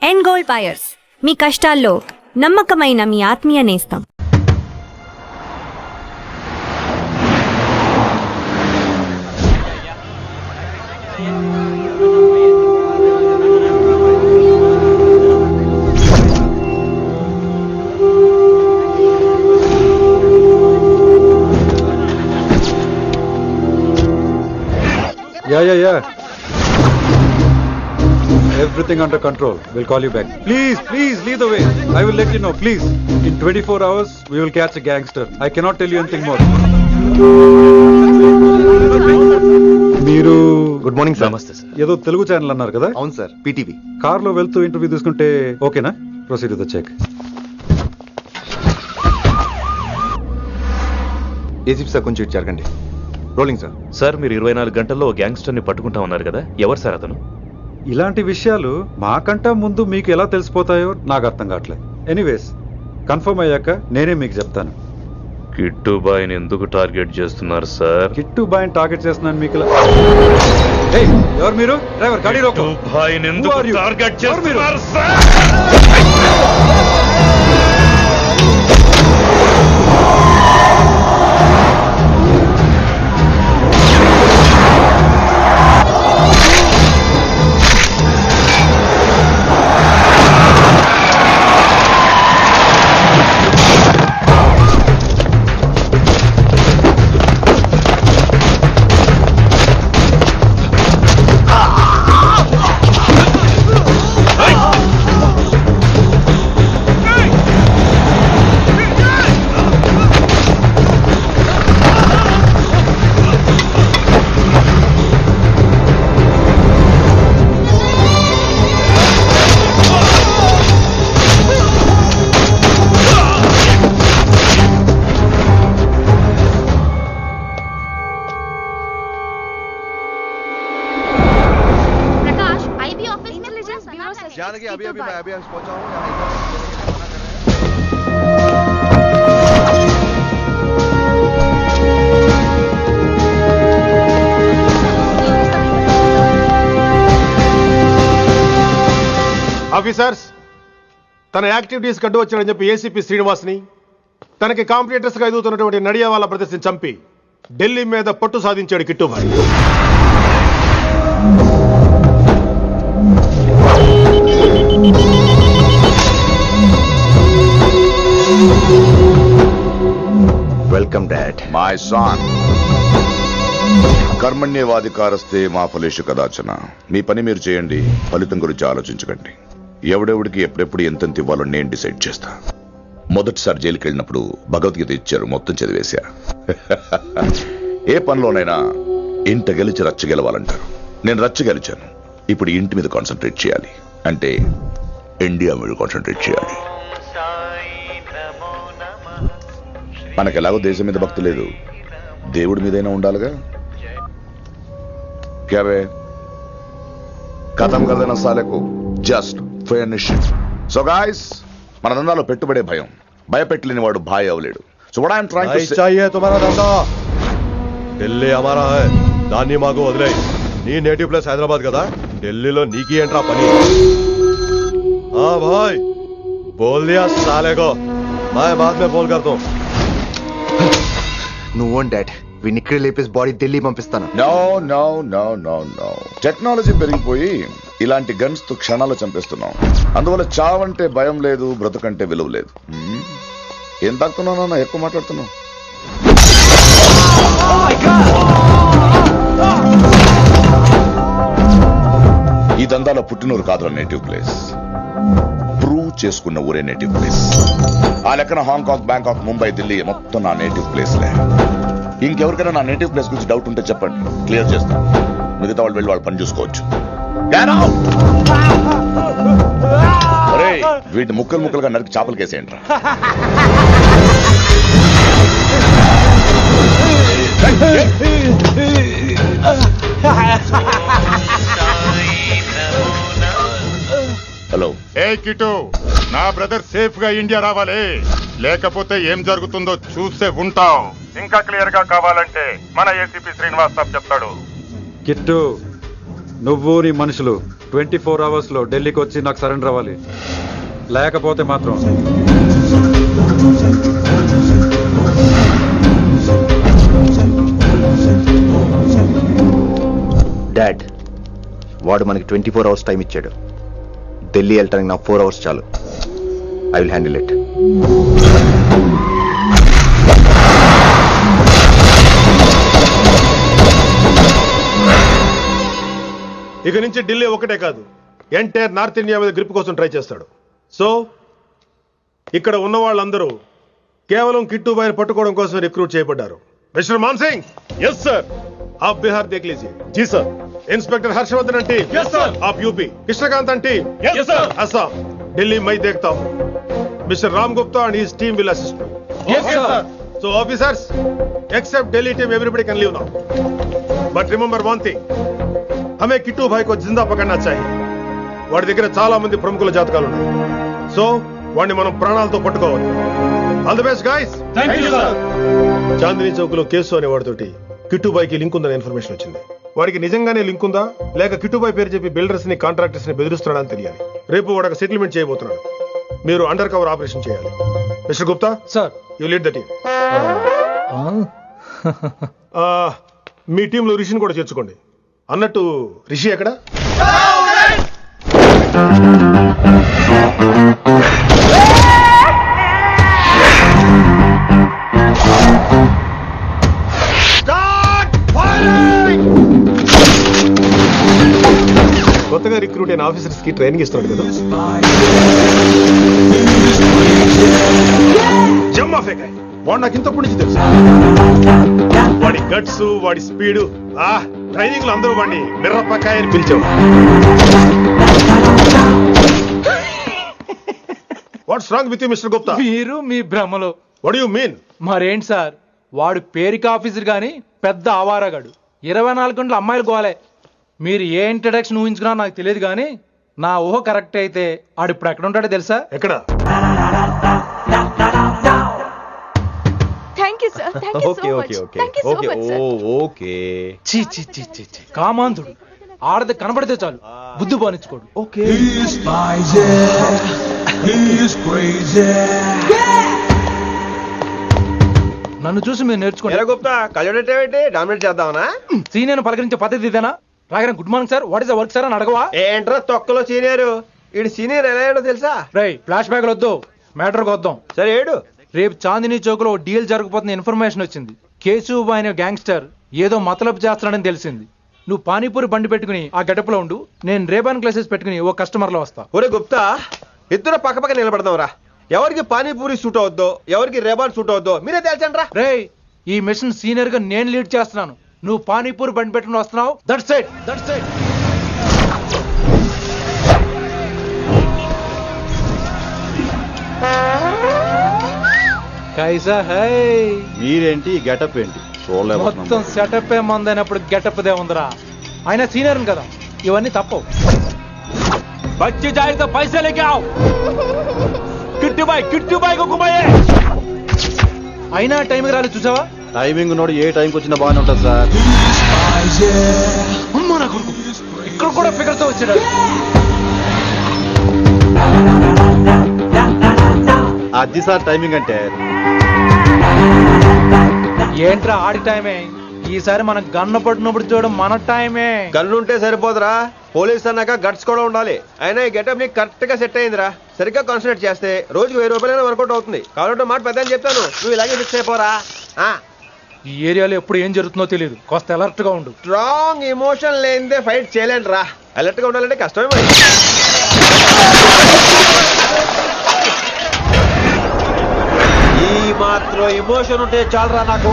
End gold buyers, మీ కష్టాల్లో నమ్మకమైన మీ ఆత్మీయ నేస్తం. Yeah. Everything under control. We'll call you back. Please, lead the way. I will let you know, please. In 24 hours, we will catch a gangster. I cannot tell you anything more. మీరు good morning sir. నమస్తే sir. ఏదో Telugu channel అన్నారు కదా? అవును sir, PTV. Car లో వెళ్తూ interview తీసుకుంటే ఓకేనా? Proceed with the check. ACP sir, కొంచెం ఇటు జరగండి. Rolling sir. సార్, మీరు 24 గంటల్లో గ్యాంగ్స్టర్ ని పట్టుకుంటా ఉన్నారు కదా, ఎవరు సార్ అతను? ఇలాంటి విషయాలు మాకంటా ముందు మీకు ఎలా తెలిసిపోతాయో నాకు అర్థం కావట్లేదు. ఎనీవేస్, కన్ఫర్మ్ అయ్యాక నేనే మీకు చెప్తాను. కిట్టు బాయ్ని ఎందుకు టార్గెట్ చేస్తున్నారు సార్? కిట్టు బాయ్ని టార్గెట్ చేస్తున్నాను మీకు. ఎవరు మీరు? డ్రైవర్, గాడి రోకో. కిట్టు బాయ్ని ఎందుకు టార్గెట్ చేస్తున్నారు సార్? अभी पहुंचा हूँ. ఆఫీసర్స్, తన యాక్టివిటీస్ కడ్డు వచ్చాడని చెప్పి ఏసీపీ శ్రీనివాస్ని, తనకి కాంపిటీటర్స్ గా ఎదుగుతున్నటువంటి నడియావాల ప్రదర్శన చంపి ఢిల్లీ మీద పట్టు సాధించాడు Kittubhai. Welcome dad. My son, కర్మణ్యేవాధికారస్తే మా ఫలేషు కదాచన. మీ పని మీరు చేయండి, ఫలితం గురించి ఆలోచించకండి. ఎవడెవడికి ఎప్పుడెప్పుడు ఎంతెంత ఇవ్వాలో నేను డిసైడ్ చేస్తా. మొదటిసారి జైలుకి వెళ్ళినప్పుడు భగవద్గీత ఇచ్చారు, మొత్తం చదివేశా. ఏ పనిలోనైనా ఇంట గెలిచి రచ్చ గెలవాలంటారు. నేను రచ్చ గెలిచాను. ఇప్పుడు ఇంటి మీద కాన్సన్ట్రేట్ చేయాలి, అంటే ఇండియా మీద కాన్సన్ట్రేట్ చేయాలి. మనకెలాగో దేశం మీద భక్తి లేదు, దేవుడి మీదైనా ఉండాలిగా. క్యాబే ఖతం కదన సాలకు జస్ట్ ఫినిష్. సో గాయ్స్, మన దందాలో పెట్టుబడే భయం. భయపెట్టలేని వాడు భాయ్ అవలేడు. So what I am trying to say, चाहिए तुम्हारा धंधा. ఢిల్లీ हमारा है. దాన్ని మాకు వదిలేయ్. నీ నేటివ్ ప్లేస్ హైదరాబాద్ కదా, ఢిల్లీలో నీకి ఏంట్రా పని? हाँ भाई, बोल दिया साले को. मैं बाद में बोल कर दूं. నువ్వు డాడ్, వీడిని ఇక్కడ లేపేసి బాడీ ఢిల్లీ పంపిస్తాను. No no no no no. Technology పెరిగిపోయి ఇలాంటి గన్స్ తో క్షణాలు చంపేస్తున్నాం. అందువల్ల చావంటే భయం లేదు, బ్రతుకంటే విలువ లేదు. ఏం తాకుతున్నావు నాన్న, ఎక్కువ మాట్లాడుతున్నావు. ఈ దందాలో పుట్టినూరు కాదురా నేటివ్ ప్లేస్, ప్రూవ్ చేసుకున్న ఊరే నేటివ్ ప్లేస్. ఆ లెక్కన హాంకాంగ్, బ్యాంకాక్, ముంబై, ఢిల్లీ మొత్తం నా నేటివ్ ప్లేస్లే. ఇంకెవరికైనా నా నేటివ్ ప్లేస్ గురించి డౌట్ ఉంటే చెప్పండి, క్లియర్ చేస్తాను. మిగతా వాళ్ళు వెళ్ళి వాళ్ళు పని చూసుకోవచ్చు. వీటిని ముక్కలు ముక్కలుగా నరికి చేపలు కేసేయండి రా. హలో. ఏ కిటు, నా బ్రదర్ సేఫ్ గా ఇండియా రావాలి, లేకపోతే ఏం జరుగుతుందో చూసే ఉంటాం. ఇంకా క్లియర్ గా కావాలంటే మన ఏసీపీ శ్రీనివాస్ సాబ్ చెప్తాడు. కిట్టు, నువ్వు నీ మనుషులు 24 అవర్స్ లో ఢిల్లీకి వచ్చి నాకు సరెండర్ అవ్వాలి. లేకపోతే మాత్రం డాడ్, వాడు మనకి 24 అవర్స్ టైం ఇచ్చాడు. ఢిల్లీ వెళ్ళటానికి నాకు 4 అవర్స్ చాలు. I will handle it. ఇక నుంచి ఢిల్లీ ఒకటే కాదు, ఎంటైర్ నార్త్ ఇండియా మీద గ్రిప్ కోసం ట్రై చేస్తాడు. సో ఇక్కడ ఉన్న వాళ్ళందరూ కేవలం కిట్టుబాయిని పట్టుకోవడం కోసం రిక్రూట్ చేయబడ్డారు. Mister Man Singh, yes sir. आप बिहार देख लीजिए. जी सर. इंस्पेक्टर हर्षवर्धन अंटी, यस सर. आप यूपी. कृष्णकांत अंटी, यस सर. असम. दिल्ली मैं देखता हूँ. Mister Ram Gupta and his team will assist me. Yes sir. So officers, except Delhi team, everybody can leave now. But remember one thing. हमें किट्टू भाई को जिंदा पकड़ना चाहिए. వాడి దగ్గర చాలా మంది ప్రముఖుల జాతకాలు ఉన్నాయి. సో వాడిని మనం ప్రాణాలతో పట్టుకోవాలి. All the best guys. Thank you sir. Chandni Chowk లో కేసు అనే వాడితోటి కిట్టుబాయికి లింక్ ఉందని ఇన్ఫర్మేషన్ వచ్చింది. వాడికి నిజంగానే లింక్ ఉందా లేక కిట్టుబాయి పేరు చెప్పి బిల్డర్స్ ని కాంట్రాక్టర్స్ ని బెదిరిస్తున్నాడని తెలియాలి. రేపు వాడు సెటిల్మెంట్ చేయబోతున్నాడు. మీరు అండర్ కవర్ ఆపరేషన్ చేయాలి. Mister Gupta sir, you lead the team. మీ టీంలో రిషిని కూడా చేర్చుకోండి. అన్నట్టు రిషి ఎక్కడ? కొత్తగా రిక్రూట్ అయిన ఆఫీసర్స్ కి ట్రైనింగ్ ఇస్తున్నాడు కదా. జమ్మా ఫేకాయ్ వాడు నాకు ఇంతప్పటి నుంచి తెలుసు. వాడి గట్స్, వాడి స్పీడు, ట్రైనింగ్ లో అందరూ వాడిని మిర్రపకాయ అని పిలిచావు. What's wrong with you mister Gupta? మీరు మీ భ్రమలో. What you mean? మరేంటి సార్, వాడు పేరుకి ఆఫీసర్ గాని పెద్ద ఆవారగాడు. 24 గంటలు అమ్మాయిలు గోలే. మీరు ఏ ఇంట్రడక్షన్ ఊహించుకున్నా నాకు తెలియదు కానీ నా ఊహ కరెక్ట్ అయితే ఆడు ఇప్పుడు ఎక్కడ ఉంటాడో తెలుసా? ఎక్కడ? కామాంధుడు. ఆడది కనబడితే చాలు బుద్ధి బానించుకోడు. నన్ను చూసి మీరు నేర్చుకోండి. గుప్తా కళ్ళేంటి డామినేట్ చేద్దామనా? సీనియర్ పలకరించే పద్ధతి ఇదేనా? రాగానే good morning sir, what is the work sir అని అడగవా? ఏంట్రా తొక్కలో సీనియర్? ఈడు సీనియర్ ఎలా ఏడో తెలుసా? రై ఫ్లాష్ బ్యాక్ వద్దు, మ్యాటర్కి వద్దాం. సరే ఏడు. రేపు చాందినీ చౌక్ లో డీల్ జరగబోతున్న ఇన్ఫర్మేషన్ వచ్చింది. కేశూబాయ్ అనే గ్యాంగ్స్టర్ ఏదో మతలబు చేస్తున్నాడని తెలిసింది. నువ్వు పానీపూరి బండి పెట్టుకుని ఆ గెటప్ లో ఉండు, నేను రేబాన్ గ్లాసెస్ పెట్టుకుని ఓ కస్టమర్ లో వస్తా. ఒరే గుప్తా, ఇద్దరు పక్క పక్క నిలబడదాం రా. ఎవరికి పానీపూరి సూట్ అవుద్దో, ఎవరికి రేబాన్ సూట్ అవుద్దో మీరే తేల్చండి రా. రే, ఈ మిషన్ సీనియర్ గా నేను లీడ్ చేస్తున్నాను. నువ్వు పానీపూరి బండి పెట్టుకుని వస్తున్నావు. That's it, that's it. కైసా హై? మీరేంటి గెటప్ ఏంటి? మొత్తం సెటప్ ఏ మందైనప్పుడు గెటప్ దే ఉందిరా. ఆయన సీనియర్ కదా, ఇవన్నీ తప్పవు. బచ్చి జాయితో పైసా లేకే ఆవ్. కిట్టుబాయ్ కుక్కుబాయే. అయినా టైంకి రాలేదు చూసావా? టైమింగ్ నోడు ఏ టైంకి వచ్చినా బాగానే ఉంటుంది సార్. అమ్మా నా కొడుకు, ఇక్కడ కూడా ఫిగర్తో వచ్చాడు. అది సార్ టైమింగ్ అంటే. ఏంట్రా ఆడి టైమే? ఈసారి మనం గన్ను పట్టినప్పుడు చూడడం మన టైమే. గన్ను ఉంటే సరిపోదురా, పోలీస్ అన్నాక గట్స్ కూడా ఉండాలి. అయినా ఈ గెటప్ నీకు కరెక్ట్ గా సెట్ అయిందిరా. సరిగ్గా కాన్సన్ట్రేట్ చేస్తే రోజుకి 1000 రూపాయలైనా వర్కౌట్ అవుతుంది. కాబట్టి మాట పెద్ద అని చెప్తాను, నువ్వు ఇలాగే ఫిక్స్ అయిపోరా. ఈ ఏరియాలో ఎప్పుడు ఏం జరుగుతుందో తెలియదు, కాస్త అలర్ట్ గా ఉండు. స్ట్రాంగ్ ఎమోషన్ లేనిదే ఫైట్ చేయలేండి రా. అలర్ట్ గా ఉండాలంటే కష్టమే మరి. ఈ మాత్రం ఎమోషన్ ఉంటే చాలరా నాకు.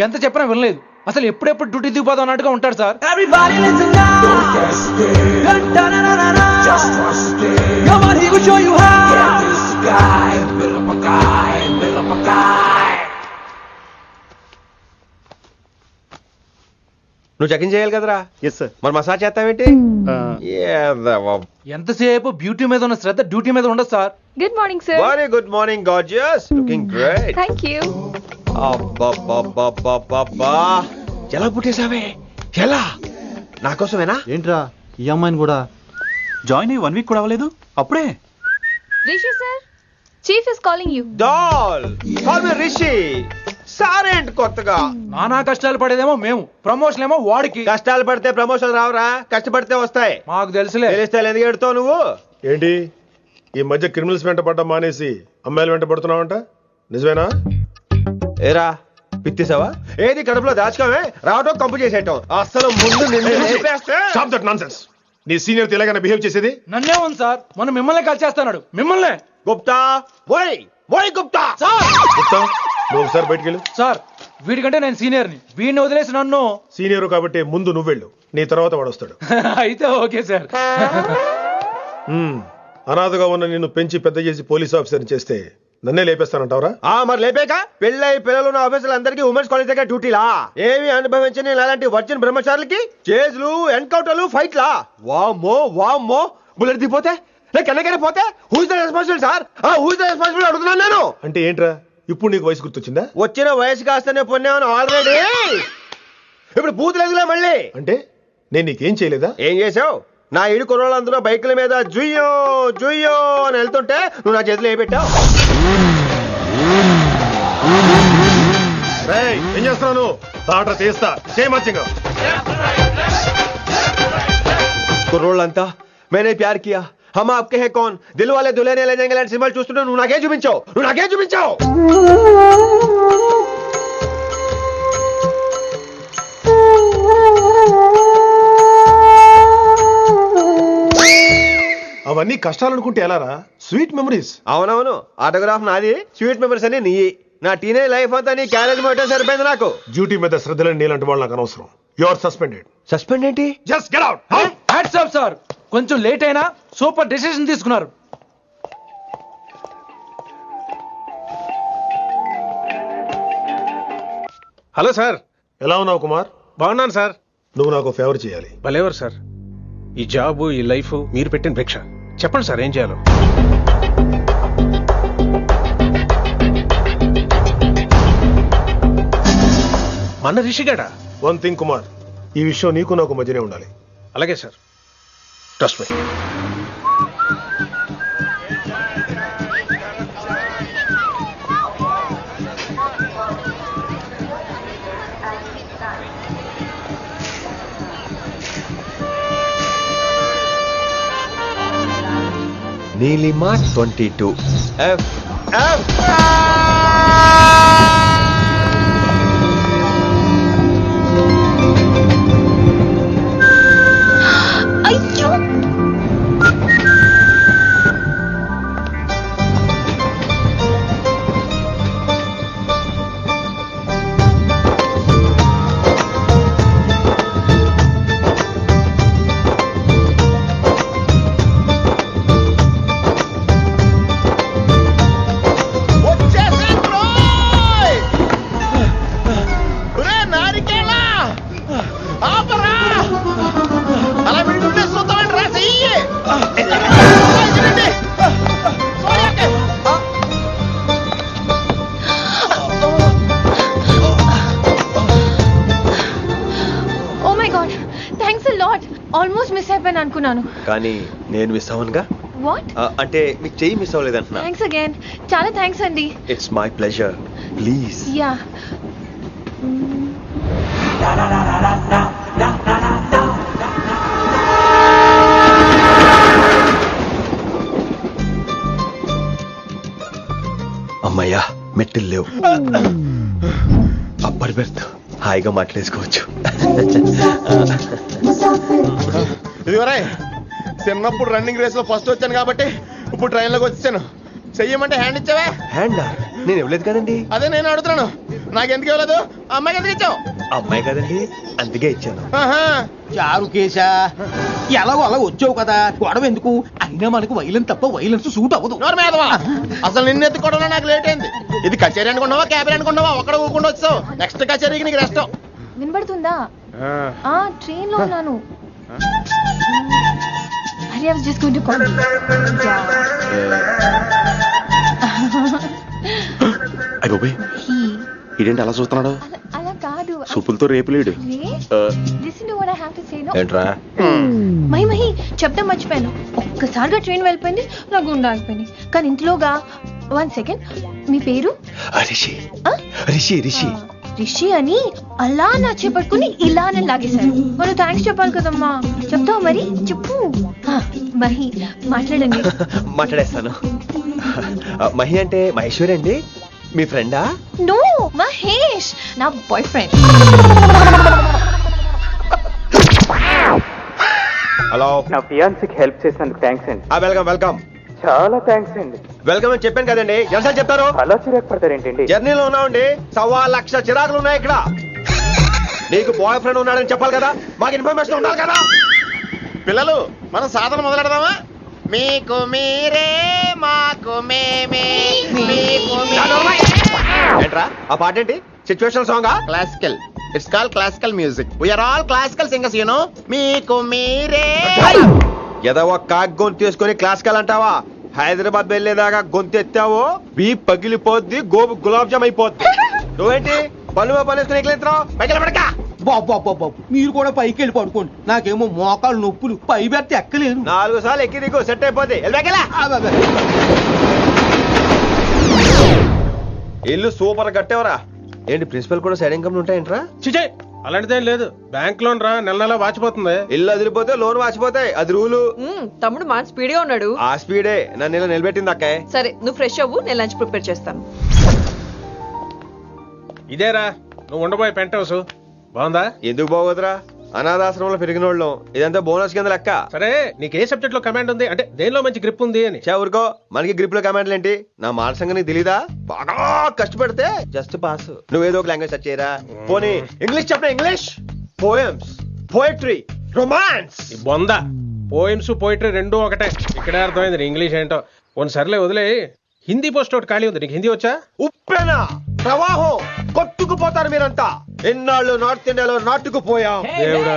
ఎంత చెప్పినా వినలేదు. అసలు ఎప్పుడెప్పుడు డ్యూటీ దిగిపోదాం అన్నట్టుగా ఉంటాడు సార్. నువ్వు చెకింగ్ చేయాలి కదరా? Yes sir. మరి మసాజ్ చేస్తావేంటి? ఎంతసేపు బ్యూటీ మీద ఉన్న శ్రద్ధ డ్యూటీ మీద ఉండదు sir. Good morning sir. Very good morning gorgeous, looking great. Thank you. అబ్బబ్బబ్బబ్బబ్బా, ఎలా పుట్టేశావే? ఎలా? నా కోసమేనా? ఏంట్రా ఈ అమ్మాయిని కూడా జాయిన్ అయ్యి 1 వీక్ కూడా అవ్వలేదు అప్పుడే. Rishi sir, chief is calling you. Doll call me Rishi. సారేంటి కొత్తగా? నానా కష్టాలు పడేదేమో మేము, ప్రమోషన్ ఏమో వాడికి. కష్టాలు పడితే ప్రమోషన్ రావురా, కష్టపడితే వస్తాయి. మాకు తెలుసులే. తెలిస్తే ఎందుకు ఎడుతావు నువ్వు? ఏంటి ఈ మధ్య క్రిమినల్స్ వెంట పడ్డం మానేసి అమ్మాయిలు వెంట పడుతున్నావంట, నిజమేనా? ఏరా పిత్తిసావా? ఏది కడుపులో దాచుకోవే, రావటం కంపు చేసేయటం. అసలు ముందు నిన్ను లేపేస్తే. Stop that nonsense. నీ సీనియర్ తెలంగాణ బిహేవ్ చేసేది. నన్నే ఉంది సార్, మొన్న మిమ్మల్ని కాల్ చేస్తున్నాడు. మిమ్మల్నే. గుప్తా ఓయ్ ఓయ్ గుప్తా. గుప్తా, నువ్వు ఒకసారి బయటికి వెళ్ళు. సార్ వీడికంటే నేను సీనియర్ని, వీడిని వదిలేసి నన్ను. సీనియర్ కాబట్టి ముందు నువ్వు వెళ్ళు, నీ తర్వాత వాడు వస్తాడు. అయితే ఓకే సార్. అనాథగా ఉన్న నిన్ను పెంచి పెద్ద చేసి పోలీస్ ఆఫీసర్ చేస్తే నన్నే లేపేస్తానంటావరా? మరి లేపాక పెళ్ళై పిల్లలు ఉన్న ఆఫీసులు అందరికీ ఉమెన్స్ కాలేజ్ దగ్గర డ్యూటీలా? ఏమి అనుభవించని అలాంటి వర్జిన్ బ్రహ్మచారులకి చేజ్లు, ఎన్కౌంటర్లు, ఫైట్లా? వామ్మో వామ్మో, బుల్లెట్ దిగిపోతే కన్నకైనా పోతే who is the responsible sir? Who is the responsible అడుగుతున్నాను నేను. అంటే ఏంట్రా ఇప్పుడు నీకు వయసు గుర్తొచ్చిందా? వచ్చిన వయసు కాస్తనే పొన్నాను ఆల్రెడీ. ఇప్పుడు బూతులేదులే మళ్ళీ. అంటే నేను నీకేం చేయలేదా? ఏం చేసావు? నా ఇడు కుర్రోళ్ళందరూ బైకుల మీద జుయ్యో జుయ్యో అని వెళ్తుంటే నువ్వు నా చేతిలో ఏ పెట్టావు? ఏం చేస్తున్నాను? తాట తీస్తా చేయమచ్చంగా. కుర్రోళ్ళంతా మేనే ప్యార్ కియా, హమ్ ఆప్కే హై కౌన్, దిల్ వాలే దుల్హనియా లే జాయేంగే లాంటి సినిమాలు చూస్తుంటే నువ్వు నాకేం చూపించావు? అవన్నీ కష్టాలు అనుకుంటే ఎలారా? Sweet memories. అవునవును, ఆటోగ్రాఫ్ నాది, స్వీట్ మెమరీస్ అని నీ. నా టీనేజ్ లైఫ్ అంతా నీ క్యారేజ్ మొత్తం సరిపోయింది నాకు. డ్యూటీ మీద శ్రద్ధ లేని నీలాంటి వాళ్ళు నాకు అనవసరం. You are suspended. సస్పెండ్ ఏంటి? Just get out. Hats off sir, కొంచెం లేట్ అయినా సూపర్ డెసిషన్ తీసుకున్నారు. Hello sir. ఎలా ఉన్నావు కుమార్? బాగున్నాను సార్. నువ్వు నాకు ఫేవర్ చేయాలి. భలేవారు సార్. ఈ జాబు, ఈ లైఫ్ మీరు పెట్టిన భిక్ష. చెప్పండి సార్ ఏం చేయాలో. మన రిషిగాడా? వన్ థింగ్ కుమార్, ఈ విషయం నీకు నాకు మధ్యనే ఉండాలి. అలాగే sir, trust me. Neelima 22 F F. అయ్యో, ఆల్మోస్ట్ మిస్ అయిపోయాను అనుకున్నాను. కానీ నేను మిస్ అవ్వనుగా. వాట్? అంటే మీకు చెయ్యి మిస్ అవ్వలేదంటున్నా. థ్యాంక్స్ అగైన్, చాలా థ్యాంక్స్ అండి. It's my pleasure, please. Yeah. అమ్మయ్యా, మెట్టిల్ లేవు. అప్పర్ బెర్త్, హాయిగా మాట్లాడేసుకోవచ్చు. ఇదివరే చిన్నప్పుడు రన్నింగ్ రేస్ లో ఫస్ట్ వచ్చాను కాబట్టి ఇప్పుడు ట్రైన్ లోకి వచ్చాను. చెయ్యమంటే హ్యాండ్ ఇచ్చావే. హ్యాండ్ నేను ఇవ్వలేదు కదండి. అదే నేను అడుగుతున్నాను. నాకెందుకు ఇవ్వలేదు అమ్మాయికి ఎందుకు ఇచ్చావు? అమ్మాయి కదండి అందుకే ఇచ్చాను. ఆహా. చారు కేశా ఎలాగో అలా వచ్చావు కదా గొడవ ఎందుకు? అయినా మనకు వైలెన్స్ తప్ప వైలెన్స్ సూట్ అవ్వదు. నోరు మీదవా. అసలు నిన్ను ఎత్తుకోవడంలో నాకు లేట్ అయింది. ఇది కచేరీ అనుకున్నావా క్యాబరీ అనుకున్నావా? ఒక్కడ ఊకుండా వచ్చావు. నెక్స్ట్ కచేరీకి నీకు రెస్ట్. వినబడుతుందా? ట్రైన్ లో ఉన్నాను. I was just going to call you. అయ్యో ఇదేంటి అలా చూస్తున్నాడు? అలా కాదు. సూపులతో రేపులేడు. Listen to what I have to say, no? ఏంట్రా? మహి చెప్తా మర్చిపోయాను. ఒక్కసారిగా ట్రైన్ వెళ్ళిపోయింది, నా గుండె ఆగిపోయింది. కానీ ఇంట్లోగా 1 సెకండ్, మీ పేరు? రిషి. రిషి రిషి రిషి అని అలా నా చేపట్టుకుని ఇలా నన్ను లాగేశారు. మనం థ్యాంక్స్ చెప్పాలి కదమ్మా. చెప్తావు మరి? చెప్పు. మహి మాట్లాడండి. మాట్లాడేస్తాను. మహి అంటే మహేశ్వరి అండి, మీ ఫ్రెండా? నో, మహేష్ నా బాయ్ ఫ్రెండ్. హలో. నా ఫియాన్సీకి హెల్ప్ చేసినందుకు థ్యాంక్స్ అండి. Welcome welcome. చాలా థ్యాంక్స్ అండి. వెల్కమ్ అని చెప్పాను కదండి, ఎంత చెప్తారు? అలా చిరాకు పడతారేంటండి? జర్నీలో ఉన్నామండి, 1,00,000 చిరాకులు ఉన్నాయి ఇక్కడ. నీకు బాయ్ ఫ్రెండ్ ఉన్నాడని చెప్పాలి కదా, మాకు ఇన్ఫర్మేషన్ ఉండాలి కదా. పిల్లలు మనం సాధన మొదలెడదామా? మీకు మీరే మాకు మేమే మీకు ఏంట్రా ఆ పాట ఏంటి? సిచ్యువేషన్ సాంగా? Classical. It's call classical music. We are all classical singers you know. మీకు మీరే. ఏదో ఒక కాక్ గొంతు తీసుకొని క్లాసికల్ అంటావా? హైదరాబాద్ వెళ్ళేదాకా గొంతు ఎత్తావో బీ పగిలిపోద్ది, గోబు గులాబ్ జామ్ అయిపోద్ది. నువ్వేంటి పనులు పనేసుకుని ఎక్కలేదురావు? పైకి పడక. బాబు మీరు కూడా పైకి వెళ్ళి పడుకోండి. నాకేమో మోకాలు నొప్పులు, పై బెర్త ఎక్కలేదు. 4 సార్లు ఎక్కి దిగు, సెట్ అయిపోద్ది. ఇల్లు సూపర్ కట్టేవరా. ఏంటి ప్రిన్సిపల్ కూడా సైడ్ ఇన్కమ్ ఉంటాయంట్రా? చిచే అలాంటిదేం లేదు. బ్యాంక్ లోన్ రా, నెల నెల వాచిపోతుంది. ఇల్లు అదిరిపోతే లోన్ వాచిపోతాయి, అది రూలు. తమ్ముడు మాట స్పీడ్గా ఉన్నాడు. ఆ స్పీడే నన్ను ఇలా నిలబెట్టింది అక్కే. సరే నువ్వు ఫ్రెష్ అవ్వు, నేను లంచ్ ప్రిపేర్ చేస్తాను. ఇదేరా నువ్వు ఉండబోయే పెంట్ హౌస్. బాగుందా? ఎందుకు బాగోదురా, అనాథాశ్రమంలో పెరిగిన వాళ్ళం. ఇదంతా బోనస్ కింద లెక్క. సరే నీకు ఏ సబ్జెక్ట్ లో కమాండ్ ఉంది, అంటే దేనిలో మంచి గ్రిప్ ఉంది అని. ఊరుకో, మనకి గ్రిప్ లో కమాండ్లు ఏంటి? నా మాట సంగతి తెలీదా? బాగా కష్టపడితే జస్ట్ పాస్. నువ్వేదో ఒక లాంగ్వేజ్ సెర్చ్ చేయరా. పోనీ ఇంగ్లీష్ చెప్పిన ఇంగ్లీష్, పోయమ్స్, పోయట్రీ, రొమాన్స్. బొంద పోయిమ్స్ పోయిటరీ రెండూ ఒకటే. ఇక్కడే అర్థమైంది ఇంగ్లీష్ ఏంటో. కొన్ని సర్లే వదిలే. హిందీ పోస్ట్ ఒకటి ఖాళీ ఉంది, నీకు హిందీ వచ్చా? ఉప్పెన ప్రవాహం కొట్టుకుపోతారు మీరంతా. ఎన్నాళ్ళు నార్త్ ఇండియాలో నాటుకుపోయాం. దేవుడా,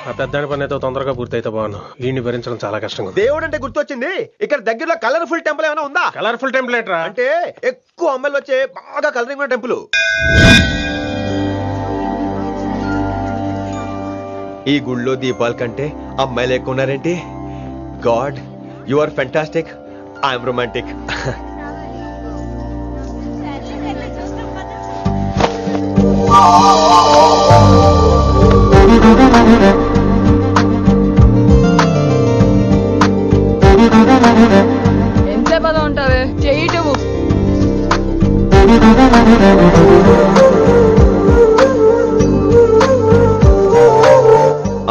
ఆ పెద్దాని పని అయితే తొందరగా పూర్తయితే బాగున్నాను. వీడిని భరించడం చాలా కష్టంగా. దేవుడు అంటే గుర్తొచ్చింది, ఇక్కడ దగ్గరలో కలర్ఫుల్ టెంపుల్ ఏమైనా ఉందా? కలర్ఫుల్ టెంపుల్ ఏంట్రా? అంటే ఎక్కువ అమ్మాయిలు వచ్చే బాగా కలరింగ్ ఉన్న టెంపుల్. ఈ గుళ్ళో దీపాల కంటే అమ్మాయిలు ఎక్కువ ఉన్నారేంటి? God, you are fantastic, I'm romantic. ఎంతసేపు అలా ఉంటావే, చేయటము.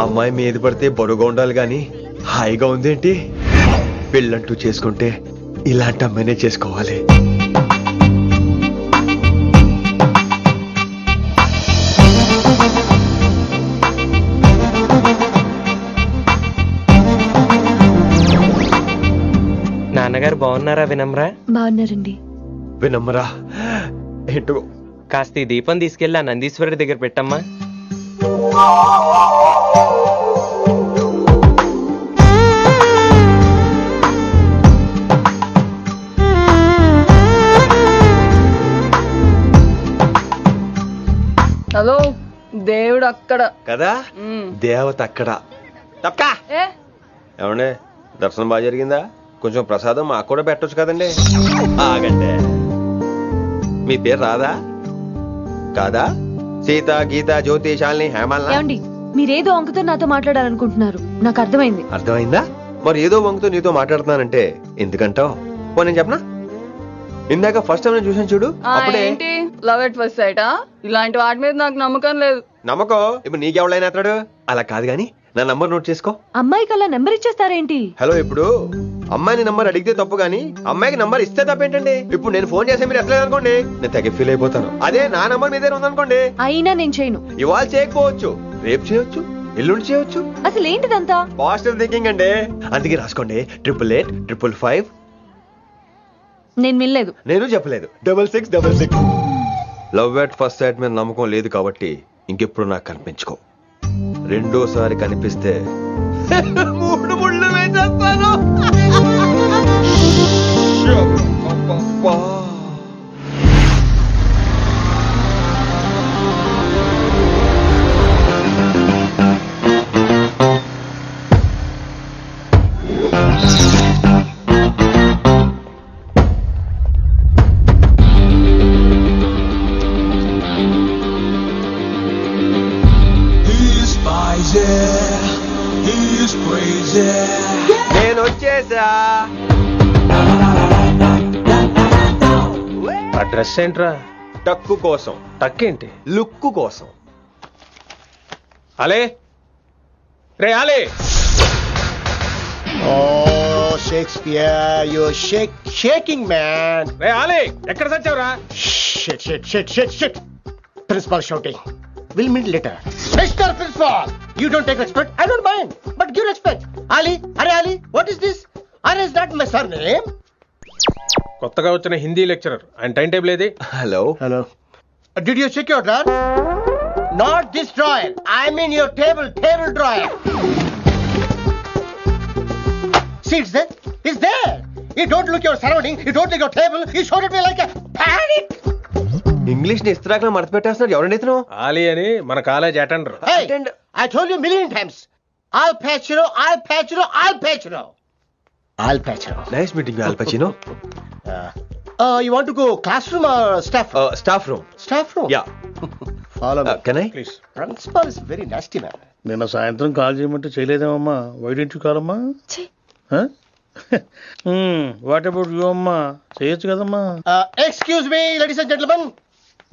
అమ్మాయి మీద పడితే బరువుగా ఉండాలి గాని హాయిగా ఉందేంటి? పెళ్ళంటూ చేసుకుంటే ఇలాంటి అమ్మాయినే చేసుకోవాలి. నాన్నగారు బాగున్నారా వినమ్రా? బాగున్నారండి. వినమ్రా ఏంటో కాస్త ఈ దీపం తీసుకెళ్ళి ఆ నందీశ్వరుడి దగ్గర పెట్టమ్మా. హలో, దేవుడు అక్కడ కదా, దేవత అక్కడ. తప్పకా ఏమండే, దర్శనం బాగా జరిగిందా? కొంచెం ప్రసాదం మాకు కూడా పెట్టొచ్చు కదండి. ఆగండి, మీ పేరు రాదా? కాదా? సీత, గీత, జ్యోతి, శాలిని, హేమల్ని. ఏమండి, మీరేదో వంకతో నాతో మాట్లాడాలనుకుంటున్నారు, నాకు అర్థమైంది. అర్థమైందా? మరి ఏదో వంగుతో నీతో మాట్లాడుతున్నానంటే ఎందుకంటావు? పో నేను చెప్పనా? ఇందాక ఫస్ట్ టైం నేను చూసాను చూడు, అప్పుడే. ఏంటి లవ్ ఎట్ ఫస్ట్ సైటా? ఇలాంటి వాటి మీద నాకు నమ్మకం లేదు. నమ్మకం ఇప్పుడు నీకెవడైనా అతడు. అలా కాదు గాని నా నంబర్ నోట్ చేసుకో. అమ్మాయికి అలా నెంబర్ ఇచ్చేస్తారేంటి? హలో, ఇప్పుడు అమ్మాయిని నంబర్ అడిగితే తప్పు గానీ అమ్మాయికి నంబర్ ఇస్తే తప్పేంటండి? ఇప్పుడు నేను ఫోన్ చేస్తే మీరు ఎట్లేదు అనుకోండి, నేను తెగ ఫీల్ అయిపోతాను. అదే నా నంబర్ మీదే ఉందనుకోండి, అయినా నేను చేయను. ఇవాళ చేయకపోవచ్చు, రేపు చేయొచ్చు, ఎల్లుండి చేయొచ్చు. అసలు ఏంటిదంతా? పాజిటివ్ థింకింగ్ అండి. అందుకే రాసుకోండి 888 నేను వినలేదు. నేను చెప్పలేదు 6666. లవ్ ఎట్ ఫస్ట్ సైట్ మీద నమ్మకం లేదు కాబట్టి ఇంకెప్పుడు నాకు కనిపించుకో. రెండోసారి కనిపిస్తే 3 ముళ్ళు వేసేస్తాను. నేను వచ్చేసా. ఆ డ్రెస్ ఏంట్రా? టక్కు కోసం. టక్కేంటి? లుక్కు కోసం. అలే రే అలే. Oh, Shakespeare, you're shaking, man. రే అలే, ఎక్కడ సచ్చావురా? Shit. Principal shouting. We'll meet later. Mr. Principal, you don't take respect. I don't mind, but give respect. Ali, Ali, what is this? Ali is not my surname. కొత్తగా వచ్చిన Hindi lecturer, ఆయన time table ఏది? Hello. Did you check your drawer? Not this drawer. I mean your table drawer. See, it's there. You don't look your surrounding. You don't look your table. You showed at me like a panic. English ని ఇస్త్రాక్ మడత పెట్టేస్తున్నాడు. ఎవరండి ఇతను? ఆలీ అని మన college attender. Hey, I told you a million times. Al Pacino. Nice meeting you, all పచినో. You want to go classroom or staff room? Staff room. Staff room? Yeah. Follow me. Can I? Please. Principal is very nasty man. నిన్న సాయంత్రం call చేయమంటే చేయలేదేమమ్మా? Why don't you call అమ్మా? What about you అమ్మా? చేయొచ్చు కదమ్మా. Excuse me, ladies and gentlemen.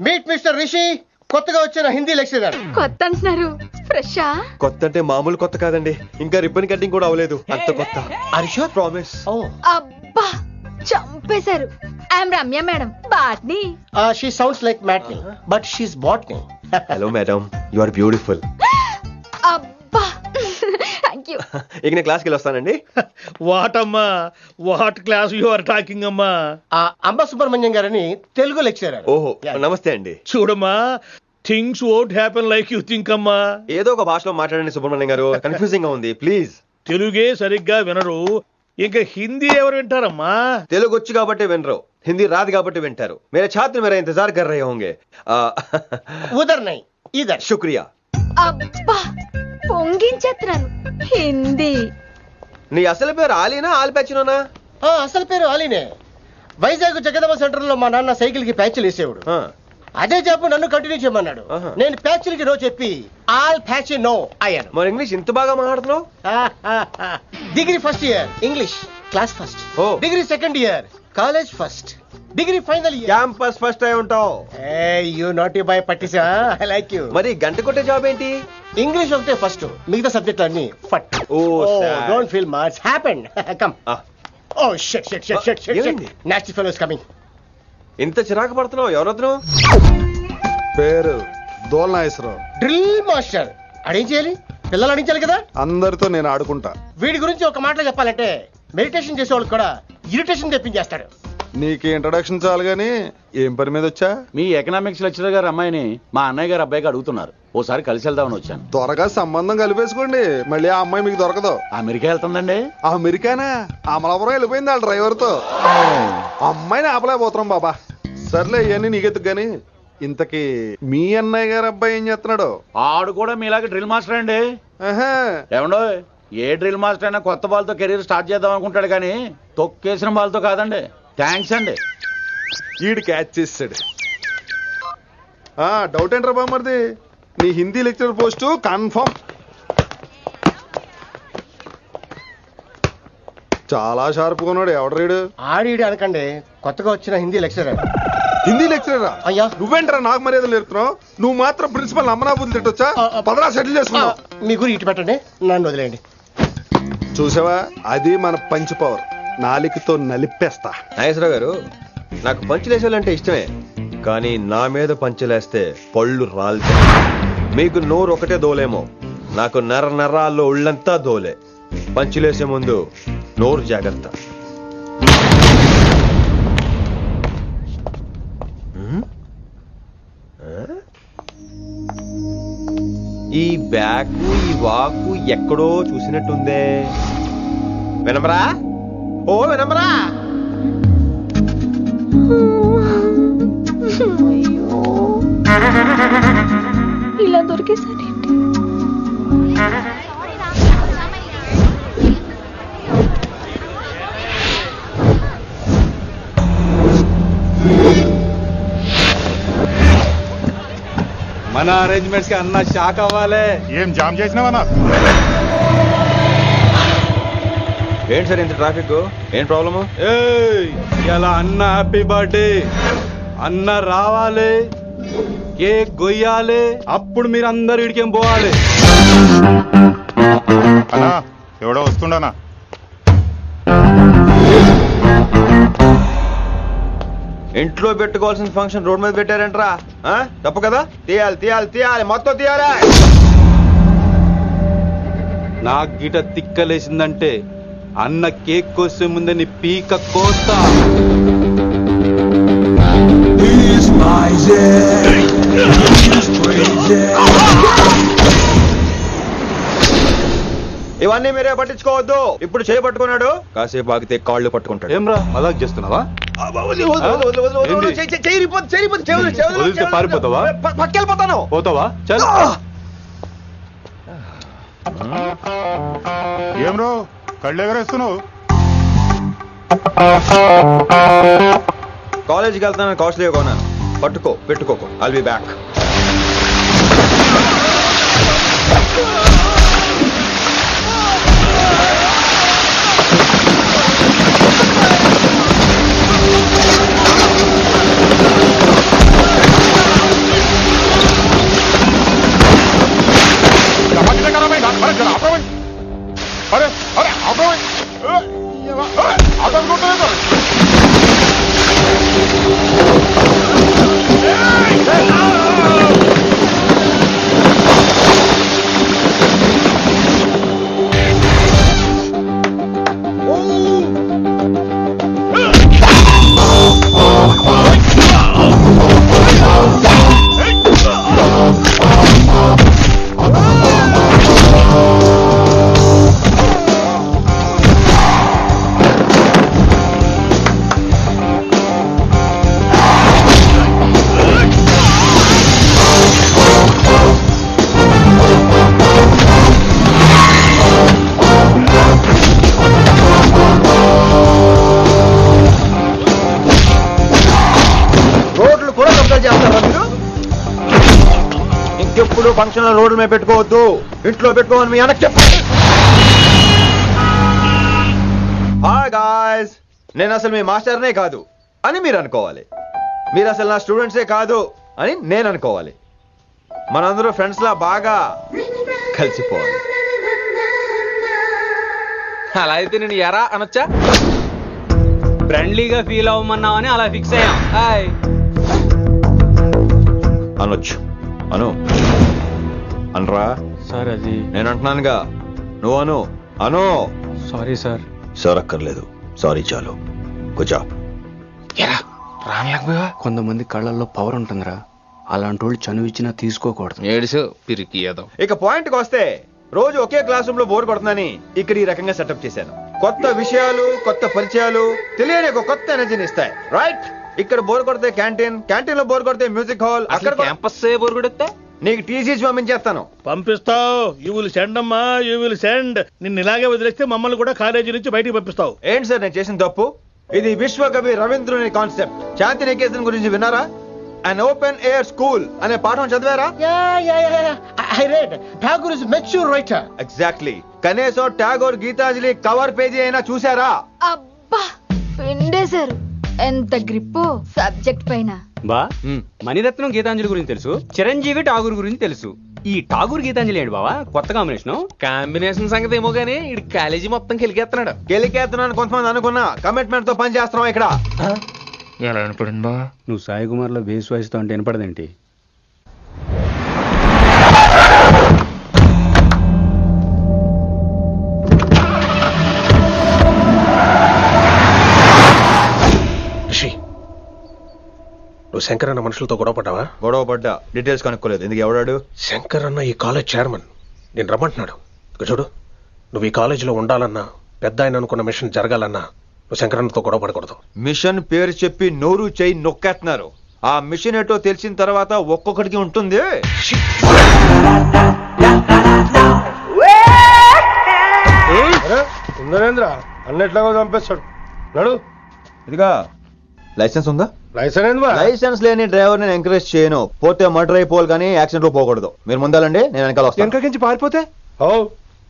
Meet Mr. Rishi. కొత్తగా వచ్చిన Hindi lecturer. కొత్త అంటున్నారు, ఫ్రెషా? కొత్త అంటే మామూలు కొత్త కాదండి, ఇంకా రిబ్బన్ కటింగ్ కూడా అవ్వలేదు, అంత కొత్త. Are you sure? Promise. Oh. అబ్బా చంపేశారు. I'm Ramya madam, botany. She sounds like Matney, but she's botany. Hello madam, you are beautiful. అబ్బా థ్యాంక్ యూ. ఇక నేను క్లాస్కి వెళ్ళొస్తానండి. వాట్ అమ్మా, what class you are talking అమ్మా? అంబ సుబ్రహ్మణ్యం గారని తెలుగు లెక్చరర్. ఓహో, నమస్తే అండి. చూడమ్మా, things won't happen like you think అమ్మా. ఏదో ఒక భాషలో మాట్లాడండి సుబ్రహ్మణ్యం గారు, కన్ఫ్యూజింగ్ గా ఉంది, ప్లీజ్. తెలుగే సరిగ్గా వినరు, ఇంకా హిందీ ఎవరు వింటారమ్మా? తెలుగు వచ్చు కాబట్టి వినరు, హిందీ రాదు కాబట్టి వింటారు. మేరే ఛాత్ర మేరా ఇంతజార్ కర్ రహే హోంగే. ఉదర్ నహీ ఇదర్. శుక్రియా. అబ్బా పొంగించేత్రాను. హిందీ. నీ అసలు పేరు ఆలీనా, ఆల్ పచినోనా? అసలు పేరు ఆలీనే. వైజాగ్ జగదమ్మ సెంటర్ లో మా నాన్న సైకిల్ కి ప్యాచ్లు వేసేవాడు. అదే జాబ్ నన్ను కంటిన్యూ చేయమన్నాడు. నేను ప్యాచ్లకి నో చెప్పి ఆల్ ప్యాచ్ నో అయ్యాను. మరి ఇంగ్లీష్ ఇంత బాగా మాట్లాడుతున్నావు? Degree first year English class first. Degree second year college first. Degree final year campus first అయి ఉంటావు. యూ నాటీ బాయ్ పట్టిసా. I like you. మరి గంట కొట్టే జాబ్ ఏంటి? ఇంగ్లీష్ ఒకటే ఫస్ట్, మిగతా సబ్జెక్ట్ అన్ని ఫట్. Don't feel much happened. Come. Oh shit. Nasty fellows coming. ఇంత చిరాకు పడుతున్నావు, ఎవరొద్దు? పేరు దోల్నాగేశ్వరరావు. Drill master. అడేం చేయాలి? పిల్లలు అడించాలి కదా. అందరితో నేను ఆడుకుంటా. వీడి గురించి ఒక మాటలో చెప్పాలంటే మెడిటేషన్ చేసే వాళ్ళకి కూడా ఇరిటేషన్ తెప్పించేస్తాడు. నీకు ఇంట్రడక్షన్ చాలు గానీ ఏం పని మీద వచ్చా? మీ ఎకనామిక్స్ లెక్చరర్ గారు అమ్మాయిని మా అన్నయ్య గారు అబ్బాయికి అడుగుతున్నారు, ఓసారి కలిసి వెళ్దామని వచ్చాను. త్వరగా సంబంధం కలిపేసుకోండి, మళ్ళీ ఆ అమ్మాయి మీకు దొరకదు. అమెరికా వెళ్తుందండి. అమెరికానా? అమలాపురం వెళ్ళిపోయింది వాళ్ళ డ్రైవర్ తో. అమ్మాయిని ఆపలేకపోతున్నాం బాబా. సర్లే ఇవన్నీ నీకెత్తుకు గాని, ఇంతకీ మీ అన్నయ్య గారు అబ్బాయి ఏం చేస్తున్నాడు? ఆడు కూడా మీలాగా డ్రిల్ మాస్టర్ అండి. ఏమండో, ఏ డ్రిల్ మాస్టర్ అయినా కొత్త బాల్తో కెరీర్ స్టార్ట్ చేద్దాం అనుకుంటాడు కానీ తొక్కేసిన బాల్తో కాదండి. థ్యాంక్స్ అండి. ఈడు క్యాచ్ చేసాడు. డౌట్ ఏంట్రా బామ్మర్ది, నీ హిందీ లెక్చరర్ పోస్టు కన్ఫర్మ్. చాలా షార్ప్గా ఉన్నాడు. ఎవడరీడు? ఆడీడు అనకండి, కొత్తగా వచ్చిన హిందీ లెక్చరర్. హిందీ లెక్చరరా? అయ్యా నువ్వేంట్రా నాకు మర్యాదలు నేర్పుతున్నావు? నువ్వు మాత్రం ప్రిన్సిపల్ అమ్మనాబుద్ధి తిట్టొచ్చా? పదరా సెటిల్ చేసుకున్నావు. మీ గురి ఇటు పెట్టండి, నన్ను వదిలేయండి. చూసావా, అది మన పంచ్ పవర్. నాలికతో నలిపేస్తా. నాగేశ్వరరావు గారు, నాకు పంచులేసాలంటే ఇష్టమే, కానీ నా మీద పంచులేస్తే పళ్ళు రాలుతాయి. మీకు నోరు ఒకటే దోలేమో, నాకు నరాల్లో ఉళ్ళంతా దోలే. పంచులేసే ముందు నోరు జాగ్రత్త. ఈ బ్యాకు ఈ వాకు ఎక్కడో చూసినట్టుందే. వినమరా? ఓ వినమరా? ఇలా దొరికేసానేంటి? మన అరేంజ్మెంట్స్ కి అన్న షాక్ అవ్వాలి. ఏం జామ్ చేసినావన్నా? ఏంటి సార్ ఇంత ట్రాఫిక్? ఏం ప్రాబ్లము? ఇలా అన్న హ్యాపీ బర్త్డే, అన్న రావాలి, కేక్ గొయ్యాలి, అప్పుడు మీరు అందరు ఇడికేం పోవాలి. అన్నా ఎవడో వస్తుండనా? ఇంట్లో పెట్టుకోవాల్సిన ఫంక్షన్ రోడ్ మీద పెట్టారంట్రా. తప్పు కదా? తీయాలి తీయాలి తీయాలి, మొత్తం తీయాలి. నాకు గిట తిక్కలేసిందంటే అన్న కేక్ కోసే ముందే నీ పీక కోస్తా. ఇవన్నీ మీరే పట్టించుకోవద్దు. ఇప్పుడు చేయి పట్టుకున్నాడు, కాసేపు ఆగితే కాళ్ళు పట్టుకుంటాడు. ఏమ్రా అలా చేస్తున్నావా? పారిపోతావా? పక్కెళ్ళిపోతాను. పోతావా? చల్. ఏం రో కళ్ళు ఎగరేస్తున్నావు? కాలేజీకి వెళ్తాను, కాస్ట్లీగా కొన్నాను. పట్టుకో, పెట్టుకోకు. I'll be back. अरे अरे आप ఇంకెప్పుడు ఫంక్షన్ రోడ్ల మీద పెట్టుకోవద్దు, ఇంట్లో పెట్టుకోమని మీ అన్నకు చెప్పు. హాయ్ గాయ్స్, నేను అసలు మీ మాస్టర్నే కాదు అని మీరు అనుకోవాలి. మీరు అసలు నా స్టూడెంట్సే కాదు అని నేను అనుకోవాలి. మనందరూ ఫ్రెండ్స్ లా బాగా కలిసిపోవాలి. అలా అయితే నేను ఎరా అనొచ్చా? ఫ్రెండ్లీగా ఫీల్ అవ్వమన్నావని అలా ఫిక్స్ అయ్యాం. హాయ్ అనొచ్చు. అను అనరా సార్. అది నేను అంటున్నానుగా, నువ్వు అను. అను. Sorry sir. సార్ అక్కర్లేదు, సారీ చాలు. కూర్చో. కొంతమంది కళ్ళల్లో పవర్ ఉంటుందిరా, అలాంటి వాళ్ళు చనువిచ్చినా తీసుకోకూడదు. ఏడిసో పిరికి ఏదో. ఇక పాయింట్కి వస్తే, రోజు ఒకే క్లాస్ రూమ్ లో బోర్ కొడుతుందని ఇక్కడ ఈ రకంగా సెటప్ చేశాను. కొత్త విషయాలు, కొత్త పరిచయాలు తెలియని ఒక కొత్త ఎనర్జీని ఇస్తాయి. రైట్? ఇక్కడ బోర్ కొడితే క్యాంటీన్, క్యాంటీన్ లో బోర్ కొడితే మ్యూజిక్ హాల్, అక్కడ క్యాంపస్ బోర్ కొడితే నీకు టీసీస్ పంపించేస్తాను. పంపిస్తావు. యూ విల్ సెండ్ అమ్మా, యూ విల్ సెండ్. నిన్ను ఇలాగే వదిలేస్తే మమ్మల్ని కూడా కాలేజీ నుంచి బయటికి పంపిస్తావు. ఏంటి సార్ నేను చేసిన తప్పు? ఇది విశ్వకవి రవీంద్రుని కాన్సెప్ట్. శాంతి నికేతన్ గురించి విన్నారా? అన్ ఓపెన్ ఎయిర్ స్కూల్ అనే పాఠం చదివారా? I read. Tagore is a mature writer. Exactly. కనీసం టాగోర్ గీతాంజలి కవర్ పేజీ అయినా చూసారా? అబ్బా పిండేశారు. ఎంత గ్రిప్పు సబ్జెక్ట్ పైన. బా మణిరత్నం గీతాంజలి గురించి తెలుసు, చిరంజీవి ఠాగూర్ గురించి తెలుసు. ఈ ఠాగూర్ గీతాంజలి ఏంటి బావా కొత్త కాంబినేషన్ సంగతి ఏమో గానీ ఇడు కాలేజీ మొత్తం కెలికేస్తున్నాడు. కెలికేస్తున్నాను కొంతమంది అనుకున్నా, కమిట్మెంట్ తో పని చేస్తున్నాం ఇక్కడ. ఎలా వినపడింది బా? నువ్వు సాయి కుమార్ లో బేస్ వాయిస్తో అంటే వినపడదేంటి? రిషి, నువ్వు శంకర్ అన్న మనుషులతో గొడవ పడ్డావా? గొడవ పడ్డా, డీటెయిల్స్ కనుక్కోలేదు. ఎందుకు ఎవడాడు? శంకర్ అన్న ఈ కాలేజ్ చైర్మన్, నేను రమ్మంటున్నాడు. ఇక చూడు, నువ్వు ఈ కాలేజీలో ఉండాలన్నా, పెద్ద ఆయన అనుకున్న మిషన్ జరగాలన్నా నువ్వు శంకర్ అన్నతో గొడవ పడకూడదు. మిషన్ పేరు చెప్పి నోరు చేయి నొక్కేస్తున్నారు. ఆ మిషన్ ఏంటో తెలిసిన తర్వాత ఒక్కొక్కడికి ఉంటుంది. ఉందనేంద్ర అన్నట్లాగా చంపేస్తాడు. నడు. ఇదిగా లైసెన్స్ ఉందా? లైసెన్స్ లేని డ్రైవర్ నేను ఎంకరేజ్ చేయను. పోతే మర్డర్ అయిపోవాలి కానీ యాక్సిడెంట్ లో పోకూడదు. మీరు ముందాలండి, నేను వెనకాల వస్తాను. వెనకకించి పారిపోతే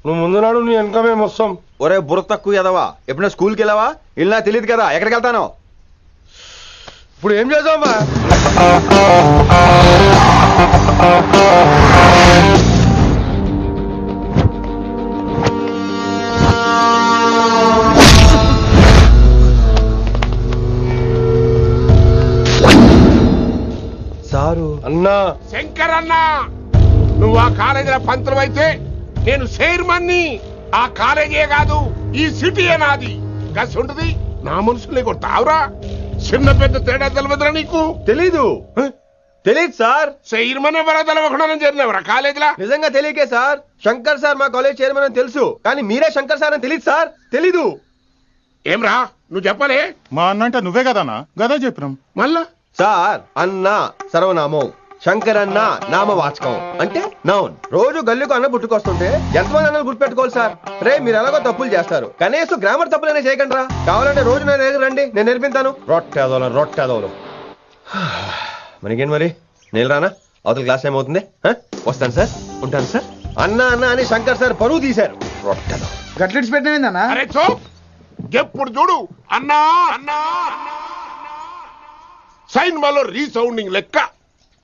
నువ్వు ముందు నాడు నీ వెనక మేము వస్తాం. ఒరే బుర్ర తక్కువ ఎదవా, ఎప్పుడైనా స్కూల్కి వెళ్ళావా? ఇలా తెలియదు కదా ఎక్కడికి వెళ్తాను. ఇప్పుడు ఏం చేద్దామా? సారు అన్నా, శంకర్ అన్నా, నువ్వు ఆ కాలేజీలో పంతులు అయితే నేను చైర్మన్ని. ఆ కాలేజీ కాదు, ఈ సిటీ నాది. గస్ ఉంటుంది నా మనుషుల్ని కొట్టావురా. చిన్న పెద్ద తేడా తెలియదురా నీకు? తెలీదు సార్. చైర్మన్ ఎవరో తెలవకుండా చేరినవరా కాలేజీలో? నిజంగా తెలియకే సార్. శంకర్ సార్ మా కాలేజ్ చైర్మన్ అని తెలుసు, కానీ మీరే శంకర్ సార్ అని తెలియదు సార్. తెలీదు. ఏమ్రా నువ్వు చెప్పలే? మా అన్న అంటే నువ్వే కదన్నా, గదా చెప్పినాం. మళ్ళా సార్ అన్న సర్వనామం, శంకర్ అన్న నామవాచకం అంటే నౌన్. రోజు గల్లుకు అన్న పుట్టుకొస్తుంటే ఎంతమంది అన్నలు గుర్తుపెట్టుకోవాలి సార్? రే మీరు ఎలాగో తప్పులు చేస్తారు, కనీసం గ్రామర్ తప్పులనే చేయకండి రా. కావాలంటే రోజు నా దగ్గర రండి, నేను నేర్పిస్తాను. రొట్టెదోలం. మనకేంటి మరి, నేను రానా? అవతల క్లాస్ ఏమవుతుంది? వస్తాను సార్, ఉంటాను సార్. అన్న అన్న అని శంకర్ సార్ పరువు తీశారు. రొట్టెదో గట్లెట్స్ పెట్టినా. అరే చో, ఎప్పుడు చూడు అన్నా అన్నా. సైన్ మాలో రీసౌండింగ్ లెక్క.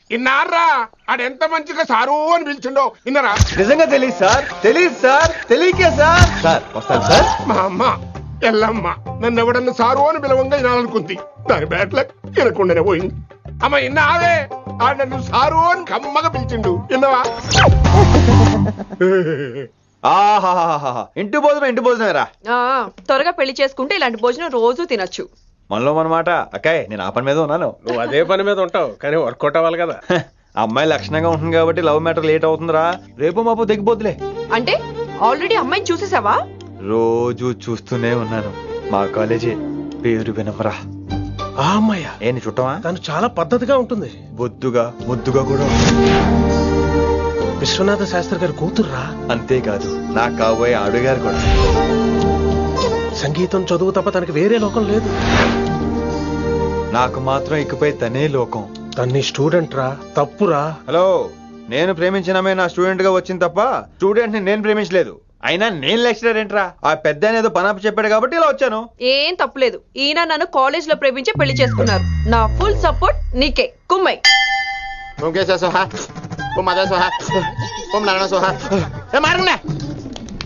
ఇన్నారా ఆడెంత మంచిగా సారు అని పిలిచిండో ఇన్నరా? నిజంగా తెలియదు సార్, తెలియకే సార్. సార్ వస్తాను సార్. మా అమ్మ ఎల్లమ్మ నన్ను ఎవడన్నా సారు అని పిలవంగా వినాలనుకుంది. దాని బ్యాట్లక్ వినకుండానే పోయింది. అమ్మ ఇన్నావే, ఆడ నన్ను సారు అని కమ్మగా పిలిచిండు. విన్నవా? ఇంటి భోజనమేరా. త్వరగా పెళ్లి చేసుకుంటే ఇలాంటి భోజనం రోజు తినొచ్చు. మనలో మనమాట. అక్కాయ్ నేను ఆ పని మీద ఉన్నాను. నువ్వు అదే పని మీద ఉంటావు, కానీ వర్కౌట్ అవ్వాలి కదా. అమ్మాయి లక్షణంగా ఉంటుంది కాబట్టి లవ్ మ్యాటర్ లేట్ అవుతుందిరా. రేపు మాపు దిగిపోతులే. అంటే ఆల్రెడీ అమ్మాయిని చూసేసావా? రోజు చూస్తూనే ఉన్నాను. మా కాలేజీ పేరు వినమరా. ఆ అమ్మాయ ఏంటి చుట్టమా? తను చాలా పద్ధతిగా ఉంటుంది, బొద్దుగా ముద్దుగా కూడా. విశ్వనాథ శాస్త్రి గారి కూతుర్రా. అంతేకాదు నా కాబోయే ఆడుగారు కూడా. సంగీతం చదువు తప్ప తనకి వేరే లోకం లేదు. నాకు మాత్రం ఇకపై తనే లోకం. తన్ని స్టూడెంట్ రా, తప్పురా. హలో, నేను ప్రేమించినమే నా స్టూడెంట్ గా వచ్చింది తప్ప స్టూడెంట్ ని నేను ప్రేమించలేదు. అయినా నేను లెక్చరర్ ఏంట్రా? ఆ పెద్ద ఏదో పనాపు చెప్పాడు కాబట్టి ఇలా వచ్చాను. ఏం తప్పులేదు. ఈయన నన్ను కాలేజ్ లో ప్రేమించి పెళ్లి చేసుకున్నారు. నా ఫుల్ సపోర్ట్ నీకే. కుమ్మై.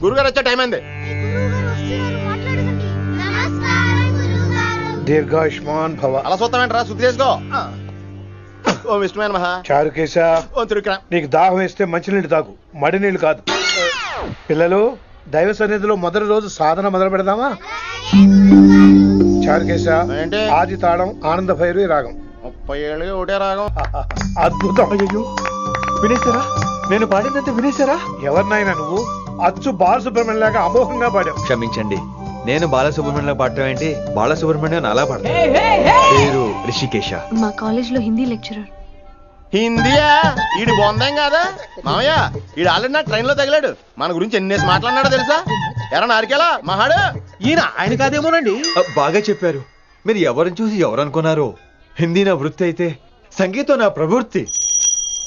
గురుగారు వచ్చే టైం అయింది. దీర్ఘాయుష్మాన్ భవ. అలా చూస్తామంటారా? శుద్ధి చేసుకో. ఓం విష్ణుమైన మహా. చారుకేశ, ఓం త్రివిక్రమ. నీకు దాహం వేస్తే మంచినీళ్ళు తాగు, మడి నీళ్ళు కాదు. పిల్లలు, దైవ సన్నిధిలో మొదటి రోజు సాధన మొదలు పెడదామా? చారుకేశ, ఆది తాళం ఆనంద భైరవి రాగం. 30 ఏళ్ళుగా ఒకటే రాగం. అద్భుతం. అయ్యో వినేశారా? నేను పాడినంత వినేశారా? ఎవరినైనా నువ్వు అచ్చు బాలసుబ్రహ్మణ్యం లాగా అమోఘంగా పాడావు. క్షమించండి, నేను బాలసుబ్రహ్మణ్యంలో పాడటం ఏంటి? బాలసుబ్రహ్మణ్యం అలా పాడతాను. పేరు రిషికేశ. మా కాలేజ్ లో హిందీ లెక్చరర్. హిందీయా? ఈడు బొందేం కాదా మామయ్య? ఈడు ఆల్రెడీ నా ట్రైన్ లో తగిలాడు. మన గురించి ఎన్నేసి మాట్లాడినాడో తెలుసా? ఎరా నారికేలా మహాడు. ఈయన ఆయన కాదేమోనండి. బాగా చెప్పారు. మీరు ఎవరిని చూసి ఎవరు అనుకున్నారు? హిందీ నా వృత్తి అయితే సంగీతం నా ప్రవృత్తి.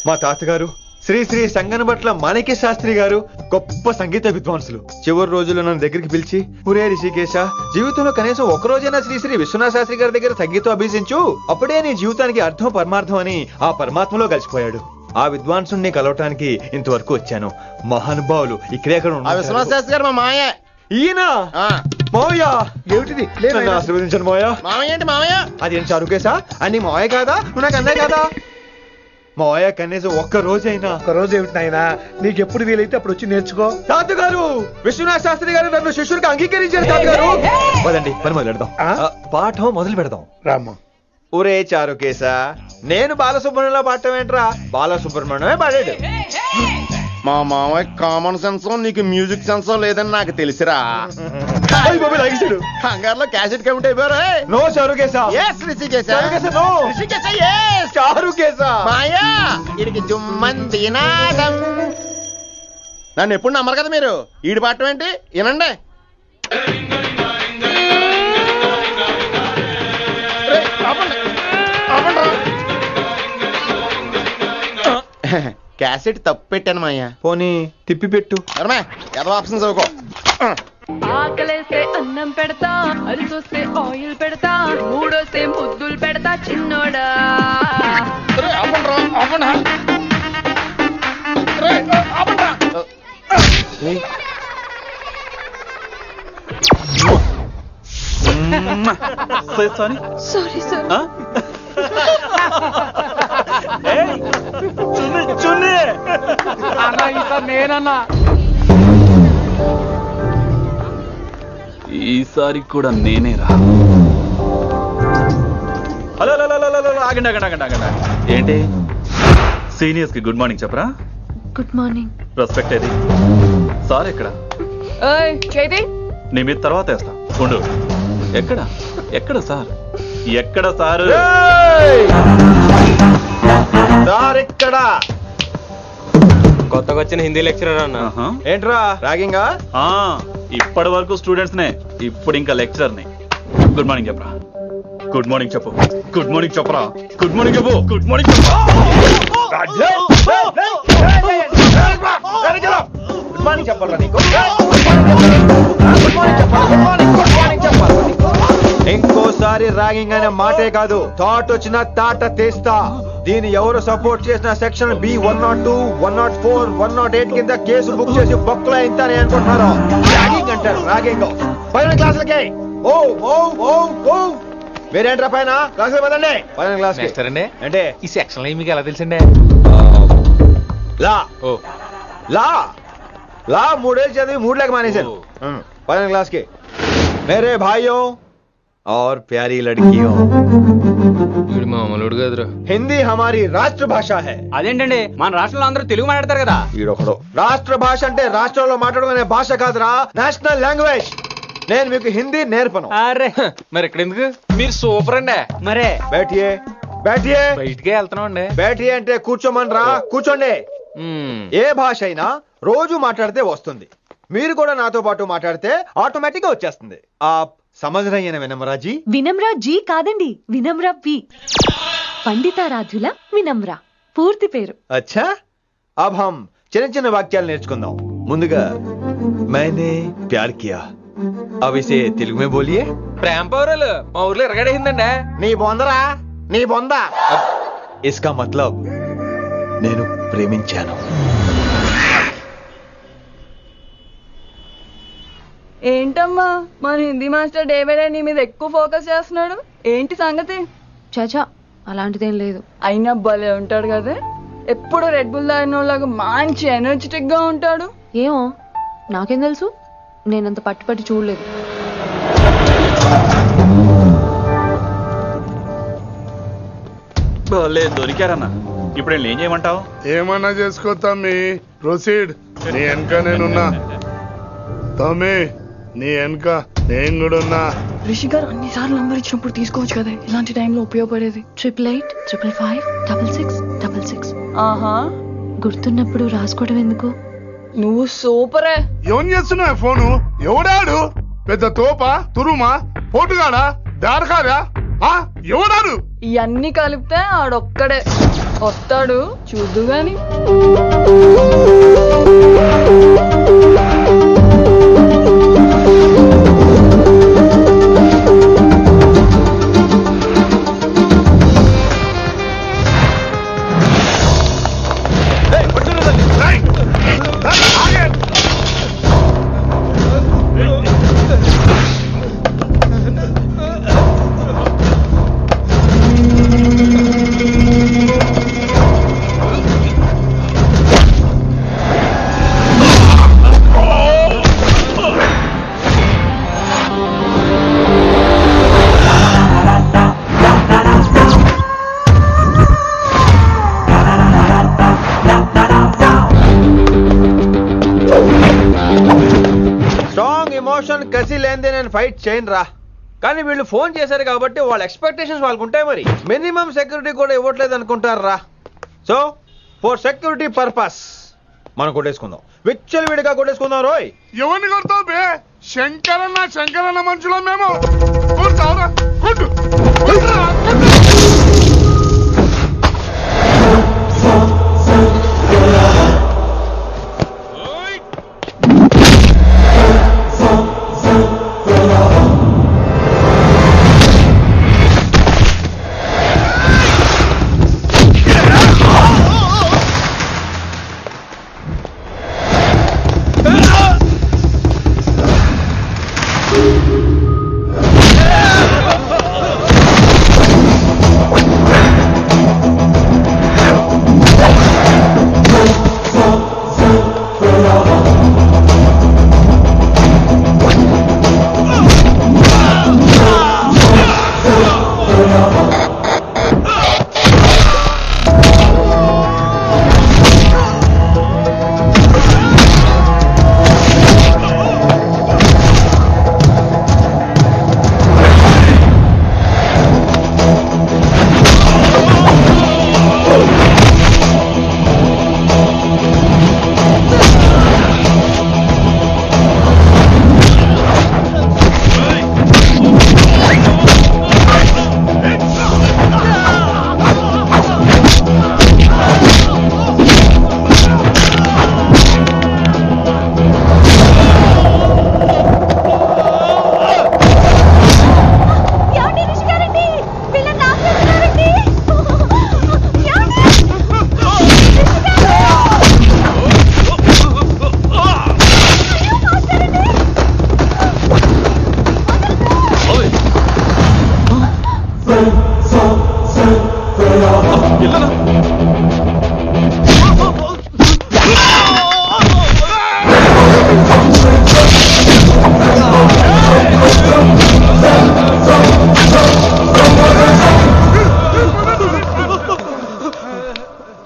మా తాతగారు శ్రీ శ్రీ సంగనబట్ల మాణిక్య శాస్త్రి గారు గొప్ప సంగీత విద్వాంసులు. చివరి రోజుల్లో నన్ను దగ్గరికి పిలిచి, ఒరే రిషికేశ, జీవితంలో కనీసం ఒక రోజైనా శ్రీ శ్రీ విశ్వనాథ శాస్త్రి గారి దగ్గర సంగీతం అభ్యసించు, అప్పుడే నీ జీవితానికి అర్థం పరమార్థం అని ఆ పరమాత్మలో కలిసిపోయాడు. ఆ విద్వాంసుని కలవటానికి ఇంతవరకు వచ్చాను. మహానుభావులు ఇక్కడే ఆ విశ్వనాథ శాస్త్రి గారు మా మాయ. ఈయన మావయ్య ఏమిటిది నన్ను ఆశీర్వదించండి మావయ్య. మామయ్య ఏంటి మామయ్య? అదేం చారుకేసా అని మావయ్య కాదా? నువ్వు నాకు అన్నయ్య కాదా? మావయ్య కనీసం ఒక్క రోజైనా. ఒక రోజు ఏమిటి నాయనా, నీకు ఎప్పుడు వీలైతే అప్పుడు వచ్చి నేర్చుకో. తాతగారు, విశ్వనాథ శాస్త్రి గారు నన్ను శిష్యుడికి అంగీకరించారు తాతగారు. పదండి పని మొదలు పెడదాం. పాఠం మొదలు పెడదాం. రామ్మా. ఒరే చారుకేశా, నేను బాలసుబ్రహ్మణ్యంలో పాడటం ఏంట్రా? బాలసుబ్రహ్మణ్యమే పాడాడు. మా మామయ్య కామన్ సెన్స్ నీకు మ్యూజిక్ సెన్స్ లేదని నాకు తెలిసిరా. హంగార్లో క్యాసెట్ కమిట్ అయిపోయారు. నో చారుకేశా. yes రిషికేశా. నో రిషికేశా. yes చారుకేశా. మాయా వీడికి జుమ్మంది నాదం. నన్ను ఎప్పుడు నమ్మరు కదా మీరు. ఈడి పాడటం ఏంటి వినండి. క్యాసెట్ తప్పు పెట్టాను మాయ్యా. పోనీ తిప్పి పెట్టు. ఎర్ర ఆప్షన్ చదువుకో. ఆకలేస్తే అన్నం పెడతా, అరిసొస్తే ఆయిల్ పెడతా, మూడొస్తే ముద్దులు పెడతా చిన్నోడా. Sorry sir. నేనన్నా ఈసారి కూడా నేనేరా. హలో ఆగండి ఆగండి ఆగండి ఆగండి. ఏంటి సీనియర్స్ కి గుడ్ మార్నింగ్ చెప్పరా? Good morning. రెస్పెక్ట్ ఏది? సార్ ఎక్కడ? చేతి నీ మీద తర్వాత వేస్తా ఉండు. ఎక్కడ ఎక్కడ సార్? ఎక్కడ సార్? సార్ ఎక్కడ? కొత్తగా వచ్చిన హిందీ లెక్చరర్ అన్న. ఏంట్రా ర్యాగింగా? ఇప్పటి వరకు స్టూడెంట్స్ నే, ఇప్పుడు ఇంకా లెక్చరర్ ని. గుడ్ మార్నింగ్ చెప్పరా. గుడ్ మార్నింగ్ చెప్పు. గుడ్ మార్నింగ్ చెప్పరా. గుడ్ మార్నింగ్ చెప్పు. గుడ్ మార్నింగ్ చెప్పు. గుడ్ మార్నింగ్ చెప్పాలా నీకు? ఇంకోసారి ర్యాగింగ్ అనే మాటే కాదు, థాట్ వచ్చిన తాట తీస్తా. దీన్ని ఎవరు సపోర్ట్ చేసిన సెక్షన్ బి 102, 104, 108 కింద కేసు బుక్ చేసి బొక్కలో ఇంతానే అనుకుంటున్నారు. ర్యాగింగ్ అంటారు ర్యాగింగ్. పైన క్లాసులకి ఓ ఓ ఓ ఓ మీరేంట్రా పైన క్లాసులు పదండి. పైన క్లాస్ అంటే ఈ సెక్షన్ మీకు ఎలా తెలిసిండే? లా లా లా 3 ఏళ్ళు చదివి 3 లేక మానేశాను. పైన క్లాస్ కి మేరే భాइयों और प्यारी लड़कियों, మామూలుడు కదరా. హిందీ హమారీ రాష్ట్ర భాష హై. అదేంటండి, మన రాష్ట్రంలో అందరూ తెలుగు మాట్లాడతారు కదా. ఈడొకడు రాష్ట్ర భాష అంటే రాష్ట్రంలో మాట్లాడుకునే భాష కాదురా, నేషనల్ లాంగ్వేజ్. నేను మీకు హిందీ నేర్పను. అరే మరి ఇక్కడ ఎందుకు? మీరు సూపర్ అండి. మరే బైఠియే బైఠియే. బయటికే వెళ్తున్నాం అండి. బైఠియే అంటే కూర్చోమనరా. కూర్చోండి. ఏ భాష అయినా రోజు మాట్లాడితే వస్తుంది. మీరు కూడా నాతో పాటు మాట్లాడితే ఆటోమేటిక్ గా వచ్చేస్తుంది. ఆ సమझ रही है ना विनम्रा जी? వినమ్రా జీ కాదండి, వినమ్రా వి. పండితారాధ్యుల వినమ్రా పూర్తి పేరు. अच्छा अब हम చిన్న చిన్న వాక్యాలు నేర్చుకుందాం. ముందుగా मैंने प्यार किया. अब इसे తెలుగు में बोलिए. ప్రేమ పౌరులు మా ఊర్లో ఎరగడేసిందండి. నీ బొందరా నీ బొంద. इसका मतलब నేను ప్రేమించాను. ఏంటమ్మా మన Hindi master day by day నీ మీద ఎక్కువ ఫోకస్ చేస్తున్నాడు. ఏంటి సంగతి? చాచా అలాంటిదేం లేదు. అయినా భలే ఉంటాడు కదా, ఎప్పుడు రెడ్ బుల్ తాగినోళ్ళగా మంచి ఎనర్జెటిక్ గా ఉంటాడు. ఏమో నాకేం తెలుసు, నేనంత పట్టి చూడలేదు. దొరికారన్నా. ఇప్పుడు ఏం చేయమంటావు? ఏమన్నా చేసుకో తమ్మి. ప్రొసీడ్. నీ వెనక నేనున్నా తమ్మి, నీ వెనక నేను కూడా ఉన్నా. రిషి గారు అన్నిసార్లు నంబర్ ఇచ్చినప్పుడు తీసుకోవచ్చు కదా, ఇలాంటి టైంలో ఉపయోగపడేది. 8885556666. ఆహా, గుర్తున్నప్పుడు రాసుకోవడం ఎందుకు? నువ్వు సూపరే. ఏం చేస్తున్నావు ఫోను? ఎవడాడు? పెద్ద తోప, తురుమా, పోటుగాడా, దారకారా? ఎవడాడు? ఇవన్నీ కలిపితే ఆడొక్కడే వస్తాడు, చూద్దు గాని. ఎమోషన్ కసి లేనిదే నేను ఫైట్ చేయను రా. కానీ వీళ్ళు ఫోన్ చేశారు కాబట్టి వాళ్ళ ఎక్స్పెక్టేషన్స్ వాళ్ళకు ఉంటాయి. మరి మినిమం సెక్యూరిటీ కూడా ఇవ్వట్లేదు అనుకుంటారు రా. సో ఫర్ సెక్యూరిటీ పర్పస్ మనం కొట్టేసుకుందాం, విచ్చలు విడిగా కొట్టేసుకుందాం. రోయ్ ఎవరిని కొడతావు బే? శంకరన్న మనుషులో మేము.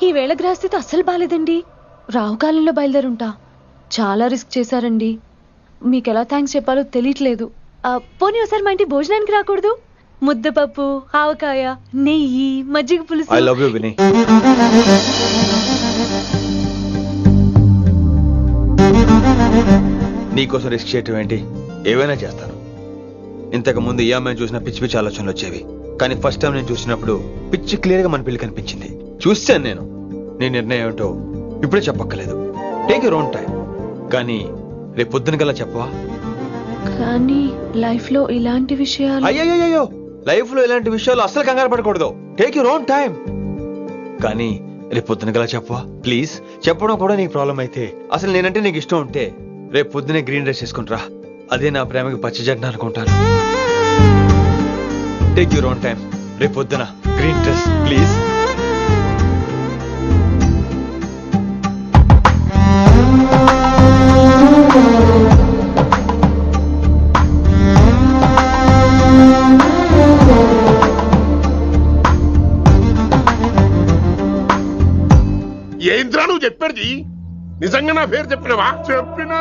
ఈ వేళ గ్రహస్థితి అస్సలు బాలేదండి. రావుకాలంలో బయలుదేరుంటా. చాలా రిస్క్ చేశారండి. మీకు ఎలా థ్యాంక్స్ చెప్పాలో తెలియట్లేదు. పోనీ ఒకసారి మా ఇంటి భోజనానికి రాకూడదు? ముద్దపప్పు, ఆవకాయ, నెయ్యి, మజ్జిగ పులుసు. ఐ లవ్ యు విని. నీకోసం రిస్క్ చేయటం ఏంటి? ఏవైనా చేస్తాను. ఇంతకు ముందు ఈ అమ్మాయిని చూసిన పిచ్చి పిచ్చి ఆలోచనలు వచ్చేవి, కానీ ఫస్ట్ టైం నేను చూసినప్పుడు పిచ్చి క్లియర్ గా మన పిల్లి కనిపించింది. చూశాను నేను. నీ నిర్ణయం ఏమిటో ఇప్పుడే చెప్పక్కర్లేదు. Take your own time. కానీ రేపు పొద్దున గల చెప్పవా? కానీ లైఫ్ లో ఇలాంటి విషయాలు. అయ్యో, లైఫ్ లో ఇలాంటి విషయాలు అసలు కంగారు పడకూడదు. Take your own time. కానీ రేపు పొద్దున గల చెప్పవా ప్లీజ్? చెప్పడం కూడా నీకు ప్రాబ్లం అయితే, అసలు నేనంటే నీకు ఇష్టం ఉంటే రేపు పొద్దునే గ్రీన్ డ్రెస్ వేసుకుంటా. అదే నా ప్రేమకి పచ్చ జెండా అనుకుంటాను. Take your own time. రేపు పొద్దున గ్రీన్ డ్రెస్ ప్లీజ్. ఏంద్రా నువ్వు చెప్పేది? నిజంగా నా పేరు చెప్పినవా? చెప్పినా.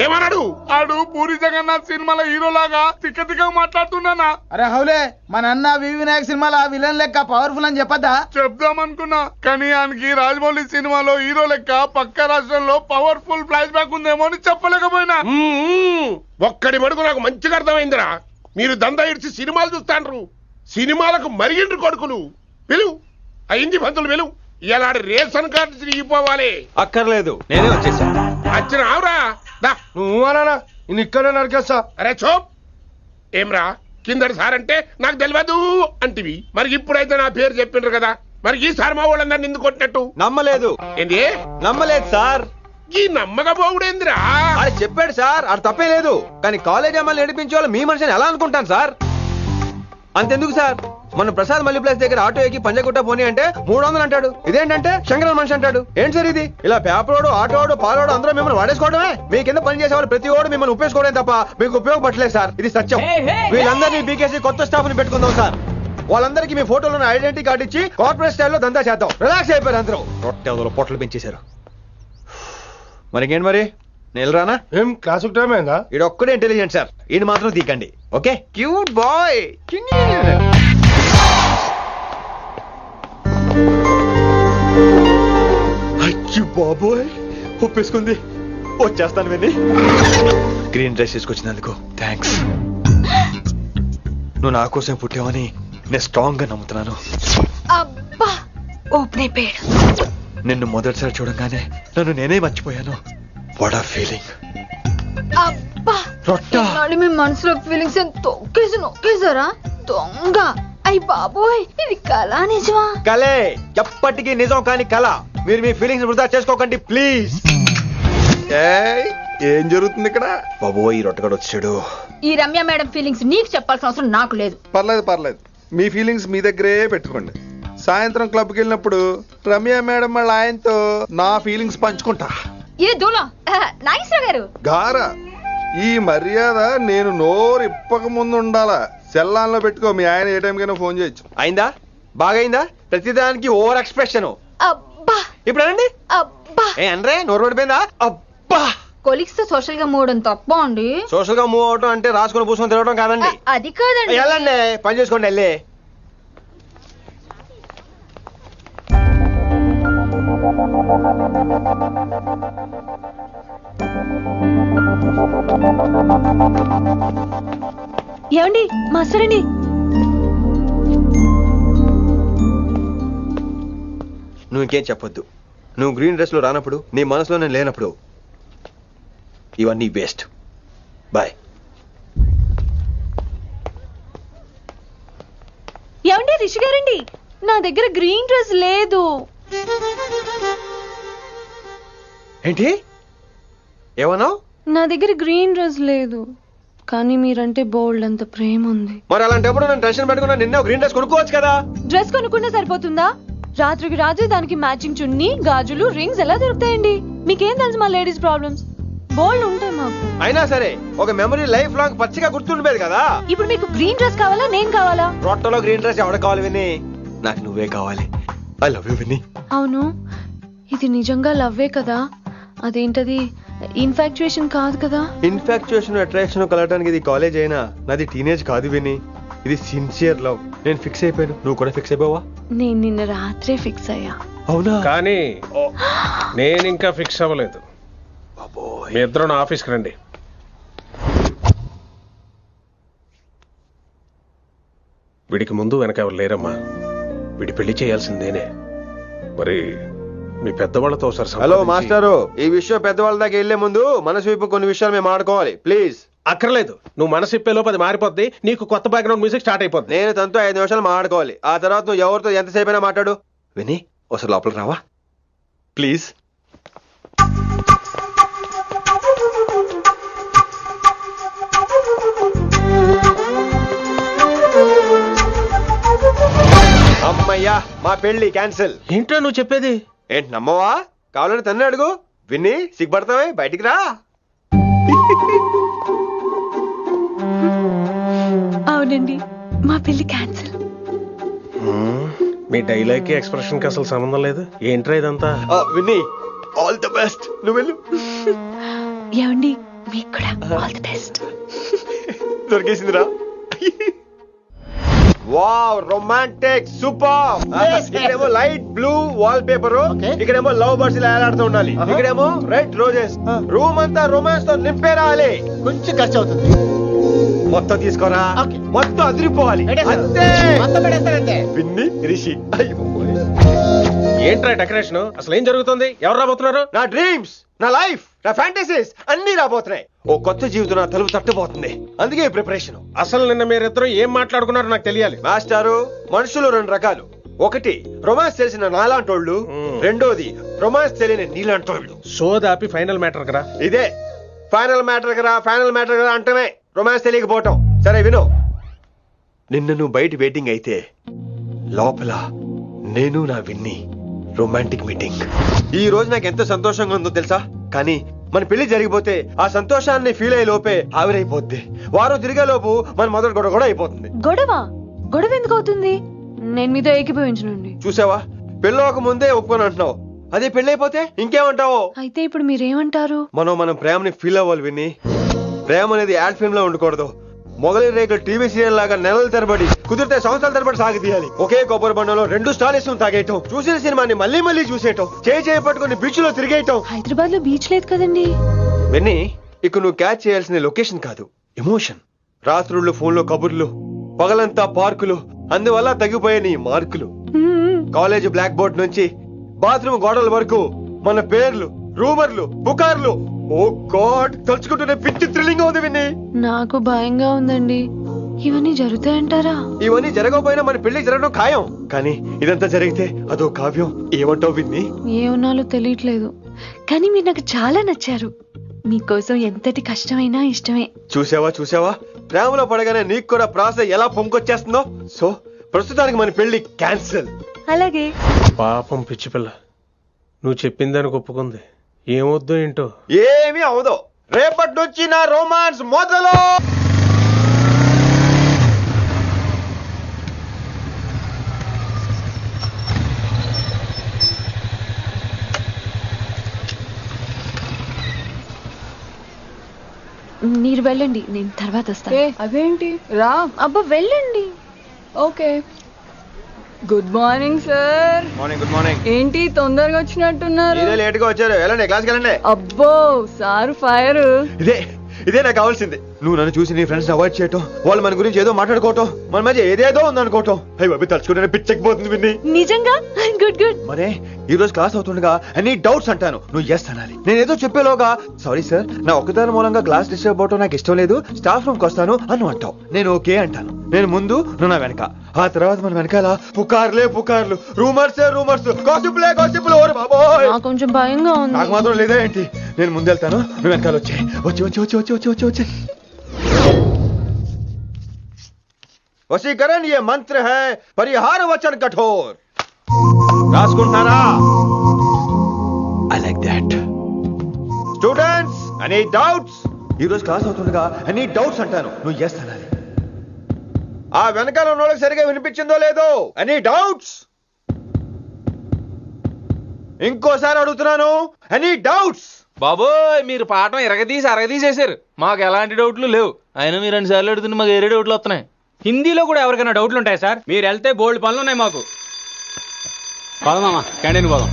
ఏమన్నాడు? ఆడు పూరి జగన్నాథ్ సినిమాలో హీరోలాగా తిక్క తిక్క మాట్లాడుతున్నానా? అరే హౌలే, మన అన్న వినాయక్ సినిమాలో విలన్ లెక్క పవర్ఫుల్ అని చెప్పద్దా? చెప్దామనుకున్నా, కానీ ఆయనకి రాజమౌళి సినిమాలో హీరో లెక్క పక్క రాష్ట్రంలో పవర్ఫుల్ ఫ్లాష్ బ్యాక్ ఉందేమో అని చెప్పలేకపోయినా. ఒక్కడి మడుగు నాకు మంచిగా అర్థమైందిరా. మీరు దందా ఇడిచి సినిమాలు చూస్తాండ్రు. సినిమాలకు మరిగిండ్రు కొడుకులు. వెలు అయింది పంతులు, వెలు. ఇలా రేషన్ కార్డు తిరిగిపోవాలి. అక్కర్లేదు, నేనే వచ్చేసా. వచ్చిన ఆవురా. నువ్వు అనా నేను ఇక్కడే నరికేస్తా. అరే చోప్. ఏమ్రా కిందటి సార్ అంటే నాకు తెలియదు అంటివి. మరి ఇప్పుడైతే నా పేరు చెప్పిండ్రు కదా, మరి ఈ సార్ మా వాళ్ళందరినీ ఎందుకు కొట్టినట్టు? నమ్మలేదు. ఏంది? నమ్మలేదు సార్. ఈ నమ్మకపోవుడేందిరా? అది చెప్పాడు సార్, అది తప్పే లేదు. కానీ కాలేజ్ అమ్మాయిలు నడిపించే వాళ్ళు మీ మనిషిని ఎలా అనుకుంటాను సార్? అంతెందుకు సార్, మన ప్రసాద్ మల్లీప్లేస్ దగ్గర ఆటో ఎక్కి పంజగుట్ట పోనీ అంటే 300 అంటాడు. ఇదేంటంటే శంకరన్ మనిషి అంటాడు. ఏంటి సార్ ఇది? ఇలా పేపరోడు, ఆటోడు, పాలోడు అందరూ మిమ్మల్ని వాడేసుకోవడమే. మీ కింద పని చేసేవాళ్ళు ప్రతి ఓడు మిమ్మల్ని ఉపయోగించుకోవడం తప్ప మీకు ఉపయోగపడలేదు సార్. ఇది సత్యం. వీళ్ళందరినీ బీకేసి కొత్త స్టాఫ్ ని పెట్టుకుందాం సార్. వాళ్ళందరికీ మీ ఫోటోలను ఐడెంటిటీ కార్డు ఇచ్చి కార్పొరేట్ స్టైల్లో దందా చేద్దాం. రిలాక్స్ అయిపోయారు అందరూ. రొట్టె పొట్టలు పెంచేశారు. మరికేంటి మరి నేను రానా ఏం క్లాస్ టైం అయిందా? ఈడు ఒక్కడే ఇంటెలిజెంట్ సార్, ఈయన మాత్రం తీకండి. Okay, cute boy. అయ్యో బాబోయ్, ఒప్పేసుకుంది. వచ్చేస్తాను విని. గ్రీన్ డ్రెస్ తీసుకొచ్చినందుకు థ్యాంక్స్. నువ్వు నా కోసం పుట్టావని నేను స్ట్రాంగ్ గా నమ్ముతున్నాను. అబ్బా ఓపెన్ అయిపోయాడు. నిన్ను మొదటిసారి చూడంగానే నన్ను నేనే మర్చిపోయాను. వాట్ ఆ ఫీలింగ్. అబ్బా రొట్టా. నాడు మీ మనసులో ఫీలింగ్స్ తొక్కేసి నొక్కేసారా దొంగ. అయ్యి బాబోయ్, ఇది కళ నిజమా? కలే, ఎప్పటికీ నిజం కాని కళ. మీరు మీ ఫీలింగ్స్ వృధా చేసుకోకండి ప్లీజ్. ఏం జరుగుతుంది ఇక్కడ? బాబోయ్, ఈ రొట్టగడు వచ్చాడు. ఈ రమ్య మేడం ఫీలింగ్స్ నీకు చెప్పాల్సిన అవసరం నాకు లేదు. పర్లేదు, మీ ఫీలింగ్స్ మీ దగ్గరే పెట్టుకోండి. సాయంత్రం క్లబ్కి వెళ్ళినప్పుడు రమ్య మేడం వాళ్ళ ఆయనతో నా ఫీలింగ్స్ పంచుకుంటా. ఏ దూలం నాగేశ్వర గారు గారా, ఈ మర్యాద నేను నోరు ఇప్పక ముందు ఉండాలా. సెల్లాన్లో పెట్టుకో, మీ ఆయన ఏ టైంకైనా ఫోన్ చేయొచ్చు. అయిందా? బాగైందా? ప్రతిదానికి ఓవర్ ఎక్స్ప్రెషన్. అబ్బా ఇప్పుడు అనండి. అబ్బా ఏ అనరే, నోరు పడిపోయిందా? అబ్బా. కొలిక్స్ తో సోషల్ గా మూవడం తప్ప అండి. సోషల్ గా మూవ్ అవడం అంటే రాసుకొని పూసుకొని తిరగడం కాదండి. అది కాదండి. వెళ్ళండి, పని చేసుకోండి వెళ్ళి. ఏమండి మాస్టర్ అండి, నువ్వు ఇంకేం చెప్పొద్దు. నువ్వు గ్రీన్ డ్రెస్ లో రానప్పుడు, నీ మనసులో నేను లేనప్పుడు ఇవన్నీ బెస్ట్. బాయ్. ఏమండి రిషి గారండి, నా దగ్గర గ్రీన్ డ్రెస్ లేదు. ఏంటి ఏమన్నావు? నా దగ్గర గ్రీన్ డ్రెస్ లేదు, కానీ మీరంటే బోల్డ్ అంత ప్రేమ ఉంది. మరి అలాంటప్పుడు నేను టెన్షన్ పెట్టుకున్నా, నిన్న గ్రీన్ డ్రెస్ కొనుక్కోవచ్చు కదా. డ్రెస్ కొనుక్కున్నా సరిపోతుందా? రాత్రికి రాత్రి దానికి మ్యాచింగ్ చున్నీ, గాజులు, రింగ్స్ ఎలా దొరుకుతాయండి? మీకేం తెలుసు మా లేడీస్ ప్రాబ్లమ్స్? బోల్డ్ ఉంటాయి మాకు. అయినా సరే ఒక మెమరీ లైఫ్ లాంగ్ పచ్చిగా గుర్తుండిపోయేది కదా. ఇప్పుడు మీకు గ్రీన్ డ్రెస్ కావాలా, నేను కావాలా? రొట్టలో గ్రీన్ డ్రెస్ ఎవడ కావాలి విని? నాకు నువ్వే కావాలి. ఐ లవ్ యూ విని. అవును, ఇది నిజంగా లవ్వే కదా? అదేంటది ఇన్ఫాక్చుయేషన్ కాదు కదా? ఇన్ఫాక్చుయేషన్ అట్రాక్షన్ కలగడానికి ఇది కాలేజ్ అయినా నాది టీనేజ్ కాదు విని. ఇది సిన్సియర్ లవ్. నేను ఫిక్స్ అయిపోయాను, నువ్వు కూడా ఫిక్స్ అయిపోవా? నేను నిన్న రాత్రే ఫిక్స్ అయ్యా. అవునా? కానీ నేను ఇంకా ఫిక్స్ అవ్వలేదు. మీ ఇద్దరు నా ఆఫీస్కి రండి. వీడికి ముందు వెనక ఎవరు లేరమ్మా. వీడి పెళ్లి చేయాల్సిందేనే. మరి మీ పెద్దవాళ్ళతో ఒకసారి హలో మాస్టారు, ఈ విషయం పెద్దవాళ్ళ దాకా వెళ్లే ముందు మనసు వైపు కొన్ని విషయాలు మేము ఆడుకోవాలి ప్లీజ్. అక్కర్లేదు, నువ్వు మనసు ఇప్పే లోపు అది మారిపోద్ది. నీకు కొత్త బ్యాక్గ్రౌండ్ మ్యూజిక్ స్టార్ట్ అయిపోద్ది. నేను తనతో 5 నిమిషాలు మాట్లాడుకోవాలి. ఆ తర్వాత నువ్వు ఎవరితో ఎంతసేపు అయినా మాట్లాడు. విని ఒకసారి లోపలికి రావా ప్లీజ్? అమ్మయ్యా, మా పెళ్లి క్యాన్సిల్. ఏంటో నువ్వు చెప్పేది? ఏంటి నమ్మవా? కావాలని తన్నే అడుగు. విన్ని సిగ్గుపడతావే, బయటికి రా. అవునండి, మా పెళ్లి క్యాన్సిల్. మీ డైలాగ్ కి ఎక్స్ప్రెషన్ కి అసలు సంబంధం లేదు. ఏంట్రా ఇదంతా? విన్ని ఆల్ ది బెస్ట్. నువ్వు వెళ్ళు. ఏమండి మీకు కూడా ఆల్ ది బెస్ట్. దొరికేసిందిరా. Wow, romantic, super. ఇక్కడేమో లైట్ బ్లూ వాల్ పేపర్, ఇక్కడేమో లవ్ బర్డ్స్ ఇలా ఏలాడుతూ ఉండాలి, ఇక్కడేమో రెడ్ రోజెస్. రూమ్ అంతా రొమాన్స్ తో నింపే రావాలి. కొంచెం ఖర్చు అవుతుంది. మొత్తం తీసుకోరా, మొత్తం అదిరిపోవాలి. అంతే. విన్ని రిషి. ఏంట్రా డెకరేషన్? అసలు ఏం జరుగుతుంది? ఎవరు రాబోతున్నారు? నా డ్రీమ్స్, నా లైఫ్, నా ఫ్యాంటసీస్ అన్ని రాబోతున్నాయి. ఓ కొత్త జీవితం నా తలుపు తట్టబోతుంది. అందుకే ప్రిపరేషన్. అసలు నిన్న మీరిద్దరు ఏం మాట్లాడుకున్నారో నాకు తెలియాలి. మాస్టారు, మనుషులు 2 రకాలు. ఒకటి రొమాన్స్ తెలిసిన నాలాంటోళ్ళు, రెండోది రొమాన్స్ తెలియని నీలాంటోళ్ళు. సోదాపి ఫైనల్ మ్యాటర్ కదా. ఇదే ఫైనల్ మ్యాటర్ కదా. ఫైనల్ మ్యాటర్ కదా అంటమే రొమాన్స్ తెలియకపోవటం. సరే విను, నిన్న నువ్వు బయట వెయిటింగ్ అయితే లోపల నేను నా విన్ని రొమాంటిక్ మీటింగ్. ఈ రోజు నాకు ఎంత సంతోషంగా ఉందో తెలుసా? కానీ మన పెళ్లి జరిగిపోతే ఆ సంతోషాన్ని ఫీల్ అయ్యే లోపే ఆవిరైపోద్ది. వారం తిరిగే లోపు మన మొదటి గొడవ కూడా అయిపోతుంది. గొడవ ఎందుకు అవుతుంది? నేను మీతో ఏకీభవించనండి. చూసావా, పెళ్ళవక ముందే ఒప్పుకొని అంటున్నావు. అదే పెళ్ళైపోతే ఇంకేమంటావు? అయితే ఇప్పుడు మీరేమంటారు? మనం ప్రేమని ఫీల్ అవ్వాలి విని. ప్రేమ అనేది యాడ్ ఫిల్మ్ లో ఉండకూడదు. మొగలి రేకులు టీవీ సీరియల్ లాగా నెలల తరబడి, కుదిరితే సంవత్సరాల తరబడి సాగదీయాలి. ఒకే కొబ్బరి బండంలో 2 స్టాలిస్ తాగేయటం, చూసిన సినిమాని మళ్ళీ చూసేయటం, చేయి పట్టుకుని బీచ్ లో తిరిగేయటం. హైదరాబాద్ లో బీచ్ లేదు కదండి. విని, ఇక నువ్వు క్యాచ్ చేయాల్సిన లొకేషన్ కాదు, ఎమోషన్. రాత్రుళ్ళు ఫోన్లో కబుర్లు, పగలంతా పార్కులు, అందువల్ల తగ్గిపోయే నీ మార్కులు. కాలేజ్ బ్లాక్ బోర్డ్ నుంచి బాత్రూమ్ గోడల వరకు మన పేర్లు, రూమర్లు, పుకార్లు. ఓ గాడ్, తలుచుకుంటూనే పిచ్చి థ్రిల్లింగ్ ఉంది విన్ని. నాకు భయంగా ఉందండి. ఇవన్నీ జరుగుతాయంటారా? ఇవన్నీ జరగకపోయినా మన పెళ్లి జరగడం ఖాయం. కానీ ఇదంతా జరిగితే అదో కావ్యం. ఏమంటావు విన్ని? ఏమన్నాలో తెలియట్లేదు, కానీ మీరు నాకు చాలా నచ్చారు. మీకోసం ఎంతటి కష్టమైనా ఇష్టమే. చూసావా ప్రేమలో పడగానే నీకు కూడా ప్రాస ఎలా పొంకొచ్చేస్తుందో. సో ప్రస్తుతానికి మన పెళ్లి క్యాన్సిల్. అలాగే. పాపం పిచ్చి పిల్ల, నువ్వు చెప్పిందానికి ఒప్పుకుంది. ఏమొద్దు ఏంటో. ఏమీ అవదో. రేపటి నుంచి నా రొమాన్స్ మొదలు. మీరు వెళ్ళండి, నేను తర్వాత వస్తాను. అదేంటి రా. అబ్బా వెళ్ళండి. Okay. Good morning sir. Morning. Good morning. ఏంటి తొందరగా వచ్చినట్టున్నారు? ఇదే లేట్ గా వచ్చారు. వెళ్ళండి, క్లాస్కి వెళ్ళండి. అబ్బో సార్ ఫైర్. ఇదే నాకు కావాల్సింది. నువ్వు నన్ను చూసి నీ ఫ్రెండ్స్ అవాయిడ్ చేయటం, వాళ్ళు మన గురించి ఏదో మాట్లాడుకోవటం, మన మధ్య ఏదేదో ఉందనుకోవటం. అయ్యి బాబీ, తలుచుకుంటే పిచ్చెక్కిపోతుంది విన్ని. నిజంగా గుడ్. మరే ఈ రోజు క్లాస్ అవుతుండగా ఎనీ డౌట్స్ అంటాను, నువ్వు ఎస్ అనాలి. నేను ఏదో చెప్పేలోగా సారీ సార్, నా ఒక్కదాని మూలంగా క్లాస్ డిస్టర్బ్ అవటం నాకు ఇష్టం లేదు, స్టాఫ్ రూమ్ కి వస్తాను అని అంటావు. నేను ఓకే అంటాను. నేను ముందు, నువ్వు నా వెనక. ఆ తర్వాత మన వెనకాల పుకార్లు, రూమర్స్, గాసిప్లే. ఓరు బాబోయ్, నాకు కొంచెం భయంగా ఉంది. నాకు మాత్రం లేదా ఏంటి? నేను ముందెళ్తాను, నువ్వు వెనకాల వచ్చే. వశీకరణ ये मंत्र है, परिहार वचन कठोर. రాసుకుంటున్నారా? I like that. Students, any doubts? ఈ రోజు క్లాస్ అవుతుండగా ఎనీ డౌట్స్ అంటాను, నువ్వు ఎస్ అనాలి. ఆ వెనకాల ఉన్న వాళ్ళకి సరిగా వినిపించిందో లేదో? Any doubts? ఇంకోసారి అడుగుతున్నాను, ఎనీ డౌట్స్? బాబోయ్, మీరు పాఠం అరగదీసేశారు. మాకు ఎలాంటి డౌట్లు లేవు. అయినా మీరు 2 సార్లు అడుగుతుంటే మాకు ఏరే డౌట్లు వస్తున్నాయి. హిందీలో కూడా ఎవరికైనా డౌట్లు ఉంటాయి సార్? మీరు వెళ్తే బోల్డ్ పనులు ఉన్నాయి మాకు. పోదామా, క్యాంటీన్ పోదాం.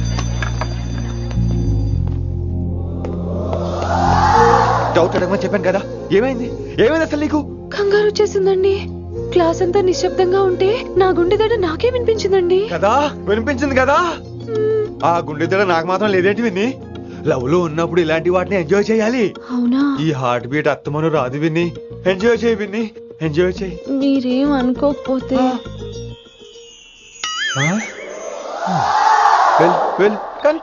డౌట్ అడగమని చెప్పాను కదా, ఏమైంది అసలు నీకు? కంగారు వచ్చేసిందండి. క్లాస్ అంతా నిశ్శబ్దంగా ఉంటే నా గుండెదడ నాకే వినిపించిందండి. కదా, వినిపించింది కదా. ఆ గుండెదడ నాకు మాత్రం లేదేంటి విన్ని? లవ్ లో ఉన్నప్పుడు ఇలాంటి వాటిని ఎంజాయ్ చేయాలి. అవునా? ఈ హార్ట్ బీట్ అత్తమను రాదు విన్ని. ఎంజాయ్ చేయి విన్ని, ఎంజాయ్ చేయి. మీరేం అనుకోకపోతే కానీ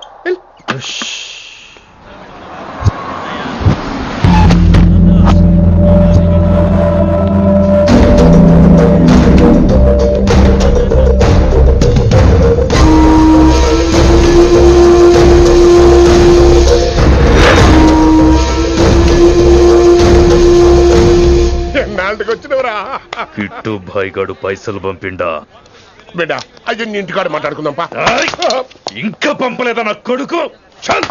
కిట్టు భాయ్ గడు పైసలు పంపిండా? బిడ్డ, అయ్యో నీ ఇంటికాడ మాట్లాడుకుందాం పా. ఇంకా పంపలేదా నా కొడుకు? చల్.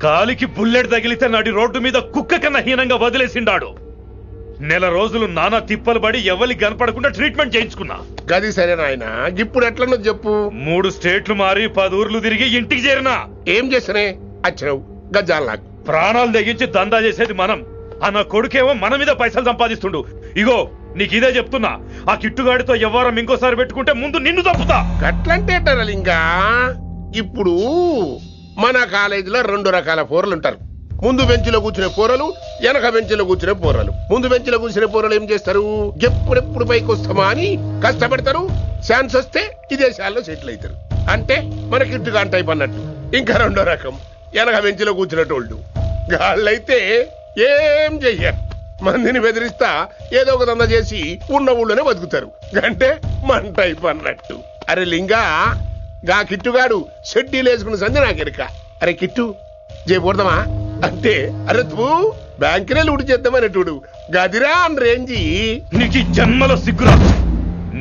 కాలికి బుల్లెట్ తగిలితే నాటి రోడ్డు మీద కుక్క కన్నా హీనంగా వదిలేసిండాడు. నెల రోజులు నానా తిప్పలు పడి ఎవరి కనపడకుండా ట్రీట్మెంట్ చేయించుకున్నా. గది సరే నాయన, ఇప్పుడు ఎట్లనో చెప్పు. 3 స్టేట్లు మారి 10 ఊర్లు తిరిగి ఇంటికి చేరినా. ఏం చేసినే అచ్చరావు గజ్జాలు నాకు. ప్రాణాలు తెగించి దందా చేసేది మనం. ఆ నా కొడుకేమో మన మీద పైసలు సంపాదిస్తుండు. ఇగో నీకు ఇదే చెప్తున్నా, ఆ కిట్టుగాడితో ఎవరం ఇంకోసారి పెట్టుకుంటే ముందు నిన్ను తప్పుతా. గట్లంటే ఇంకా ఇప్పుడు మన కాలేజీలో 2 రకాల పోరలు ఉంటారు. ముందు బెంచ్లో కూర్చునే పోరలు, వెనక బెంచ్లో కూర్చునే పోరలు. ముందు బెంచ్లో కూర్చునే పోరలు ఏం చేస్తారు? ఎప్పుడెప్పుడు పైకి వస్తామా అని కష్టపడతారు. ఛాన్స్ వస్తే విదేశాల్లో సెటిల్ అవుతారు. అంటే మన కిట్టుగా టైప్ అన్నట్టు. ఇంకా 2వ రకం వెనక బెంచ్లో కూర్చునేటోళ్ళు. వాళ్ళైతే ఏం చెయ్యరు, మందిని బెదిరిస్తా ఏదో ఒక దంద చేసి ఉన్న ఊళ్ళోనే బతుకుతారు. అంటే మన టైప్ అన్నట్టు. అరే లింగా, గా కిట్టుగాడు షెడ్డీలు వేసుకున్న సంధి నాకెరక. అరే కిట్టు చేయకూడదమా అంటే అరే తూ బ్యాంకునే లూటు చేద్దామనేటుడు గదిరా అని రేంజి. నీకు జన్మలో సిగ్గురా.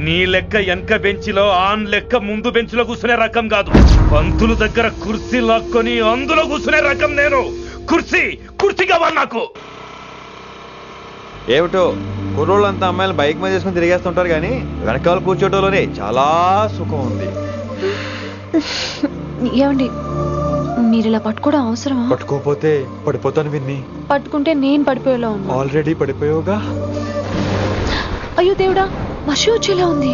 నీ లెక్క వెనక బెంచిలో ఆన్ లెక్క ముందు బెంచ్లో కూర్చునే రకం కాదు. పంతుల దగ్గర కుర్చీ లాక్కొని అందులో కూర్చునే రకం నేను. కుర్చీ కావాలి నాకు. ఏమిటో కుర్రోళ్ళంతా అమ్మాయిలు బైక్ మీద చేసుకుని తిరిగేస్తుంటారు కానీ వెనకాల కూర్చోటంలోనే చాలా సుఖం ఉంది. ఏమండి మీరు ఇలా పట్టుకోవడం అవసరమా? పట్టుకోపోతే పడిపోతాను విన్ని. పట్టుకుంటే నేను పడిపోయేలా ఉన్నా. ఆల్రెడీ పడిపోయావుగా. అయ్యో దేవుడా వర్షం వచ్చేలా ఉంది.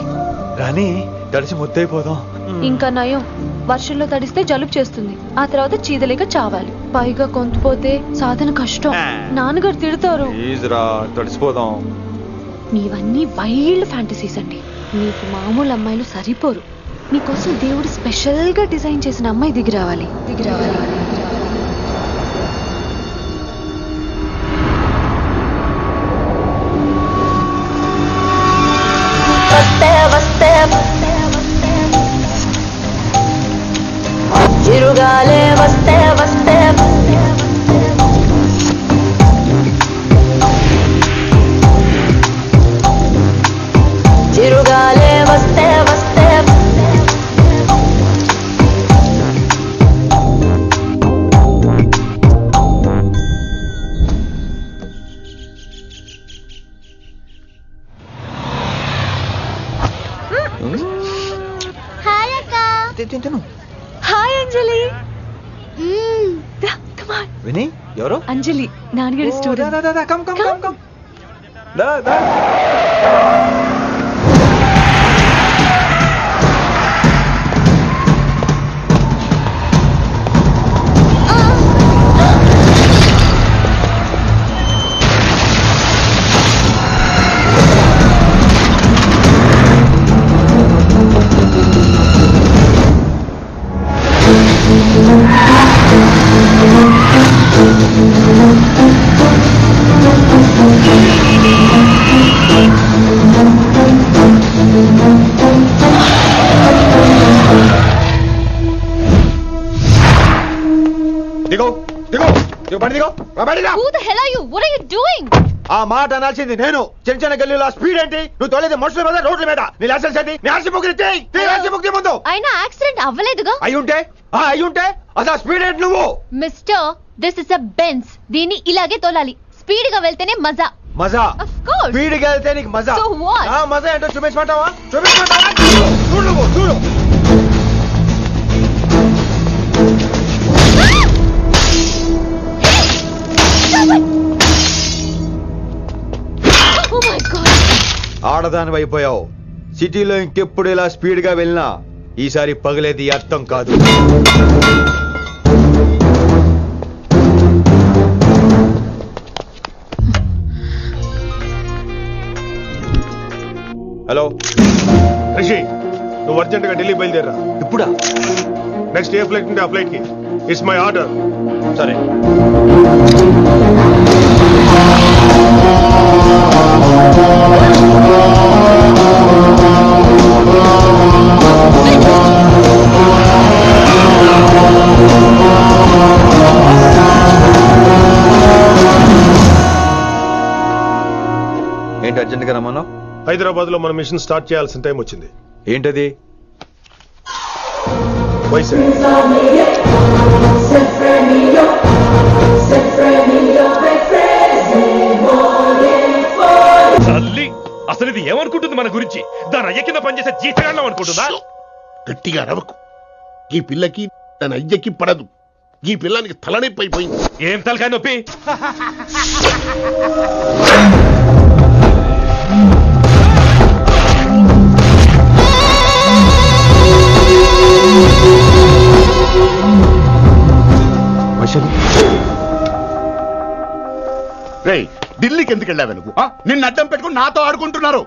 కానీ తడిసి ముద్దైపోదాం. ఇంకా నయం వర్షంలో తడిస్తే జలుబు చేస్తుంది. ఆ తర్వాత చీదలేక చావాలి. పైగా కొంతపోతే సాధన కష్టం. నాన్నగారు తిడతారు. తడిసిపోదాం. మీవన్నీ వైల్డ్ ఫ్యాంటసీస్ అండి. మీకు మామూలు అమ్మాయిలు సరిపోరు. మీకోసం దేవుడు స్పెషల్ గా డిజైన్ చేసిన అమ్మాయి దిగి రావాలి. చిరుగాలే వస్తే వస్తే చిరుగాలే వస్తే వస్తే హాయ్ అక్క. హాయ్ అంజలి. విని ఎవరు? అంజలి నాన్నగారి స్టూడెంట్. ఆ మాట అనాల్సింది నేను. చిన్న చిన్న గల్లీలో స్పీడ్ ఏంటి? నువ్వు తోలేది మనుషుల మీద రోడ్ల మీద. నీ లైసెన్స్ ఏంటి? నీ ఆర్సీ బుక్ ముందు. అయినా యాక్సిడెంట్ అవ్వలేదుగా. అయ్యుంటే అసలు స్పీడ్ ఏంటి నువ్వు? Mister this is a Benz. దీన్ని ఇలాగే తోలాలి. స్పీడ్ గా వెళ్తేనే మజా. Of course. Speed గా వెళ్తే నీకు మజా. So what? మజా ఏంటో చూపించమంటావా? చూడు నువ్వు చూడు. Oh my God. ఆడదాని అయిపోయావు. సిటీలో ఇంకెప్పుడు ఇలా స్పీడ్ గా వెళ్ళినా ఈసారి పగలేది అర్థం కాదు. హలో రిషి, నువ్వు అర్జెంట్ గా ఢిల్లీ బయలుదేరా. ఇప్పుడా? నెక్స్ట్ ఏ ఫ్లైట్ ఉంటే ఆ ఫ్లైట్ కి. It's my order. సరే. ఏంటి అర్జెంట్ గా రమ్మన్నావు? హైదరాబాద్ లో మన మిషన్ స్టార్ట్ చేయాల్సిన టైం వచ్చింది. ఏంటది? తల్లి అసలు ఇది ఏమనుకుంటుంది మన గురించి? దాని అయ్య కింద పనిచేసే జీతగాళ్ళం అనుకుంటుందా? గట్టిగా రవకు. ఈ పిల్లకి తన అయ్యకి పడదు. ఈ పిల్లానికి తలనొప్పి అయిపోయింది. ఏం తలకాయ నొప్పి? ఢిల్లీకి ఎందుకు వెళ్ళావు నువ్వు? నిన్ను అడ్డం పెట్టుకుని నాతో ఆడుకుంటున్నారు.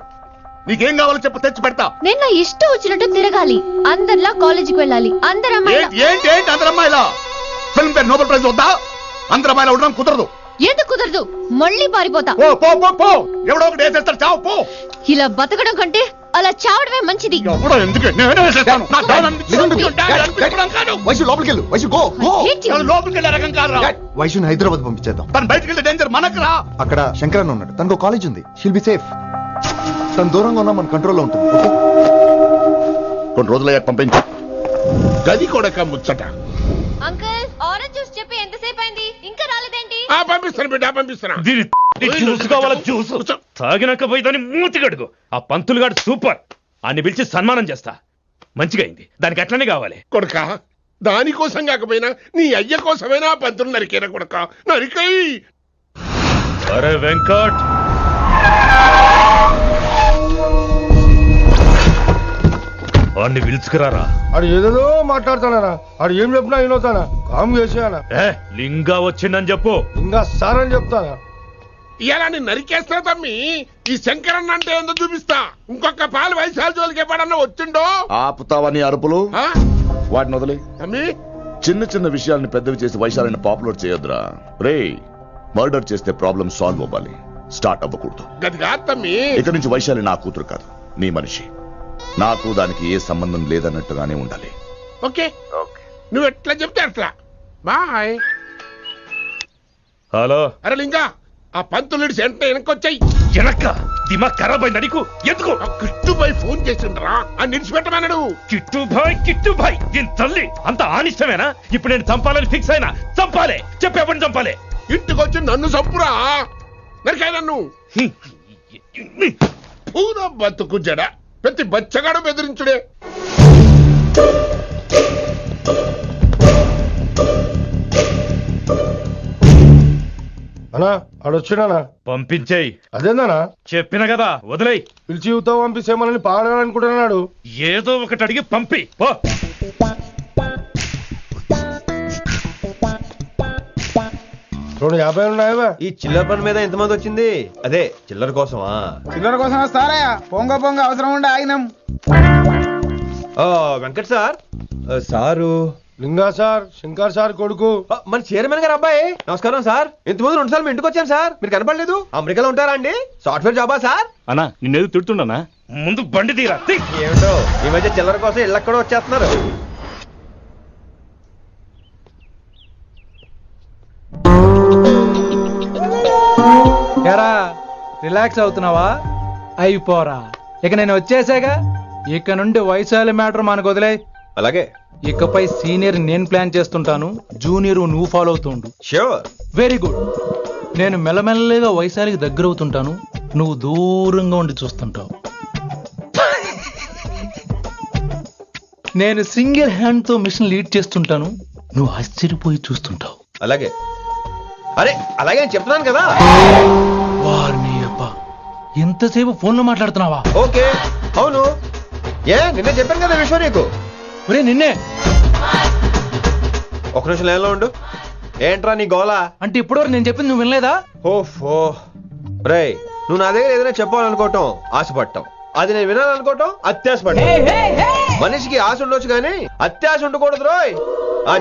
నీకేం కావాలో చెప్పు, తెచ్చి పెడతా. నేను నా ఇష్టం వచ్చినట్టు తిరగాలి. అందరిలా కాలేజీకి వెళ్ళాలి. అందరు ఏంటి అందరు అమ్మాయిలా? ఫిల్మ్ ఫేర్ నోబెల్ ప్రైజ్ వద్దా? అందరు అమ్మాయిలా ఉండడం కుదరదు. ఎందుకు కుదరదు? మళ్ళీ పారిపోతా. ఎవడో ఒకటి వేసేస్తాడు. చావు పో. ఇలా బతకడం కంటే అలా చావడమే మంచిది. వైశు లోపలికి వెళ్ళు. Vaishu go go. లోపలికి వెళ్ళే రకం కాదురా. వైశుని హైదరాబాద్ పంపించేద్దాం. తను బయటికి వెళ్ళే డేంజర్ మనకు రా. అక్కడ శంకరన్ ఉన్నాడు, తనకు కాలేజ్ ఉంది. She'll be safe. తను దూరంగా ఉన్నా మన కంట్రోల్లో ఉంటుంది. ఓకే, కొన్ని రోజులయ్యాక పంపించు. గది కొడక ముచ్చట. అంకుల్ ఆరెంజ్ జ్యూస్ చెప్పి ఎంతసేపు అయింది, ఇంకా రాలేదేంటి? పంపిస్తాను బిడ్డ, పంపిస్తాను. జ్యూస్ కావాలా? జ్యూస్ తాగినాక పోయి దాన్ని మూతి గడుగు. ఆ పంతులు గాడు సూపర్, అన్ని పిలిచి సన్మానం చేస్తా. మంచిగా అయింది, దానికి అట్లనే కావాలి. కొడక దానికోసం కాకపోయినా నీ అయ్య కోసమైనా పంతులు నరికేనా కొడక, నరికై. అరే వెంకట్, వాడిని పిలుచుకురారా. ఆడు ఏదేదో మాట్లాడతానా, ఆడు ఏం చెప్పినా వినవుతానా, కామ్ చేసేయానా. లింగా వచ్చిందని చెప్పు. ఇంకా సార్ అని చెప్తానా. ఇలా నేను నరికేస్తా తమ్మి. ఈ శంకరన్న అంటే ఏందో చూపిస్తా. ఇంకొక పాలు వయసాల జోలికి ఎప్పుడన్నా వచ్చిండో ఆపుతావని అరుపులు వాటిని వదిలే. తమ్మి చిన్న చిన్న విషయాల్ని పెద్దవి చేసి వైశాలని పాపులర్ చేయొద్దురా. రే, మర్డర్ చేస్తే ప్రాబ్లం సాల్వ్ అవ్వాలి, స్టార్ట్ అవ్వకూడదు. గది కాదు తమ్మి. ఇక నుంచి వైశాలి నా కూతురు కాదు, నీ మనిషి. నాకు దానికి ఏ సంబంధం లేదన్నట్టుగానే ఉండాలి. ఓకే, నువ్వు ఎట్లా చెప్తే అట్లా. బాయ్. హలో. అరే లింగా, ఆ పంతులుడి సెంటర్ వెనకొచ్చాయి. వెనక్క దిమాగ్ ఖరాబ్ అయింది నీకు. ఎందుకు? కిట్టుబాయ్ ఫోన్ చేసిండ్రా, అని నిడిచిపెట్టమన్నాడు. కిట్టుబాయ్ దీని తల్లి అంత ఆనిష్టమేనా? ఇప్పుడు నేను చంపాలని ఫిక్స్ అయినా. చంపాలే, చెప్పేపని చంపాలే. ఇంటికొచ్చి నన్ను చంపురా, నరికాయ నన్ను. పూరా బతుకు జడ, ప్రతి బచ్చగాడు బెదిరించుడే. అన్నా ఆడొచ్చినానా? పంపించేయి. అదేందనా? చెప్పిన కదా, వదిలేయి. పిలిచి యువత పంపిస్తేమని పాడాలనుకుంటున్నాడు. ఏదో ఒకటి అడిగి పంపి పో. 50 ఉన్నాయా? ఈ చిల్లర పని మీద ఎంతమంది వచ్చింది? అదే చిల్లర కోసమా? చిల్లర కోసం వస్తారా? పొంగ అవసరం ఉండే ఆగినాం. వెంకట్ సార్, సారు లింగా సార్, శంకర్ సార్ కొడుకు, మన చైర్మన్ గారు అబ్బాయి. నమస్కారం సార్. ఇంతకుముందు 2 సార్లు మీ ఇంటికి వచ్చాను సార్, మీరు కనపడలేదు. అమెరికాలో ఉంటారా అండి? సాఫ్ట్వేర్ జాబా సార్? అన్నా నిన్నేది తిడుతున్నానా? ముందు బండి తీరా. ఏమిటో ఈ మధ్య చిల్లర కోసం ఇళ్ళక్కడ వచ్చేస్తున్నారు. ఎరా రిలాక్స్ అవుతున్నావా? అయిపోరా, ఇక నేను వచ్చేసాగా. ఇక నుండి వైశాలి మ్యాటర్ మనకు వదిలే. అలాగే. ఇకపై సీనియర్ నేను ప్లాన్ చేస్తుంటాను, జూనియర్ నువ్వు ఫాలో అవుతుండు. ష్యూర్. Very good. నేను మెల్లమెల్లగా వైశాలికి దగ్గర అవుతుంటాను, నువ్వు దూరంగా ఉండి చూస్తుంటావు. నేను సింగిల్ హ్యాండ్ తో మిషన్ లీడ్ చేస్తుంటాను, నువ్వు ఆశ్చర్యపోయి చూస్తుంటావు. అలాగే. అరే అలాగే అని చెప్తున్నాను కదా. వారిని అబ్బా, ఎంతసేపు ఫోన్ లో మాట్లాడుతున్నావా? ఓకే, అవును. నిన్నే చెప్పాను కదా విశ్వ నీకు. ఒరే నిన్నే. ఒక నిమిషం లైన్లో ఉండు. ఏంట్రా నీ గోలా? అంటే ఇప్పటివరకు నేను చెప్పింది నువ్వు వినలేదా? ఓఫో రేయ్, నువ్వు నా దగ్గర ఏదైనా చెప్పాలనుకోవటం ఆశపడటం, అది నేను వినాలనుకోవటం అత్యాశపడటం. మనిషికి ఆశ ఉండొచ్చు కానీ అత్యాశ ఉండకూడదు రోయ్.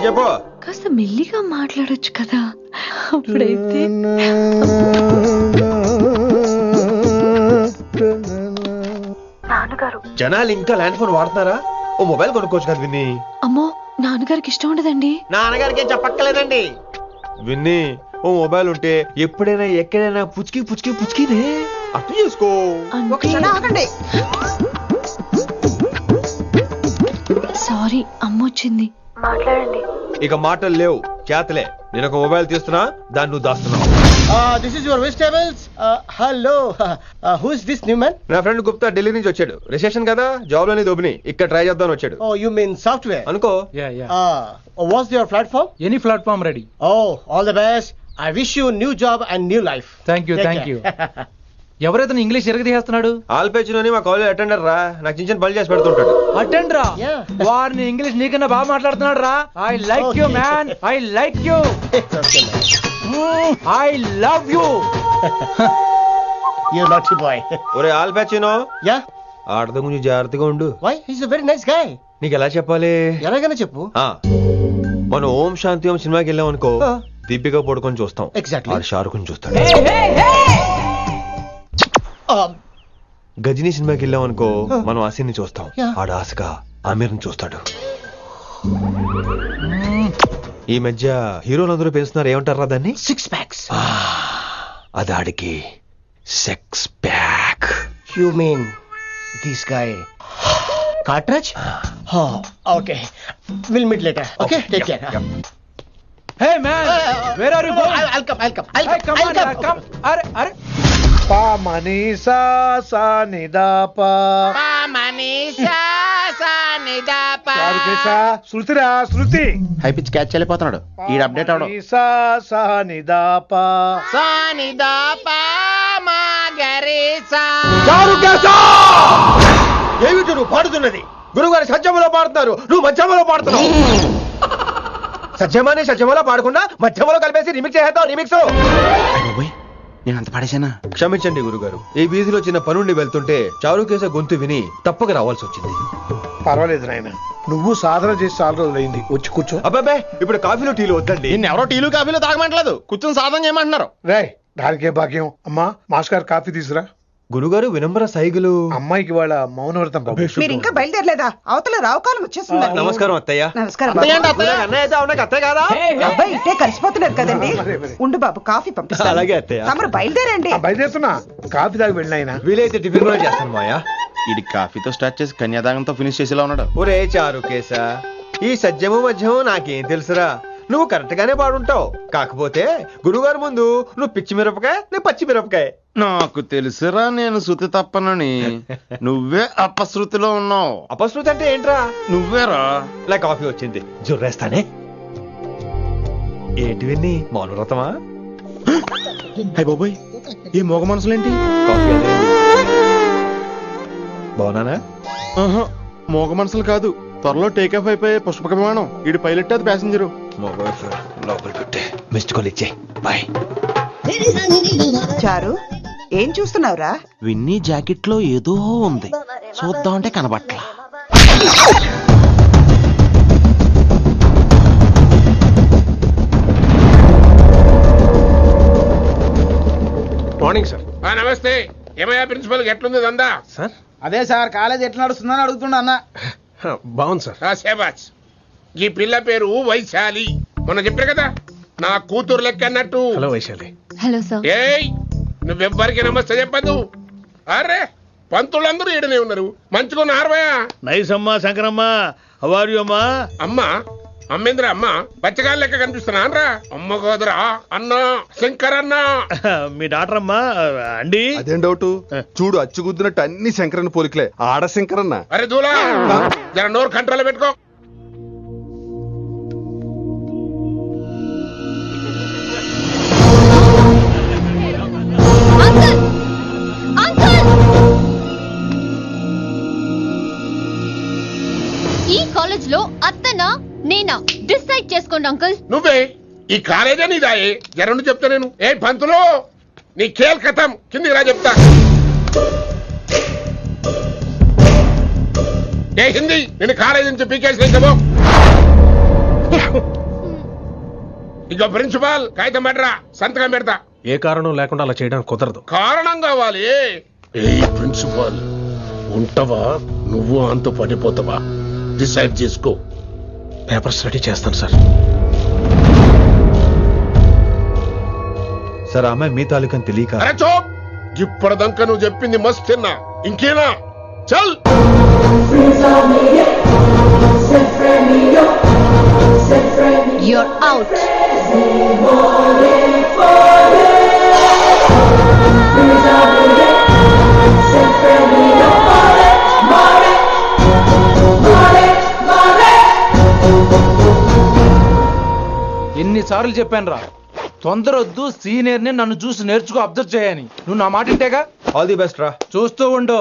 చెప్పు. కాస్త మెల్లిగా మాట్లాడొచ్చు కదా, అప్పుడైతే. జనాలు ఇంకా ల్యాండ్ ఫోన్ వాడుతున్నారా? ఓ మొబైల్ కొనుక్కోవచ్చు కదా విన్ని. అమ్మో, నాన్నగారికి ఇష్టం ఉండదండి. నాన్నగారికి ఏం చెప్పక్కర్లేదండి. విన్ని, ఓ మొబైల్ ఉంటే ఎప్పుడైనా ఎక్కడైనా పుచ్చుకినే అర్థం చేసుకో. సారీ, అమ్మొచ్చింది. మాట్లాడండి. ఇక మాటలు లేవు, చేతలే. నేను ఒక మొబైల్ తీస్తున్నా, దాన్ని నువ్వు దాస్తున్నావు. This is your vegetables. Hello. Who is this new man? నా ఫ్రెండ్ గుప్తా ఢిల్లీ నుంచి వచ్చాడు. రిసెప్షన్ కదా, జాబ్ లోని దొబ్బిని ఇక్కడ ట్రై చేద్దామని వచ్చాడు. Oh, you mean software? అనుకో. What's your platform? Any platform ready. Oh, all the best. I wish you new job and new life. Thank you. ఎవరైతే ఇంగ్లీష్ ఎరగదీస్తున్నాడు? ఆల్పేచినోని మా కాలేజ్ అటెండర్ రా, నాకు చిన్న పనులు చేసి పెడుతుంటాడు. అటెండరా? వారిని ఇంగ్లీష్ నీకన్నా బాగా మాట్లాడుతున్నాడు రా. I like you man, I like you, I love you. You naughty boy. ఒరే ఆల్పేచినో. Yeah. ఆడతో కొంచెం జాగ్రత్తగా ఉండు. Why? He's a very nice guy. నీకు ఎలా చెప్పాలి? ఎలాగైనా చెప్పు. మనం ఓం శాంతి ఓం సినిమాకి వెళ్ళాం అనుకో, దీపిక పడుకొని చూస్తాం. Exactly. షారుఖ్ చూస్తాడు. గజనీ సినిమాకి వెళ్ళాం అనుకో మనం ఆసిని చూస్తాం Yeah. ఆడ ఆశగా ఆమీర్ని చూస్తాడు. ఈ మధ్య హీరోలందరూ పెంచుతున్నారు, ఏమంటారా దాన్ని? 6 packs. అది ఆడికి sex pack. You mean this guy? Cartridge? Oh, okay. We'll meet later. Okay, take care. Hey man, where are you going? I'll come. Hey, come on, come. అరే పా మనీసా సా నిదాపా శృతిరా శృతి హై పిచ్ క్యాచ్ వెళ్ళిపోతున్నాడు ఈ అప్డేట్ అవడం. మనీసా సా నిదాపా ఏమిటి నువ్వు పాడుతున్నది? గురువుగారు సత్యములో పాడుతున్నారు, నువ్వు మధ్యమలో పాడుతున్నావు. సత్యమాని సత్యములో పాడకుండా మధ్యమలో కలిపేసి రిమిక్స్ చేస్తావు. రిమిక్స్ నేను అంత పాడేశానా? క్షమించండి గురుగారు, ఈ వీధిలో చిన్న పనుండి వెళ్తుంటే చారుకేశ గొంతు విని తప్పక రావాల్సి వచ్చింది. పర్వాలేదు నాయన, నువ్వు సాధన చేసి చాలా రోజులైంది, వచ్చి కూర్చో. అబ్బాబే, ఇప్పుడు కాఫీలో టీలు వద్దండి. ఎవరో టీలు కాఫీలు తాగమంటలేదు, కూర్చొని సాధన చేయమంటున్నారు. రే దానికే భాగ్యం. అమ్మా మాస్టర్ గారు కాఫీ తీసురా. గురుగారు వినమ్ర సైగులు. అమ్మాయికి వాళ్ళ మౌనవ్రతం బాబు. మీరు ఇంకా బయలుదేరలేదా? అవతల రావుకాలం వచ్చేస్తుంది. నమస్కారం అత్తయ్య. నమస్కారం. అత్తయ్య అబ్బాయి ఇట్టే కలిసిపోతున్నారు కదండి. ఉండు బాబు, కాఫీ పంపిస్తాను. అలాగే అత్తయ్య. తమరు బయలుదేరండి. బయలుదేరుతున్నా, కాఫీ తాగి వెళ్ళినాయన. వీలైతే టిఫిన్ కూడా చేస్తాను మాయా. ఇది కాఫీతో స్టార్ట్ చేసి కన్యాదానంతో ఫినిష్ చేసేలా ఉన్నాడు. ఒరే చారుకేశ, ఈ సత్యము మధ్యము నాకేం తెలుసురా? నువ్వు కరెక్ట్ గానే పాడుంటావు, కాకపోతే గురుగారు ముందు నువ్వు పిచ్చి మిరపకాయ, నేను పచ్చి మిరపకాయ. నాకు తెలుసురా నేను శృతి తప్పనని. నువ్వే అపశృతిలో ఉన్నావు. అపశృతి అంటే ఏంట్రా? నువ్వేరా. ఇలా కాఫీ వచ్చింది, జుర్రేస్తానే. ఏంటి విన్ని, మౌనవ్రతమా? హై బాబోయ్, ఈ మోగ మనసులేంటి? కాఫీ అదే. బాగున్నానా? మోగ మనసులు కాదు, త్వరలో టేక్ ఆఫ్ అయిపోయే పుష్పక విమానం. ఈడు పైలట్, అది ప్యాసింజరు. లోపలికి పెట్టే మిస్డ్ కాల్ ఇచ్చే. బాయ్. చారు, ఏం చూస్తున్నావురా? విన్నీ జాకెట్ లో ఏదో ఉంది, చూద్దామంటే కనబట్ల. Morning sir. నమస్తే. ఏమయ్యా ప్రిన్సిపల్, ఎట్లుంది దందా? సార్ అదే సార్, కాలేజ్ ఎట్లా నడుస్తుందని అడుగుతున్నా అన్న. బాగుంది సార్. శేబాజ్. ఈ పిల్ల పేరు వైశాలి. మొన్న చెప్పారు కదా, నా కూతురు లెక్క అన్నట్టు. హలో వైశాలి. Hello sir. ఏయ్, నువ్వెవ్వరికి నమస్తే చెప్పద్దు. అరే, పంతులందరూ ఈడనే ఉన్నారు, మంచుకున్న ఆర్వయా. నైస్ అమ్మా శంకరమ్మ. హవారు అమ్మా? అమ్మా అమ్మేంద్ర, అమ్మ బచ్చగాళ్ళ లెక్క కనిపిస్తున్నా రా? అమ్మ కాదురా, అన్నా శంకర్ అన్నా. మీ డాక్టర్ అమ్మా అండి. అదేం డౌట్? చూడు, అచ్చుగుద్దినట్టు అన్ని శంకరన్న పోలికలే. ఆడ శంకరన్న. అరే దూలా, జర నోరు కంట్రోల్ పెట్టుకో. ఈ కాలేజ్ లో అత్తనా నేనా డిసైడ్ చేసుకోండి అంకుల్. నువ్వే ఈ కాలేజే నీదాయే. జరండు చెప్తా నేను. ఏ పంతులు, నీ ఖేల్ ఖతం, కిందికి రా చెప్తా. ఏ హిందీ, నేను కాలేజీ నుంచి పీకేసి. ఇక ప్రిన్సిపాల్ కాగితం పెట్టరా, సంతకం పెడతా. ఏ కారణం లేకుండా అలా చేయడానికి కుదరదు. కారణం కావాలి. ఏ ప్రిన్సిపాల్, ఉంటావా నువ్వు అంత పడిపోతావా? డిసైడ్ చేసుకో. పేపర్స్ రెడీ చేస్తాను సార్. సార్, అమ్మాయి మీ తాలూకని తెలియక. అరే చోప్, ఇప్పటిదాకా నువ్వు చెప్పింది మస్త్ తిన్నా, ఇంకేనా? చల్. You're out. ఎన్నిసార్లు చెప్పాను రా, తొందరొద్దు, సీనియర్ ని నన్ను చూసి నేర్చుకో, అబ్జర్వ్ చేయని. నువ్వు నా మాట ఇంటేగా? ఆల్ ది బెస్ట్ రా. చూస్తూ ఉండు,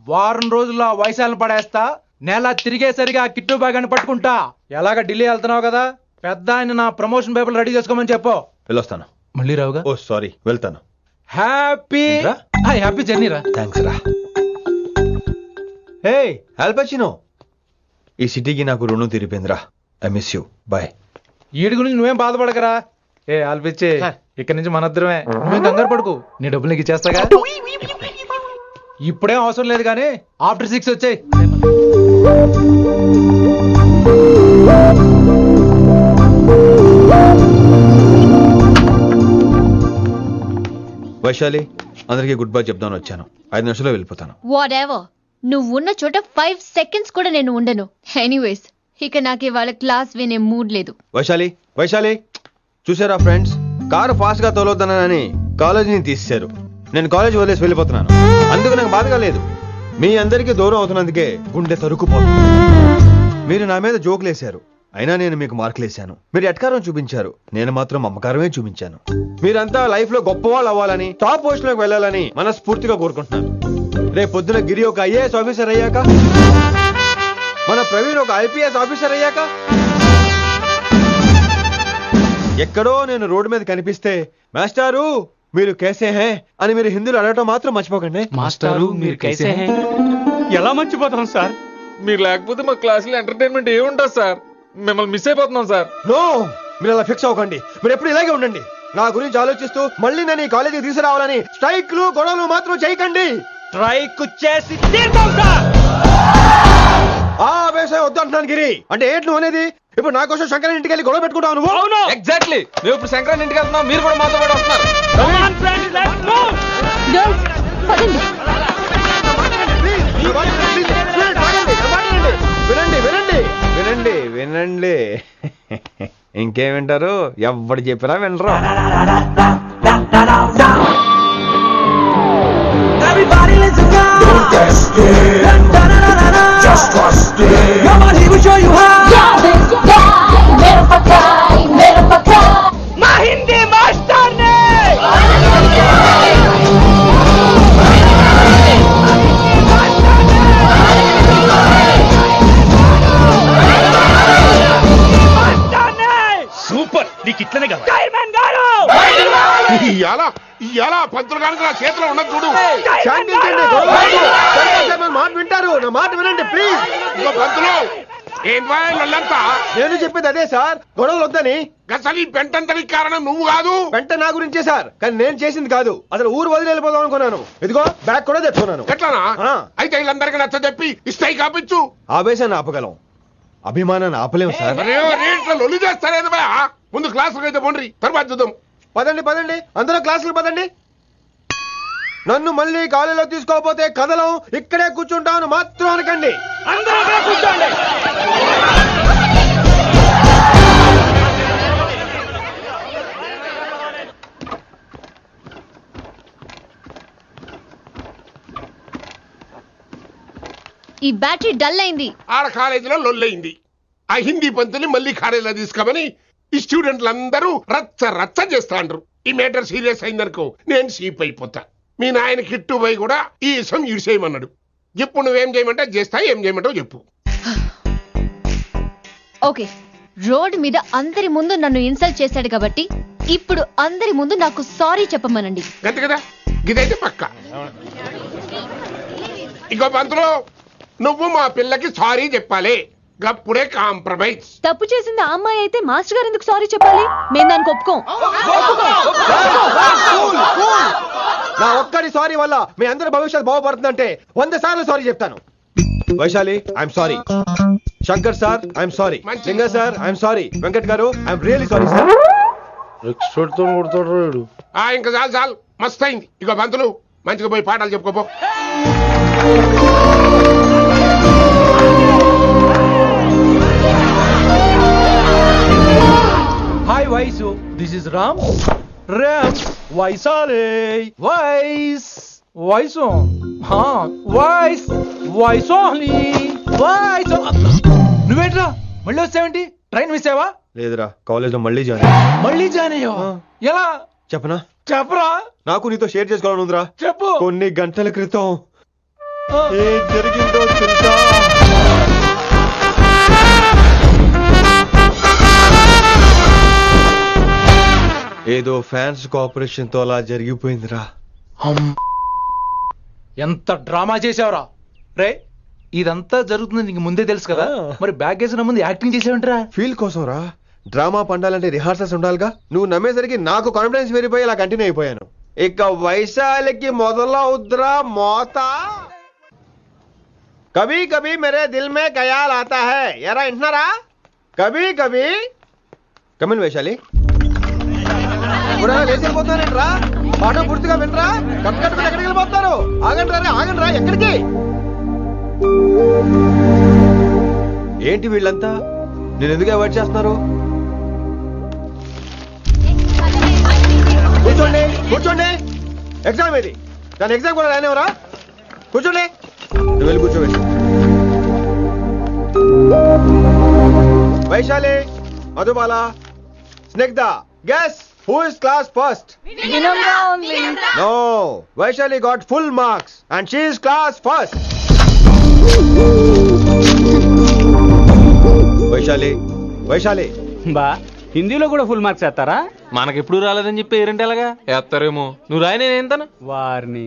వారం రోజుల్లో వైశాలను పడేస్తా. నెల తిరిగేసరిగా ఆ కిట్టు బ్యాగ్ పట్టుకుంటా. ఎలాగ ఢిల్లీ వెళ్తున్నావు కదా, పెద్ద ఆయన నా ప్రమోషన్ పేపర్లు రెడీ చేసుకోమని చెప్పు. వెళ్ళొస్తాను. మళ్ళీ రావుగా? ఓ సారీ, వెళ్తాను. హ్యాపీ జర్నీ రా. థ్యాంక్స్ రా. హే ఆల్పచినో, ఈ సిటీకి నాకు రుణం తీరిపోయిందిరా. I miss you. బాయ్. వీడి గురించి నువ్వేం బాధపడకరా. ఏ ఆల్పిచ్చే, ఇక్కడి నుంచి మనద్దరమే. నువ్వేం కంగారు పడుకు, నీ డబ్బులు నీకు ఇచ్చేస్తాగా. ఇప్పుడేం అవసరం లేదు కానీ ఆఫ్టర్ 6 వచ్చాయి. వైశాలి, అందరికీ గుడ్ బై చెప్దామని వచ్చాను. 5 నిమిషాల్లో వెళ్ళిపోతాను. వాట్ ఎవర్, నువ్వు ఉన్న చోట 5 seconds కూడా నేను ఉండను. ఎనీవేస్, ఇక నాకు ఇవాళ క్లాస్ వినే మూడ్ లేదు. వైశాలి, వైశాలి, చూసారా ఫ్రెండ్స్, కారు ఫాస్ట్ గా తోలొద్దనని కాలేజీని తీసేశారు. నేను కాలేజ్ వదిలేసి వెళ్ళిపోతున్నాను. అందుకు నాకు బాధగా లేదు. మీ అందరికీ దూరం అవుతున్నందుకే గుండె తరుక్కుపోతుంది. మీరు నా మీద జోకులు వేశారు, అయినా నేను మీకు మార్కులు వేశాను. మీరు ఎట్కారం చూపించారు, నేను మాత్రం మమకారమే చూపించాను. మీరంతా లైఫ్ లో గొప్పవాళ్ళు అవ్వాలని, టాప్ పొజిషన్ లోకి వెళ్ళాలని మనస్ఫూర్తిగా కోరుకుంటున్నాను. రేపు పొద్దున గిరి ఒక IAS ఆఫీసర్ అయ్యాక, మన ప్రవీణ్ ఒక IPS ఆఫీసర్ అయ్యాక, ఎక్కడో నేను రోడ్డు మీద కనిపిస్తే మాస్టారు మీరు కేసే హే అని మీరు హిందీలో అడగటం మాత్రం మర్చిపోకండి. మాస్టారు మీరు కైసే హే? ఎలా మర్చిపోతాం సార్? మీరు లేకపోతే మా క్లాసులో ఎంటర్టైన్మెంట్ ఏముంటుంది సార్? మిమ్మల్ని మిస్ అయిపోతున్నాం సార్. నో, మీరు అలా ఫిక్స్ అవ్వకండి. మీరు ఎప్పుడు ఇలాగే ఉండండి. నా గురించి ఆలోచిస్తూ మళ్ళీ నేను ఈ కాలేజీకి తీసుకురావాలని స్ట్రైక్లు గొడవలు మాత్రం చేయకండి. స్ట్రైక్ చేసి తీరుతాం సార్. ఆ వ్యవసాయం వద్దంటున్నాను గిరి. అంటే ఏంటి నువ్వు అనేది? ఇప్పుడు నా కోసం శంకర్ ఇంటికి వెళ్ళి గొడవ పెట్టుకుంటావు నువ్వు? అవును, ఎగ్జాక్ట్లీ. మేము ఇప్పుడు శంకరన్ ఇంటికి వెళ్తున్నాం, మీరు కూడా మాతో పాటు వస్తున్నారు. వినండి వినండి వినండి వినండి. ఇంకేం వింటారు? ఎవడు చెప్పినా వినరు. సూపర్, నీకు ఇట్లనే కదా ఇలా పంతులు కనుక నా చేతిలో ఉన్నది చూడు. మాట వింటారు, నా మాట వినండి ప్లీజ్. ఇంకో పంతులు ఏంటంతా? నేను చెప్పేది అదే సార్, గొడవలు వద్దని. అసలు ఈ పెంటంతరికి కారణం నువ్వు కాదు. పెంట నా గురించే సార్, కానీ నేను చేసింది కాదు. అసలు ఊరు వదిలి వెళ్ళిపోదాం అనుకున్నాను. ఇదిగో బ్యాగ్ కూడా తెచ్చుకున్నాను. ఎట్లానా? అయితే వీళ్ళందరికీ నచ్చ చెప్పి ఇస్తాయి కాపించు. ఆవేశాన్ని ఆపగలం, అభిమానాన్ని ఆపలేము సార్. రేట్ల లొల్లి చేస్తారేది బా. ముందు క్లాసులకు అయితే పోండి, తర్వాత చూద్దాం. పదండి పదండి, అందరూ క్లాసులకు పదండి. నన్ను మళ్ళీ కాలేజీలో తీసుకోకపోతే కదలం, ఇక్కడే కూర్చుంటాను మాత్రం అనకండి. కూర్చోండి. ఈ బ్యాటరీ డల్ అయింది. ఆడ కాలేజీలో లొల్లయింది. ఆ హిందీ పంతుని మళ్ళీ కాలేజీలో తీసుకోమని ఈ స్టూడెంట్లందరూ రచ్చ రచ్చ చేస్తాండ్రు. ఈ మేటర్ సీరియస్ అయిందనుకో నేను సీప్ అయిపోతా. మీ నాయన కిట్టు పోయి కూడా ఈ విషయం ఇడిసేయమన్నాడు. ఇప్పుడు నువ్వేం చేయమంటే చేస్తా, ఏం చేయమంటావు చెప్పు. ఓకే, రోడ్ మీద అందరి ముందు నన్ను ఇన్సల్ట్ చేశాడు కాబట్టి ఇప్పుడు అందరి ముందు నాకు సారీ చెప్పమనండి. గంతే కదా, ఇదైతే పక్క. ఇంకో పంతులు, నువ్వు మా పిల్లకి సారీ చెప్పాలి. గప్పుడే కాంప్రమైజ్. తప్పు చేసింది ఆ అమ్మాయి అయితే మాస్టర్ గారు ఎందుకు సారీ చెప్పాలి? మేము దానికి ఒప్పుకోం. నా ఒక్కడి సారీ వల్ల మీ అందరి భవిష్యత్తు బాగుపడుతుందంటే 100 సార్లు సారీ చెప్తాను. Vaishali, I'm sorry. Shankar sir, I'm sorry. లింగ సార్, ఐఎమ్ సారీ. వెంకట్ గారు, I'm really sorry sir. Expert తో కొడతాడు. ఇంకా చాలు చాలు, మస్త్ అయింది. ఇక పంతులు మంచిగా పోయి పాఠాలు చెప్పుకోపో. Hi Vaishu, this is Ram. Ram వైసాలే. వైస్ వైసు వైస్ వైసోని వైస్. నువ్వేంట్రా మళ్ళీ వచ్చావేంటి? ట్రైన్ మిస్ అయ్యావా? లేదురా, కాలేజ్ లో మళ్ళీ జాయిన్. మళ్ళీ జాయిన్ అయ్యావా? ఎలా చెప్పనా? చెప్పరా. నాకు నీతో షేర్ చేసుకోవాలని ఉందిరా. చెప్పు. కొన్ని గంటల క్రితం ఏం జరిగిందో తెలుసా? ఏదో ఫ్యాన్స్ కోఆపరేషన్ తో అలా జరిగిపోయిందిరా. ఎంత డ్రామా చేసావురా రే. ఇదంతా జరుగుతుంది నీకు ముందే తెలుసు కదా, మరి బ్యాగ్ వేసిన ముందు యాక్టింగ్ చేసావంటరా? ఫీల్ కోసం రా. డ్రామా పండాలంటే రిహార్సల్స్ ఉండాలిగా. నువ్వు నమ్మేసరికి నాకు కాన్ఫిడెన్స్ పెరిగిపోయి ఇలా కంటిన్యూ అయిపోయాను. ఇక వైశాలికి మొదలవుద్రా మోత. కభీ కభీ మేరే దిల్ మే ఖయాల్ ఆతా హై. ఎరా వింటున్నారా? కభీ కభీ కమిన్ వైశాలి. ఇప్పుడు లేచిపోతున్నారేంట్రా? పాట పూర్తిగా వినరా? కక్కడి ఎక్కడికి వెళ్ళిపోతారు? ఆగండి రా ఎక్కడికి? ఏంటి వీళ్ళంతా నేను ఎందుకు అవాయిడ్ చేస్తున్నారు? కూర్చోండి. ఎగ్జామ్ ఇది. దాని ఎగ్జామ్ కూడా రానివరా? కూర్చోండి. నువ్వు వెళ్ళి కూర్చోబెట్టు. Vaishali, Madhubala, Snigdha, guess who is class first? No, Vaishali got full marks and she is class first. Vaishali బా హిందీలో కూడా ఫుల్ మార్క్స్ వేస్తారా? మనకెప్పుడు రాలేదని చెప్పి ఏరంటే ఎలాగా వేస్తారేమో. నువ్వు రాయి నేను ఏంతను వారిని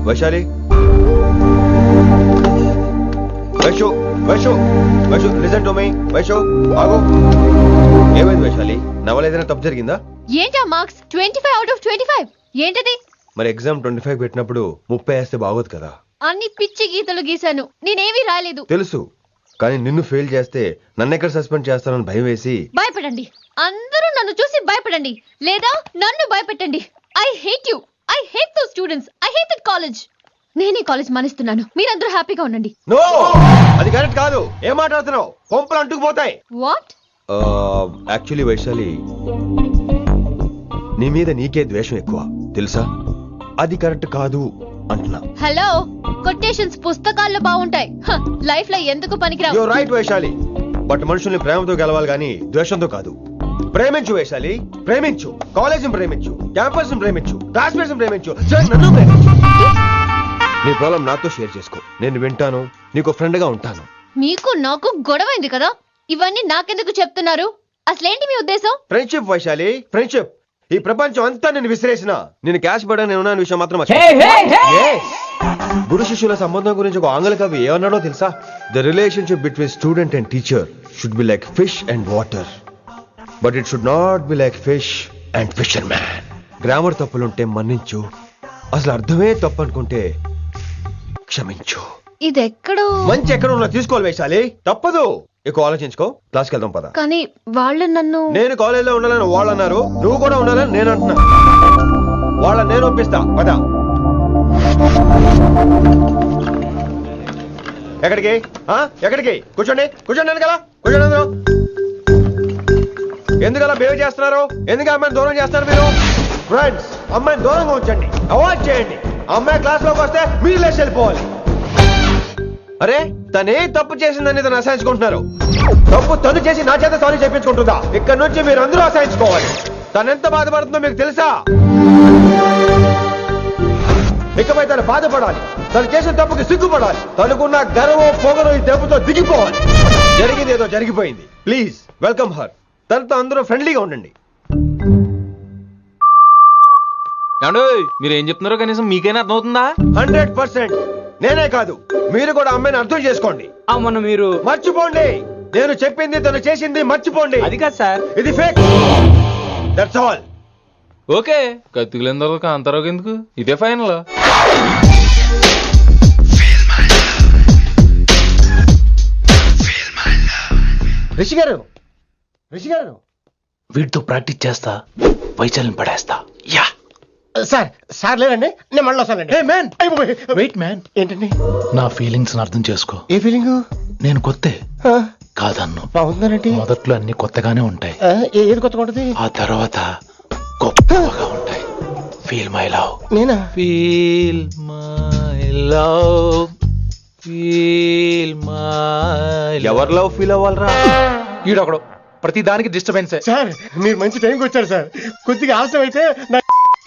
Vaishali, Vaishu listen to me. Vaishu ఆగు. ఏమైంది వైశాలి? నా వల్ల ఏదైనా తప్పు జరిగిందా? ఏంటా మార్క్స్ 25 out of 25? ఏంటది? మరి ఎగ్జామ్ 25 పెట్టినప్పుడు 30 వేస్తే బాగోదు కదా? అన్ని పిచ్చి గీతలు గీశాను, నేనేమీ రాలేదు. తెలుసు, కానీ నిన్ను ఫెయిల్ చేస్తే నన్ను ఎక్కడ సస్పెండ్ చేస్తానని భయం వేసి. భయపడండి, అందరూ నన్ను చూసి భయపడండి, లేదా నన్ను భయపెట్టండి. I hate you, I hate those students, I hate that college. నేనే కాలేజ్ మానేస్తున్నాను, మీరందరూ హ్యాపీగా ఉండండి. నో, అది కరెక్ట్ కాదు. ఏం మాట్లాడుతున్నావు? కొంపలు అంటుకుపోతాయి. వాట్? యాక్చువల్లీ వైశాలి, నీ మీద నీకే ద్వేషం ఎక్కువ తెలుసా? అది కరెక్ట్ కాదు అంటున్నా. హలో, కొటేషన్స్ పుస్తకాల్లో బాగుంటాయి, లైఫ్ లో ఎందుకు పనికిరావు. యు రైట్ వైశాలి, బట్ మనుషుల్ని ప్రేమతో గెలవాలి గానీ ద్వేషంతో కాదు. ప్రేమించు వైశాలి, ప్రేమించు. కాలేజీని ప్రేమించు, క్యాంపస్ ని ప్రేమించు, క్లాస్మేట్స్ ని ప్రేమించు, నన్ను ప్రేమించు. నీ ప్రాబ్లం నాతో షేర్ చేసుకో, నేను వింటాను, నీకు ఫ్రెండ్ గా ఉంటాను. మీకు నాకు గొడవైంది కదా, ఇవన్నీ నాకెందుకు చెప్తున్నారు? అసలేంటి మీ ఉద్దేశం? Friendship Vaishali, friendship. ఈ ప్రపంచం అంతా నేను విసిరేసిన నేను క్యాష్ పడని ఉన్నాను విషయం మాత్రం గురు శిష్యుల సంబంధం గురించి ఒక ఆంగ్ల కవి ఏమన్నాడో తెలుసా? The relationship between student and teacher should be like fish and water, but it should not be like fish and fisherman. Grammar తప్పులుంటే మన్నించు, అసలు అర్థమే తప్పు అనుకుంటే క్షమించు. ఇది ఎక్కడో మంచి ఎక్కడ ఉన్నా తీసుకోవాలి వైశాలి, తప్పదు. ఎక్కువ ఆలోచించుకో, క్లాస్కి వెళ్దాం పద. కానీ వాళ్ళు నన్ను, నేను కాలేజీలో ఉండాలని వాళ్ళు అన్నారు, నువ్వు కూడా ఉండాలని నేను అంటున్నా. వాళ్ళని నేను ఒప్పిస్తా, పద. ఎక్కడికి? ఎక్కడికి? కూర్చోండి కదా, కూర్చోండి అందరూ. ఎందుకలా బిహేవ్ చేస్తున్నారు? ఎందుకు అమ్మాయిని దూరం చేస్తారు మీరు? ఫ్రెండ్స్, అమ్మాయిని దూరంగా ఉంచండి, అవాయిడ్ చేయండి. అమ్మాయి క్లాస్ లోకి వస్తే మీరు లేచి వెళ్ళిపోవాలి. అరే, తనే తప్పు చేసిందని తను అసహించుకుంటున్నారు. తప్పు తను చేసి నా చేత సారీ చెప్పించుకుంటుందా? ఇక్కడ నుంచి మీరు అందరూ అసహించుకోవాలి. తనెంత బాధపడుతుందో మీకు తెలుసా? ఇకపై తను బాధపడాలి, తను చేసిన తప్పుకి సిగ్గుపడాలి. తనకున్న గర్వం పొగరు ఈ దెబ్బతో దిగిపోవాలి. జరిగింది ఏదో జరిగిపోయింది. Please welcome her. తనతో అందరూ ఫ్రెండ్లీగా ఉండండి. మీరు ఏం చెప్తున్నారో కనీసం మీకైనా అర్థమవుతుందా? 100%. నేనే కాదు, మీరు కూడా అమ్మాయిని అర్థం చేసుకోండి. మొన్న మీరు మర్చిపోండి. నేను చెప్పింది తను చేసింది మర్చిపోండి. అది కాదు సార్, ఇది ఫేక్. That's all. ఓకే, కత్తిలేని తర్వాత కాంతారావు ఎందుకు? ఇదే ఫైనల్. రిషి గారు వీటితో ప్రాక్టీస్ చేస్తా, వైశాలిని పడేస్తా. యా సార్ లేదండి, నేను మళ్ళీ వస్తానండి. వెయిట్ మ్యాన్, ఏంటండి? నా ఫీలింగ్స్ అర్థం చేసుకో. ఏ ఫీలింగ్? నేను కొత్తే కాదన్ను. బాగుందండి. మొదట్లో అన్ని కొత్తగానే ఉంటాయి, ఏది కొత్తగా ఉంటుంది? ఆ తర్వాత గొప్పగా ఉంటాయి. Feel my love. నేనా? Feel my love, feel my. ఎవరి లవ్ ఫీల్ అవ్వాలరా? ఈడొకడు ప్రతి దానికి డిస్టర్బెన్స్. సార్, మీరు మంచి టైంకి వచ్చారు సార్. కొద్దిగా ఆలస్యం అయితే నా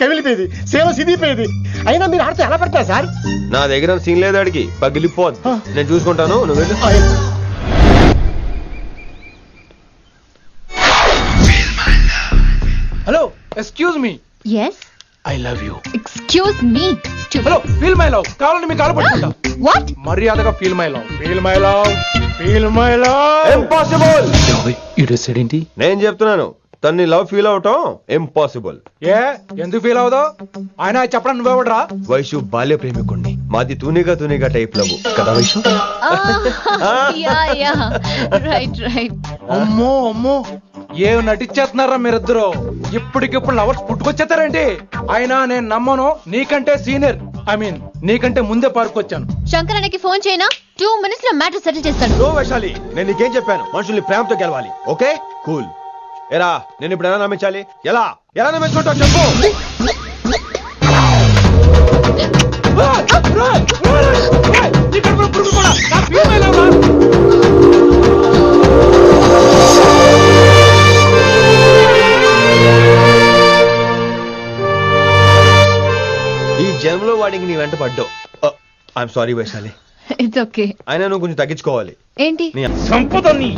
కమిలిపోయేది, సేవ సిదిపోయేది. అయినా మీరు ఆడితే ఎలా పడతారు సార్? నా దగ్గర సీన్ లేదు, అడిగి పగిలిపోదు. నేను చూసుకుంటాను, నువ్వు వెళ్ళు. Hello, excuse me, yes I love you. Excuse me. Hello, feel my love. కావాలంటే మీ కాలు పట్టుకుంటా. వాట్? మర్యాదగా feel my love. Feel my love. Feel my love. Impossible. ఏంటి? నేను చెప్తున్నాను, తన్ని లవ్ ఫీల్ అవటం ఇంపాసిబుల్. ఏ ఎందుకు ఫీల్ అవుదో? ఆయన చెప్పడం నువ్వెవడరా? వైషు బాల్య ప్రేమికుణ్ణి. మాది తూనిగా టైప్ లవ్ కదా వైషు? రైట్. అమ్మో అమ్మో, ఏ నటించేస్తున్నారా మీరిద్దరు? ఇప్పటికిప్పుడు లవర్స్ పుట్టుకొచ్చేస్తారేంటి? అయినా నేను నమ్మను. నీకంటే సీనియర్, ఐ మీన్ నీకంటే ముందే పార్కొచ్చాను. శంకరన్నకి ఫోన్ చేయనా? 2 minutes లో మ్యాటర్ సెటిల్ చేస్తాను. నో వైశాలి, నేను నీకేం చెప్పాను? మనుషుల్ని ప్రేమతో గెలవాలి. Okay cool. ఎరా నేను ఇప్పుడు ఎలా నమ్మించాలి? ఎలా నమ్మించుకుంటావు చెప్పు. ఈ జన్మలో వాడికి నీ వెంట పడ్డావు. I'm sorry Vaishali. It's okay. అయినా నువ్వు కొంచెం తగ్గించుకోవాలి. ఏంటి? సంపదని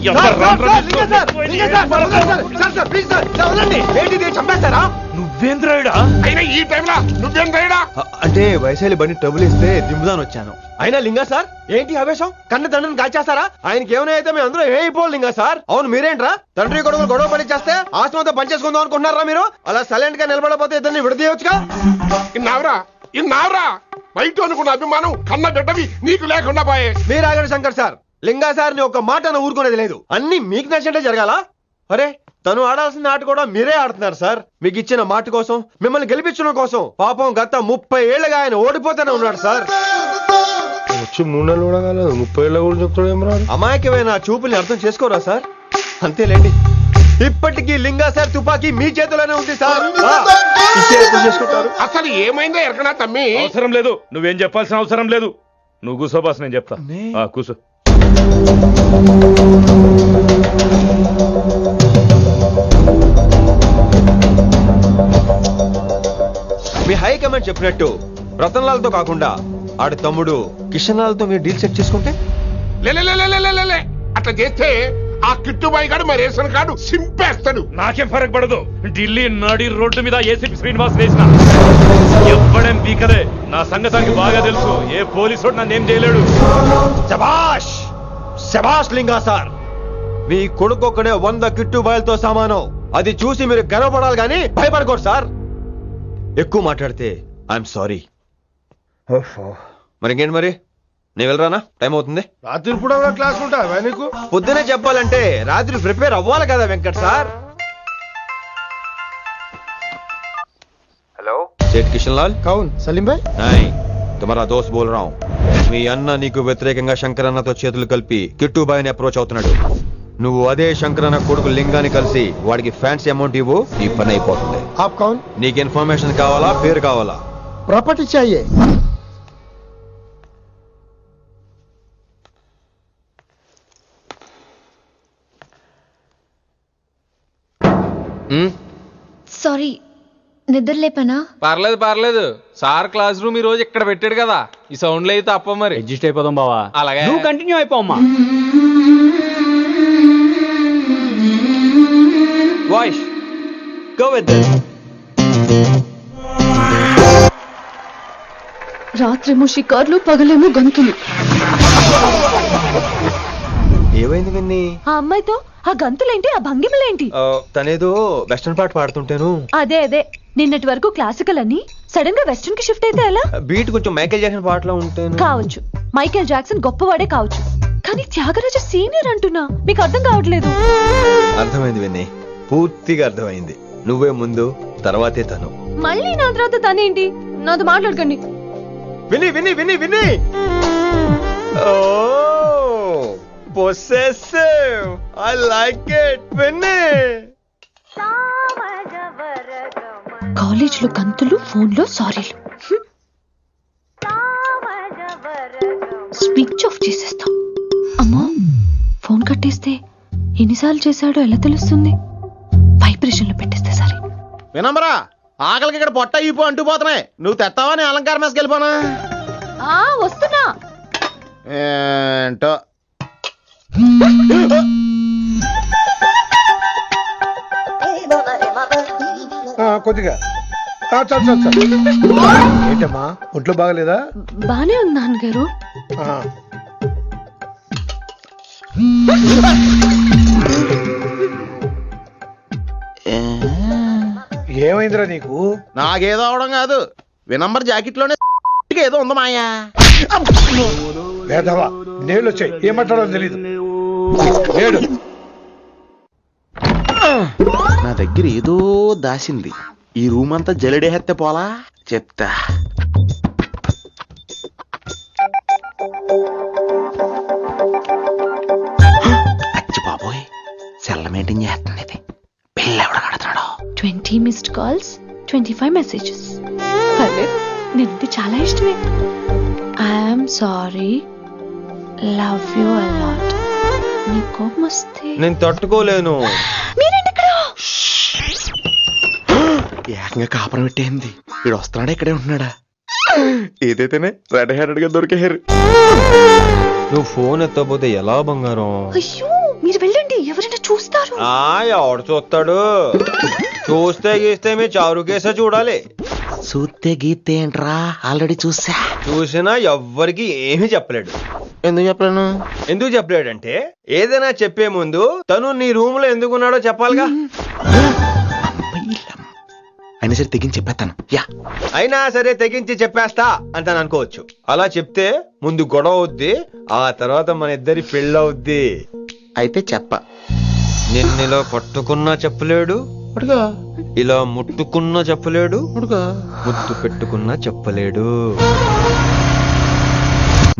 చంపేస్తారా? నువ్వేంద్రాయుడా? అయినా ఈ టైంలో నువ్వేంద్రాయుడా? అంటే వైశాలి బండి ట్రబుల్ ఇస్తే దింపుదాని వచ్చాను. అయినా లింగా సార్ ఏంటి ఆవేశం? కన్న తండ్రిని కాల్చేస్తారా? ఆయనకి ఏమైనా అయితే మేము అందరూ ఏమైపోవాలి లింగా సార్. అవును మీరేంట్రా తండ్రి కొడుకులు గొడవ పని చేస్తే ఆశ్రమంతో పనిచేసుకుందాం అనుకుంటున్నారా మీరు? అలా సైలెంట్ గా నిలబడపోతే ఇద్దరిని విడదీయొచ్చుగా. ఇన్నావురా బయట అనుకున్న అభిమానం కన్న బిడ్డవి నీకు లేకుండా పోయే. మీరు ఆగండి శంకర్ సార్. లింగా సార్ ని ఒక మాట ఊరుకునేది లేదు. అన్ని మీకు నచ్చినట్టే జరగాల. అరే తను ఆడాల్సిన ఆట కూడా మీరే ఆడుతున్నారు సార్. మీకు ఇచ్చిన మాట కోసం, మిమ్మల్ని గెలిపించడం కోసం పాపం గత 30 ఏళ్లుగా ఆయన ఓడిపోతూనే ఉన్నాడు సార్. వచ్చి 3 నెలలు కూడా కాలేదు, 30 ఏళ్ళ కూడా చెప్తాడు. అమాయకమైన చూపుల్ని అర్థం చేసుకోరా సార్? అంతేలేండి. ఇప్పటికీ లింగా సార్ తుపాకీ మీ చేతిలోనే ఉంది సార్. చేసుకుంటారు. అసలు ఏమైందో ఎరకనా తమ్మి? అవసరం లేదు, నువ్వేం చెప్పాల్సిన అవసరం లేదు. నువ్వు కూసో బాస్, నేను చెప్తా. కూసో. మీ హైకమాండ్ చెప్పినట్టు రతన్ లాల్ తో కాకుండా ఆడి తమ్ముడు కిషన్ లాల్ తో మీరు డీల్ సెట్ చేసుకుంటే? లే అట్లా చేస్తే ఆ కిట్టుబాయి గారు మరి రేషన్ కార్డు సింపేస్తాడు. నాకేం ఫరక్ పడదు. ఢిల్లీ నడి రోడ్డు మీద ఏసీపీ శ్రీనివాస్ వేసిన ఎవ్వడేం పీకదే. నా సంగతానికి బాగా తెలుసు. ఏ పోలీసు నన్నేం చేయలేడు. శభాష్ శభాష్ లింగా సార్. మీ కొడుకు ఒక్కడే 100 కిట్టుబాయిలతో సమానం. అది చూసి మీరు గర్వపడాలి కానీ భయపడకూడదు సార్. ఎక్కువ మాట్లాడితే ఐఎమ్ సారీ. మరి ఇంకేంటి మరి? నేను వెళ్ళరానా? టైం అవుతుంది. రాత్రి కూడా క్లాస్ ఉంటావా నీకు? పొద్దునే చెప్పాలంటే రాత్రి ప్రిపేర్ అవ్వాలి కదా వెంకట్ సార్. हेलो सेठ किशन लाल. कौन? सलीम भाई? नहीं, तुम्हारा दोस्त बोल रहा हूँ. మీ అన్న నీకు వ్యతిరేకంగా శంకరన్నతో చేతులు కలిపి కిట్టుబాయిని అప్రోచ్ అవుతున్నాడు. నువ్వు అదే శంకరన్న కొడుకు లింగాన్ని కలిసి వాడికి ఫ్యాన్సీ అమౌంట్ ఇవ్వు, ఈ పని అయిపోతుంది. आप कौन? నీకు ఇన్ఫర్మేషన్ కావాలా, పేరు కావాలా? प्रॉपर्टी चाहिए. సారీ, నిద్ర లేపనా? పర్లేదు. సార్ క్లాస్ రూమ్ ఈ రోజు ఇక్కడ పెట్టాడు కదా, ఈ సౌండ్లు అయితే తప్ప మరి అడ్జస్ట్ అయిపోదాం బావా. అలాగే నువ్వు కంటిన్యూ అయిపోమ్మా. Voice go with this. రాత్రేమో షికార్లు, పగలేమో గంతులు. ఏమైంది విన్ని? ఆ అమ్మాయితో ఆ గంతులేంటి, ఆ భంగిమలేంటి? తనేదో వెస్టర్న్ పాట పాడుతుంటాను. అదే నిన్నటి వరకు క్లాసికల్ అని సడన్ గా వెస్టర్న్ కి షిఫ్ట్ అయితే ఎలా? బీట్ కొంచెం మైకేల్ జాక్సన్ పాటలో ఉంటాను. కావచ్చు, మైకేల్ జాక్సన్ గొప్పవాడే కావచ్చు, కానీ త్యాగరాజ సీనియర్ అంటున్నా. మీకు అర్థం కావట్లేదు. అర్థమైంది విన్ని, పూర్తిగా అర్థమైంది. నువ్వే ముందు, తర్వాతే తను. మళ్ళీ నా తర్వాత తనేంటి? నాతో మాట్లాడకండి. విని విని విని విని ఓ పొసెసివ్, ఐ లైక్ ఇట్. విని కాలేజ్ లో గంతులు, ఫోన్ లో సారీలు. స్విచ్ ఆఫ్ చేసేస్తా. అమ్మో, ఫోన్ కట్టేస్తే ఎన్నిసార్లు చేశాడో ఎలా తెలుస్తుంది? వైబ్రేషన్ లో పెట్టేస్తే సరే. వినమ్రా, ఆకలికి ఇక్కడ పొట్ట ఈపు అంటుపోతున్నాయి. నువ్వు తెస్తావా? నేను అలంకారం వేసుకెళ్ళిపోనా? వస్తున్నా. ఏంటో కొద్దిగా చాలు. ఏంటమ్మా ఒంట్లో బాగలేదా? బానే ఉంది నాన్నగారు. ఏమైందిరా నీకు? నాకేదో అవడం కాదు, వినంబర్ జాకెట్ లోనే ఏదో ఉంది మాయా. లేదవా నేళ్ళు వచ్చాయి, ఏం మాట్లాడో తెలీదు. నేడు నా దగ్గర ఏదో దాసింది. ఈ రూమ్ అంతా జలడేహెత్తే పోలా చెప్తా. అచ్చి బాబోయ్, సెల్ల మెయింటైన్ చేస్తుంది ఇది. పిల్ల ఎవడ కడుతున్నాడు? 20 మిస్డ్ కాల్స్, 25 మెసేజెస్. పర్లేదు, నేనంటే చాలా ఇష్టమే. I'm sorry, love you a lot. నీ కోపం వస్తే నేను తట్టుకోలేను. ఏకంగా కాపురం పెట్టేంది. వీడు వస్తున్నాడా ఇక్కడే ఉంటున్నాడా? ఏదైతేనే రెడ్ హ్యాండెడ్ గా దొరికారు. నువ్వు ఫోన్ ఎత్తపోతే ఎలా బంగారం? అయ్యో మీరు వెళ్ళండి, ఎవరైనా చూస్తారు. ఎవడు చూస్తాడు? చూస్తే గీస్తే మీ చారు కేసే చూడాలి. చూస్తే గీతే ఏంట్రా, ఆల్రెడీ చూసా. చూసినా ఎవ్వరికి ఏమీ చెప్పలేడు. ఎందుకు చెప్పలేను? ఎందుకు చెప్పలేడంటే ఏదైనా చెప్పే ముందు తను నీ రూమ్ లో ఎందుకున్నాడో చెప్పాలిగా. అయినా సరే తెగించి చెప్పేస్తాను. అయినా సరే తెగించి చెప్పేస్తా అంటాను అనుకోవచ్చు. అలా చెప్తే ముందు గొడవ అవుద్ది, ఆ తర్వాత మన ఇద్దరి పెళ్ళవుద్ది. అయితే చెప్ప. నిన్నిలా పట్టుకున్నా చెప్పలేడు, ఇలా ముట్టుకున్నా చెప్పలేడు, ముద్దు పెట్టుకున్నా చెప్పలేడు.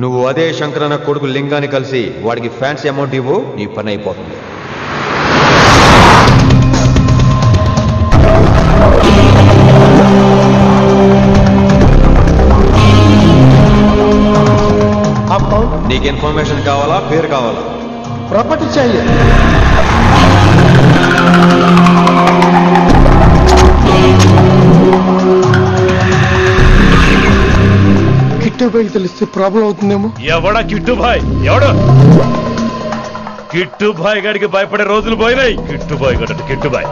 నువ్వు అదే శంకరన్న కొడుకు లింగాన్ని కలిసి వాడికి ఫ్యాన్సీ అమౌంట్ ఇవ్వు, నీ పని అయిపోతుంది. నీకు ఇన్ఫర్మేషన్ కావాలా, పేరు కావాలా? ప్రాపర్టీ चाहिए. కిట్టుబాయ్ తెలిస్తే ప్రాబ్లం అవుతుందేమో. ఎవడా కిట్టుబాయ్? ఎవడు? కిట్టుబాయ్ గారికి భయపడే రోజులు పోయినాయి. కిట్టుబాయ్ గడు కిట్టుబాయ్.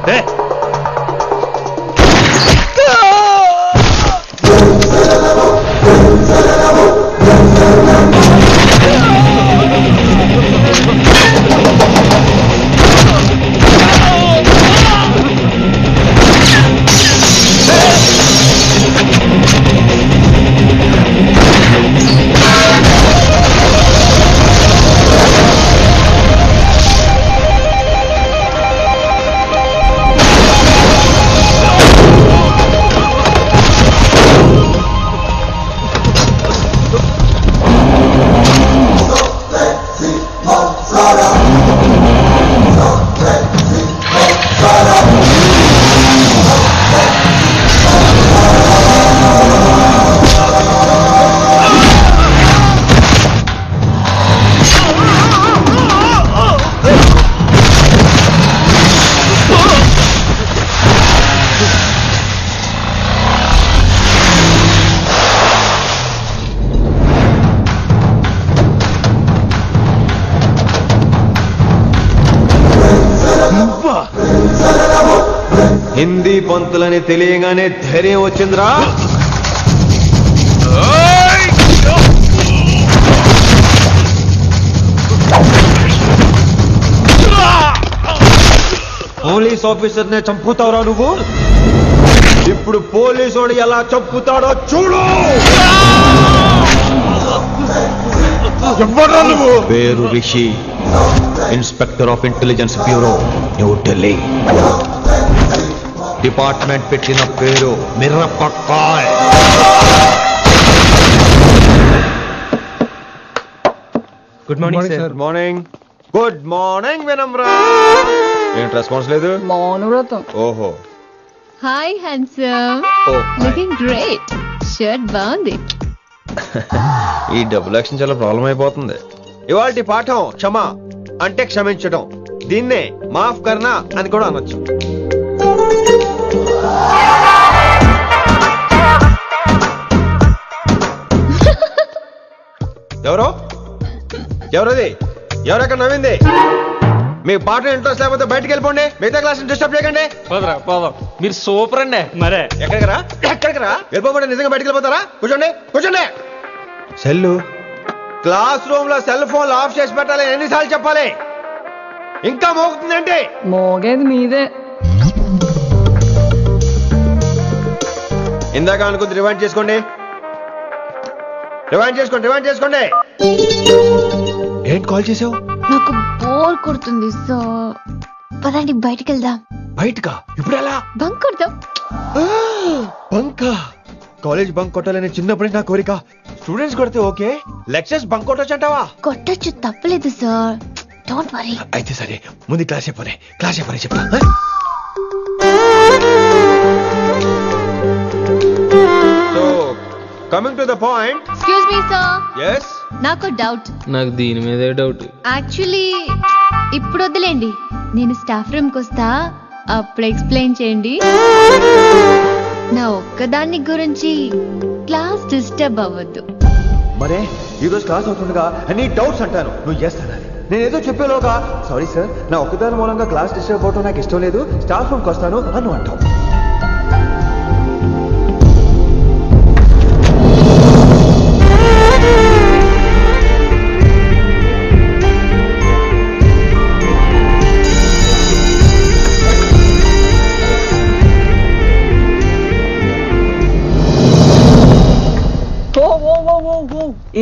హిందీ పంతులని తెలియగానే ధైర్యం వచ్చిందిరా. పోలీస్ ఆఫీసర్ నే చంపుతావురా నువ్వు. ఇప్పుడు పోలీసోడు ఎలా చంపుతాడో చూడు. పేరు Rishi, inspector of intelligence bureau, new Delhi. Department పెట్టిన పేరు మిర్రపక్కాయ్. Good morning sir. Morning. Good morning Vinamra. ఏంటి రెస్పాన్స్ లేదు? మౌనవ్రతం. ఓహో. Hi handsome. Looking great. Shirt బాగుంది. ఈ డబుల్ యాక్షన్ చాలా ప్రాబ్లం అయిపోతుంది. ఇవాల్టి పాఠం క్షమ అంటే క్షమించడం. దీన్నే మాఫ్ కర్నా అని కూడా అనొచ్చు. ఎవరో ఎవరది? ఎవరక్కడ నవ్వింది? మీ పాట ఇంట్రెస్ట్ లేకపోతే బయటికి వెళ్ళిపోండి, మిగతా క్లాస్ డిస్టర్బ్ చేయకండి. పోదరా పోదాం. మీరు సూపర్ అండి. మరే ఎక్కడికి రా వెళ్ళిపోకుండా నిజంగా బయటికి వెళ్ళిపోతారా? కూర్చోండి. సెల్లు క్లాస్ రూమ్ లో సెల్ ఫోన్ ఆఫ్ చేసి పెట్టాలి. ఎన్నిసార్లు చెప్పాలి? ఇంకా మోగుతుందంటే మోగేది మీదే. ఇందాక అనుకుంది రివైండ్ చేసుకోండి. ఏంటి కాల్ చేసావు? నాకు బోర్ కొడుతుంది సో పదండి బయటికి వెళ్దాం. బయటకా? ఇప్పుడు ఎలా? బంక్ కొడదాం. బంకా? కాలేజ్ బంక్ కొట్టాలని చిన్నప్పుడే నా కోరిక. స్టూడెంట్స్ కొడితే ఓకే, లెక్చర్స్ బంక్ కొట్టొచ్చు అంటావా? కొట్టచ్చు, తప్పలేదు సార్. Don't worry. అయితే సరే, ముందు క్లాస్ చెప్పని చెప్తా. So coming to the point. Excuse me sir. yes నాకు డౌట్. నాకు దీని మీదే డౌట్. యాక్చువల్లీ ఇప్పుడు వద్దులేండి, నేను స్టాఫ్ రూమ్ కి వస్తా, అప్పుడు ఎక్స్ప్లెయిన్ చేయండి. నా ఒక్కదాన్ని గురించి క్లాస్ డిస్టర్బ్ అవ్వద్దు. మరే ఈరోజు క్లాస్ అవుతుండగా అన్ని డౌట్స్ అంటాను, నువ్వు ఎస్ అనాలి. నేను ఏదో చెప్పేలోగా సారీ సార్, నా ఒక్కదాని మూలంగా క్లాస్ డిస్టర్బ్ అవడం నాకు ఇష్టం లేదు, స్టాఫ్ రూమ్కి వస్తాను అని అంటావు.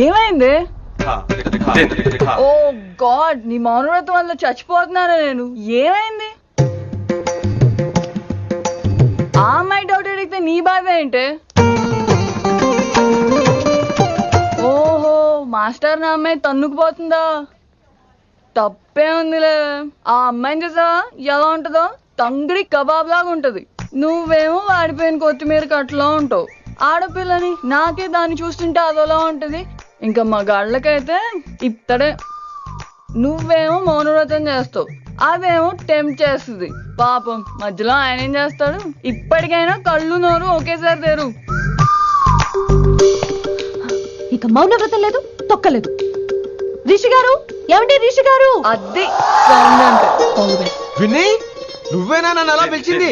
ఏమైంది? ఓ గాడ్, నీ మౌనవ్రతం వల్ల చచ్చిపోతున్నాను నేను. ఏమైంది? ఆ అమ్మాయి డౌట్ అడిగితే నీ బాధ ఏంటి? ఓహో, మాస్టర్ నా అమ్మాయి తన్నుకుపోతుందా? తప్పే ఉందిలే. ఆ అమ్మాయిని చూసా ఎలా ఉంటుందో? తంగిడి కబాబ్ లాగా ఉంటది. నువ్వేమో వాడిపోయిన కొత్తిమీర కట్లా ఉంటావు. ఆడపిల్లని నాకే దాన్ని చూస్తుంటే అదోలా ఉంటది. ఇంకా మగాళ్ళకైతే ఇత్తడే. నువ్వేమో మౌనవ్రతం చేస్తావు, అదేమో టెంప్ట్ చేస్తుంది. పాపం మధ్యలో ఆయన ఏం చేస్తాడు? ఇప్పటికైనా కళ్ళు నోరు ఒకేసారి తెరు. ఇక మౌనవ్రతం లేదు, తొక్కలేదు. రిషి గారు, ఏమండి రిషి గారు? అది సౌండ్ అంటే. విని నువ్వేనా నన్ను అలా పిలిచింది?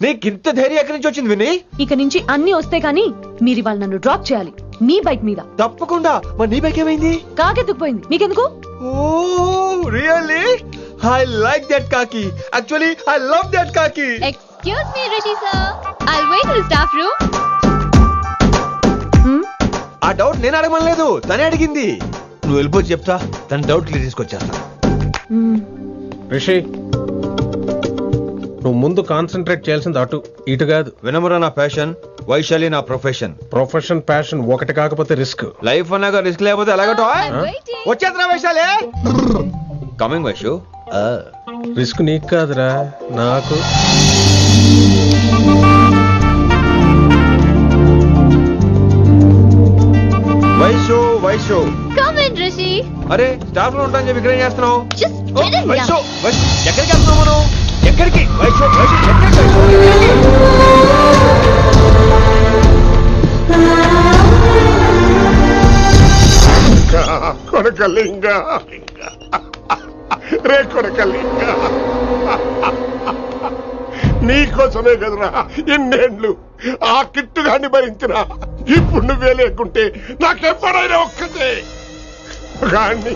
నీకు ఇంత ధైర్యం ఎక్కడి నుంచి వచ్చింది విని? ఇక నుంచి అన్ని వస్తే కానీ మీరు ఇవాళ నన్ను డ్రాప్ చేయాలి మీ బైక్ మీద. తప్పకుండా. మరి నీ బైక్ ఏమైంది? కాకెత్తుకుపోయింది. మీకెందుకు? Oh really? I like that కాకి. యాక్చువల్లీ ఐ లవ్ దట్ కాకి. Excuse me Rishi sir, I'll wait in the staff room. ఆ డౌట్ నేను అడగమనలేదు, తనే అడిగింది. నువ్వు వెళ్ళిపోయి చెప్తా, తన డౌట్ క్లియర్ చేసుకొచ్చేస్తా. రిషి, నువ్వు ముందు కాన్సన్ట్రేట్ చేయాల్సింది అటు ఇటు కాదు. వినమురా నా ప్యాషన్, వైశాలి నా ప్రొఫెషన్. ప్రొఫెషన్ ప్యాషన్ ఒకటి కాకపోతే రిస్క్. లైఫ్ అన్నాక రిస్క్ లేకపోతే ఎలాగటో? వచ్చేద్రా వైశాలి. కమింగ్ వైషు. రిస్క్ నీకు కాదురా, నాకు. Vaishu come in Rishi. అరే స్టాఫ్ లో ఉంటాను చెప్పి ఇక్కడ ఏం చేస్తున్నావు? Just get in. వైషు ఎక్కడికి వెళ్తున్నావు మనం? ఎక్కడికి? వైషు కొడకలింగ రే కొడకలింగ, నీకోసమే కదరా ఇన్నేళ్ళు ఆ కిట్టుగాన్ని భరించిన. ఇప్పుడు నువ్వే లేకుంటే నాకెప్పుడైనా ఒక్కతే గాన్ని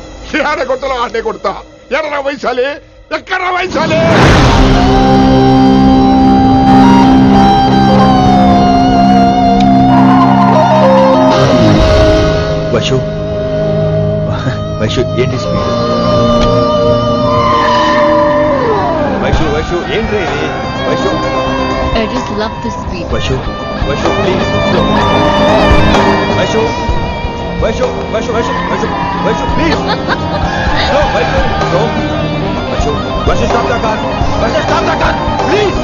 ఆడగొట్టలో ఆడే కొడతా. ఎర్ర వైశాలే, ఎక్కడ వైశాలే? వైషు వైషు ఏంటి స్పీడ్? వైషు ఏంటి ఇది? Vaishu I just love the speed. Vaishu please. Vaishu please. No, Vaishu stop the car. Please.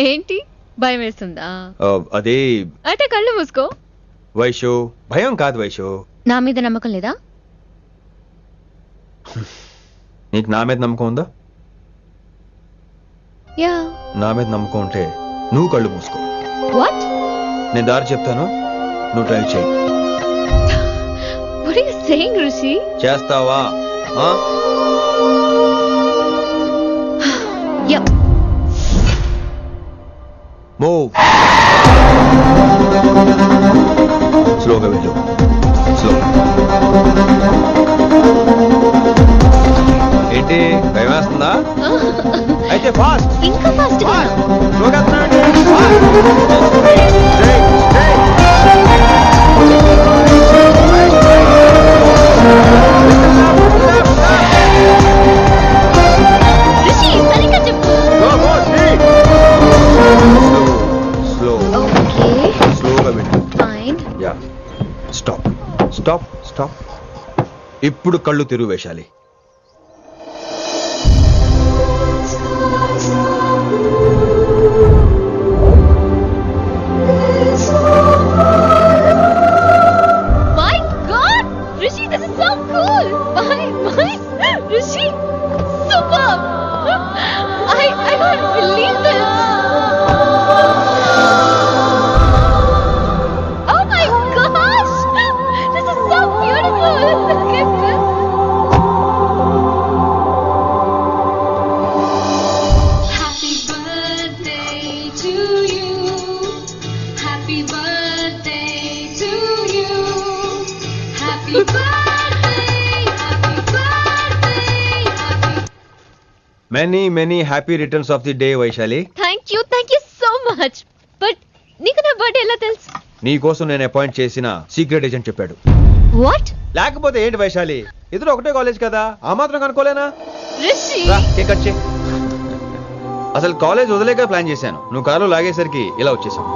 ఏంటి భయం వేస్తుందా? అదే అంటే కళ్ళు మూసుకో. వైషు భయం కాదు వైషు. నా మీద నమ్మకం లేదా? నీకు నా మీద నమ్మకం ఉందా? యా. నా మీద నమ్మకం ఉంటే నువ్వు కళ్ళు మూసుకో. నేను దారి చెప్తాను, నువ్వు డ్రైవ్ చేయి. What are you saying, Rishi? చేస్తావా? Yep. మూవ్. స్లోగా వెళ్ళు, స్లో. ఏంటి భయం వేస్తుందా? అయితే ఫాస్ట్, ఇంకా ఫాస్ట్. స్లోగా Rishi, సరిగ్గా చెప్పు. స్లో, స్లోగా వెళ్ళు. Fine. Yeah, stop stop stop. ఇప్పుడు కళ్ళు తెరువు వేశాలి. My God, Rishi, this is so cool. My, Rishi, superb. I can't believe this. Oh my gosh, this is so beautiful. Look at this. Happy birthday to you. Happy birthday to you. Happy birthday, happy birthday, happy. Many many happy returns of the day Vaishali. Thank you so much. But నీకు నా birthday ఎలా తెలుసు? నీ కోసం నేను appoint చేసిన secret agent చెప్పాడు. What? లేకపోతే ఏంటి వైశాలి, ఇద్దరు ఒకటే కాలేజ్ కదా, ఆ మాత్రం కనుక్కోలేనా? Rishi. రా, కేక్ కట్ చేయి. అసలు కాలేజ్ వదిలేక ప్లాన్ చేశాను, నువ్వు కారులో లాగేసరికి ఇలా వచ్చేసావు.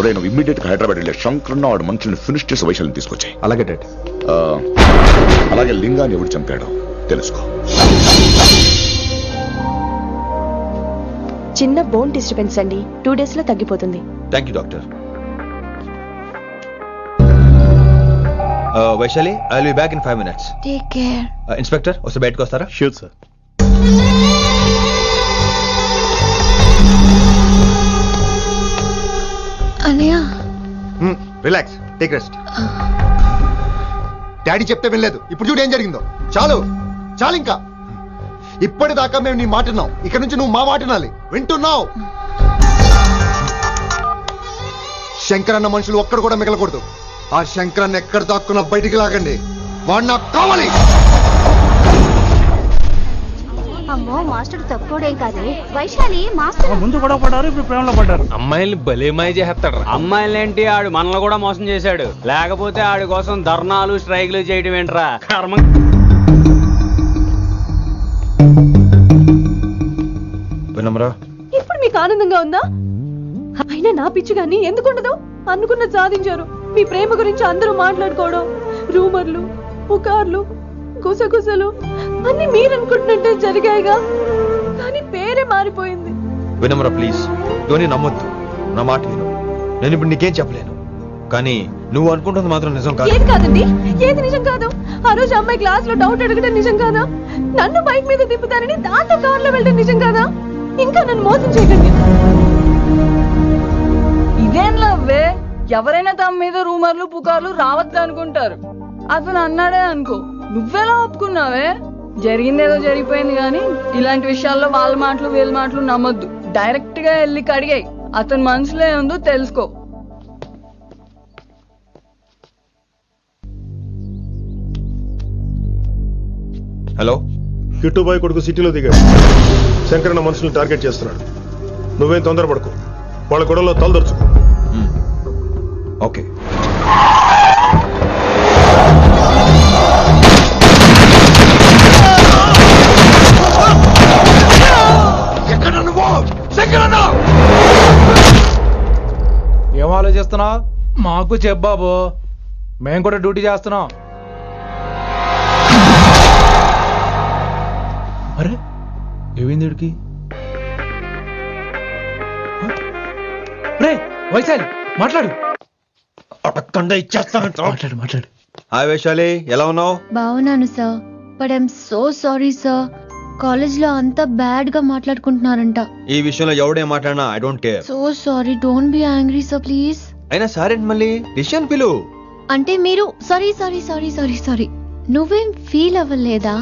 ఒరేయ్, నువ్వు ఇమ్మీడియట్ గా హైదరాబాద్ వెళ్ళే శంకరన్న వాడు మనుషుల్ని ఫినిష్ చేసి వైశాల్యం తీసుకొచ్చాయి. అలాగే డాడ్. అలాగే లింగాన్ని ఎవడు చంపాడో తెలుసుకో. చిన్న బోన్ డిస్టర్బెన్స్ అండి, 2 days లో తగ్గిపోతుంది. Thank you doctor. Vaishali, I will be back in 5 minutes. Take care. Inspector వస్తే బయటకు వస్తారా? Sure sir. అన్నయ్య. Relax, take rest. డాడీ చెప్తే వినలేదు, ఇప్పుడు చూడు ఏం జరిగిందో. చాలు చాలు, ఇంకా ఇప్పటిదాకా మేము నీ మాట విన్నాం, ఇక నుంచి నువ్వు మా మాట వినాలి. వింటున్నావు? శంకరన్న మనుషులు ఒక్కడు కూడా మిగలకూడదు. ఆ శంకరన్న ఎక్కడ దాక్కున్నా బయటికి లాగండి, వాడు నాకు కావాలి. అమ్మో, మాస్టర్ తక్కువడేం కాదు. వైశాలి మాస్టర్ ముందు గొడవ పడ్డారు, ఇప్పుడు ప్రేమలో పడ్డారు. అమ్మాయిల్ని భలేమాయ చేస్తాడు. అమ్మాయిలేంటి, ఆడు మనల్ని కూడా మోసం చేశాడు. లేకపోతే ఆడి కోసం ధర్నాలు స్ట్రైక్లు చేయడం ఏంట్రా కర్మ. వినమ్రా, ఇప్పుడు మీకు ఆనందంగా ఉందా? అయినా నా పిచ్చి గాని ఎందుకుండదు? అనుకున్నది సాధించారు. మీ ప్రేమ గురించి అందరూ మాట్లాడుకోవడం, రూమర్లు, పుకార్లు, గుసగుసలు అన్ని మీరు అనుకుంటున్నట్టే జరిగాయిగా, కానీ పేరే మారిపోయింది. వినమ్రా ప్లీజ్, ధోని నమ్మొద్దు, నా మాట విను. నేను ఇప్పుడు నీకేం చెప్పలేను, కానీ నువ్వు అనుకుంటుంది మాత్రం నిజం కాదు. ఏది కాదండి, ఏది నిజం కాదు? ఆ రోజు అమ్మాయి క్లాస్ లో డౌట్ అడగడం నిజం కాదా? నన్ను బైక్ మీద తిప్పుతారని దాంతో కార్ లో వెళ్ళడం నిజం కాదా? ఇంకా నన్ను మోసం చేయకండి. ఇదేం లవ్వే? ఎవరైనా తమ మీద రూమర్లు పుకార్లు రావద్దు అనుకుంటారు. అతను అన్నాడే అనుకో, నువ్వెలా ఒప్పుకున్నావే? జరిగిందేదో జరిగిపోయింది గాని ఇలాంటి విషయాల్లో వాళ్ళ మాటలు వీళ్ళ మాటలు నమ్మొద్దు. డైరెక్ట్ గా వెళ్ళి కడిగాయి, అతని మనసులో ఏముందో తెలుసుకో. హలో, కిట్టుబాయ్ కొడుకు సిటీలో దిగాడు. శంకరన్న మనుషుల్ని టార్గెట్ చేస్తున్నాడు. నువ్వేం తొందరపడకు, వాళ్ళ గొడవలో తలదొరుచుకో. ఓకే. ఏం ఆలోచిస్తా చేస్తున్నావు మాకు చెప్పాబు, మేము కూడా డ్యూటీ చేస్తున్నాం. అరే ఏమైంది వీడికి? రే వైశాలి మాట్లాడు. మాట్లాడు మాట్లాడు. హాయ్ వైశాలి, ఎలా ఉన్నావు? బాగున్నాను sir, but I'm so sorry sir. College లో అంతా బ్యాడ్ గా మాట్లాడుకుంటున్నారంట. ఈ విషయంలో ఎవడే మాట్లాడినా I don't care. So sorry, don't be angry sir please. అయినా సారేంటి మళ్ళీ డిసిషన్ పిలు. అంటే మీరు sorry sorry sorry sorry sorry నువ్వేం ఫీల్ అవ్వలేదా?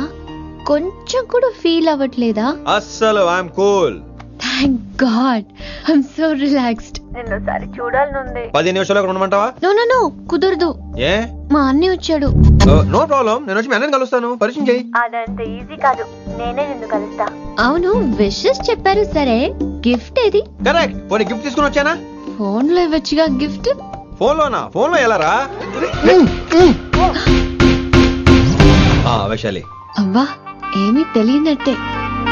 కొంచెం కూడా ఫీల్ అవ్వట్లేదా? అస్సలు I'm cool. Thank God, I'm so relaxed. నిన్నోసారి చూడాలనుంది. 10 నిమిషాలు అక్కడ ఉండమంటావా? నో నో నో, కుదరదు. ఏ? మా అన్నయ్య వచ్చాడు. నో ప్రాబ్లం, నేను వచ్చి మీ అన్నని కలుస్తాను. పరిచయం చేయి. అదంత ఈజీ కాదు, నేనే నిన్ను కలుస్తా. అవును, విషెస్ చెప్పారు సరే, గిఫ్ట్ ఏది? కరెక్ట్, పోనీ గిఫ్ట్ తీసుకుని వచ్చానా? ఫోన్ లో ఇవ్వచ్చుగా గిఫ్ట్. ఫోన్ లోనా? ఫోన్ లో ఎలా రా? వైశాలి. అవ్వా ఏమీ తెలియనట్టే,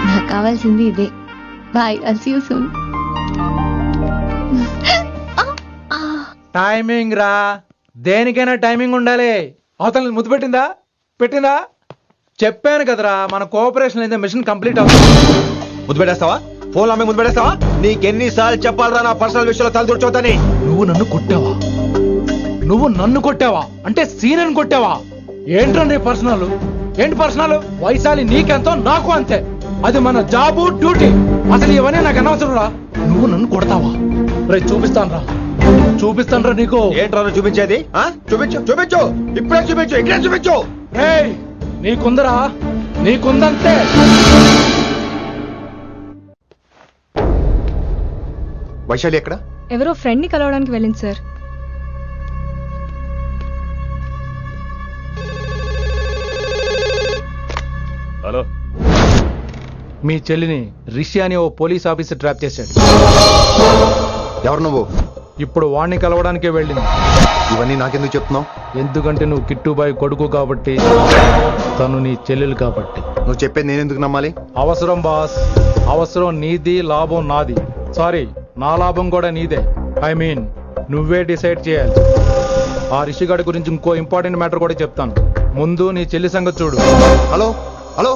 నాకు కావాల్సింది ఇదే. Bye, I'll see you soon. Timing రా, దేనికైనా టైమింగ్ ఉండాలి. అవతల ముద్దు పెట్టిందా? పెట్టిందా? చెప్పాను కదరా, మన కోఆపరేషన్ అయితే మిషన్ కంప్లీట్ అవుతుంది. ముద్దు పెట్టేస్తావా? ఫోన్ అమ్మే ముద్దు పెట్టేస్తావా? నీకెన్నిసార్లు చెప్పాలరా నా పర్సనల్ విషయంలో తల దూర్చోతని? నువ్వు నన్ను కొట్టావా? అంటే సీనియర్ కొట్టావా? ఏంట్రా నీ పర్సనల్? ఏంటి పర్సనల్? వైశాలి నీకెంతో నాకు అంతే, అది మన జాబు డ్యూటీ. అసలు ఇవన్నీ నాకు అనవసరం రా. నువ్వు నన్ను కొడతావా? రే చూపిస్తాను రా నీకు. ఏంట్రా చూపించేది? చూపించు చూపించు, ఇప్పుడే చూపించు, ఇక్కడే చూపించు. రేయ్ నీకుందరా, నీకుందంతే. వైశాలి ఎక్కడ? ఎవరో ఫ్రెండ్ ని కలవడానికి వెళ్ళింది సార్. హలో, మీ చెల్లిని రిషి అని ఓ పోలీస్ ఆఫీసర్ ట్రాప్ చేశాడు. ఎవరు నువ్వు? ఇప్పుడు వాణ్ణి కలవడానికే వెళ్ళింది. ఇవన్నీ నాకెందుకు చెప్తున్నావు? ఎందుకంటే నువ్వు కిట్టుబాయ్ కొడుకు కాబట్టి, తను నీ చెల్లెలు కాబట్టి. నువ్వు చెప్పేది నేను ఎందుకు నమ్మాలి? అవసరం బాస్, అవసరం నీది, లాభం నాది. సారీ, నా లాభం కూడా నీదే. ఐ మీన్ నువ్వే డిసైడ్ చేయాలి. ఆ రిషిగాడి గురించి ఇంకో ఇంపార్టెంట్ మ్యాటర్ కూడా చెప్తాను. ముందు నీ చెల్లి సంగతి చూడు. Hello hello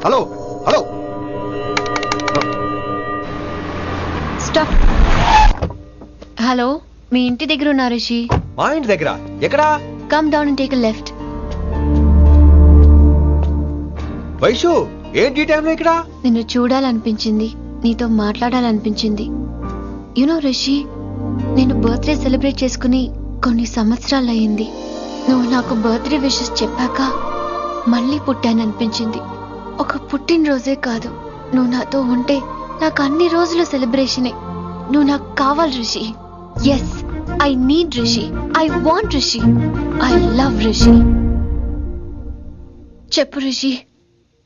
hello hello, stop. Hello, మీ ఇంటి దగ్గర ఉన్నా రిషి? మా ఇంటి దగ్గర ఎక్కడా? Come down and take a left. Vaishu ఏంటి టైంలో ఇక్కడ? నిన్ను చూడాలనిపించింది, నీతో మాట్లాడాలనిపించింది. యునో రిషి, నేను బర్త్డే సెలబ్రేట్ చేసుకుని కొన్ని సంవత్సరాలయ్యింది. నువ్వు నాకు బర్త్డే విషెస్ చెప్పాక మళ్ళీ పుట్టాననిపించింది. ఒక పుట్టినరోజే కాదు, నువ్వు నాతో ఉంటే నాకు అన్ని రోజుల సెలబ్రేషనే. నువ్వు నాకు కావాలి Rishi. Yes, I need Rishi, I want Rishi, I love Rishi. చెప్పు రిషి,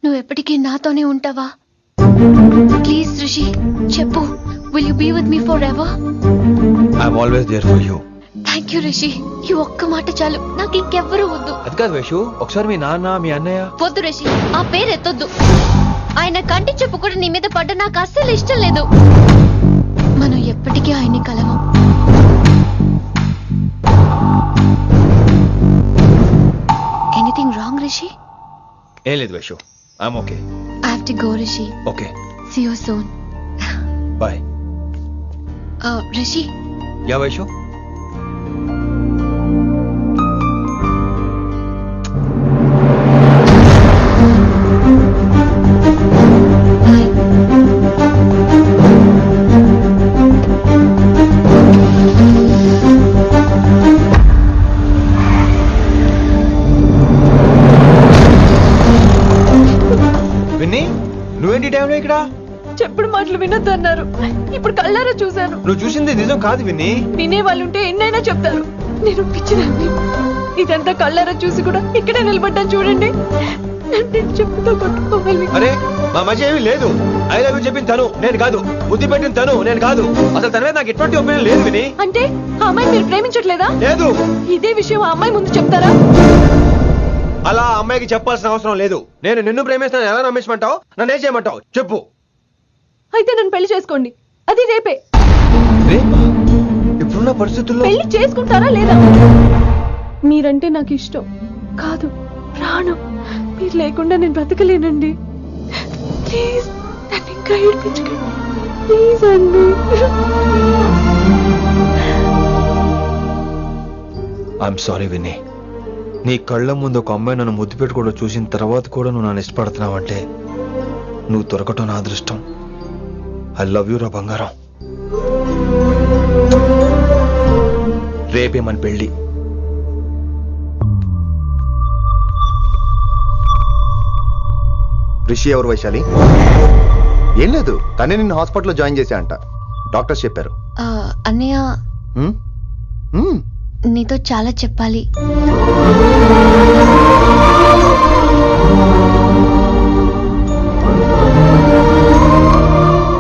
నువ్వు ఎప్పటికీ నాతోనే ఉంటావా? ప్లీజ్ రిషి చెప్పు. Will you be with me for ever? I'm always there for you. Thank you Rishi, ఈ ఒక్క మాట చాలు, నాకు ఇంకెవ్వరూ వద్దు. అది కాదు వైషు, ఒకసారి మీ నాన్న, మీ అన్నయ్య. వద్దు రిషి, ఆ పేరు ఎత్తొద్దు. ఆయన కంటి చెప్పు కూడా నీ మీద పడ్డ నాకు అస్సలు ఇష్టం లేదు. మనం ఎప్పటికీ ఆయన్ని కలవం. Anything wrong Rishi? ఏం లేదు Vaishu, I'm okay. I have to go Rishi. Okay, see you soon. Bye. Rishi. Yeah Vaishu. Vinni, నువ్వేంటి టైంలో ఇక్కడ? చెప్పుడు మాటలు వినొద్దు అన్నారు, ఇప్పుడు కళ్ళారా చూశాను. నువ్వు చూసింది నిజం కాదు విన్నీ. వినే వాళ్ళుంటే ఎన్నైనా చెప్తారు, నేను పిచ్చిదాన్ని. ఇదంతా కళ్ళారా చూసి కూడా ఇక్కడే నిలబడ్డాను చూడండి. చెప్పుతో కొట్టుకోవాలి. అరే మా మధ్య ఏమీ లేదు. ఐ లవ్ యూ చెప్పింది తను, నేను కాదు. బుద్ధి పెట్టిన తను, నేను కాదు. అసలు తన మీద నాకు ఎటువంటి ఒపీనియన్ లేదు విని. అంటే ఆ అమ్మాయి మీరు ప్రేమించట్లేదా? లేదు. ఇదే విషయం ఆ అమ్మాయి ముందు చెప్తారా? అలా అమ్మాయికి చెప్పాల్సిన అవసరం లేదు. నేను నిన్ను ప్రేమిస్తాను, ఎలా నమ్మించమంటావు? నన్ను ఏం చేయమంటావు చెప్పు. అయితే నన్ను పెళ్లి చేసుకోండి, అది రేపే. ఇప్పుడున్న పరిస్థితుల్లో పెళ్లి చేసుకుంటారా లేదా? మీరంటే నాకు ఇష్టం కాదు, ప్రాణం. మీరు లేకుండా నేను బ్రతకలేనండి. ప్లీజ్ నన్ను ఇంకా ఏడిపించకండి. ప్లీజ్ అండి. I'm sorry Vinni. నీ కళ్ళ ముందు ఒక అమ్మాయి నన్ను ముద్దు పెట్టుకోవడం చూసిన తర్వాత కూడా నువ్వు నన్ను ఇష్టపడుతున్నావంటే నువ్వు దొరకటం నా అదృష్టం. ఐ లవ్ యూ రా బంగారం. రేపే మన పెళ్ళి. రిషి ఎవరు వైశాలి? ఏం లేదు, తనే నిన్ను హాస్పిటల్లో జాయిన్ చేశా అంట, డాక్టర్స్ చెప్పారు. అన్నయ్య హ్మ్? హ్మ్. నీతో చాలా చెప్పాలి.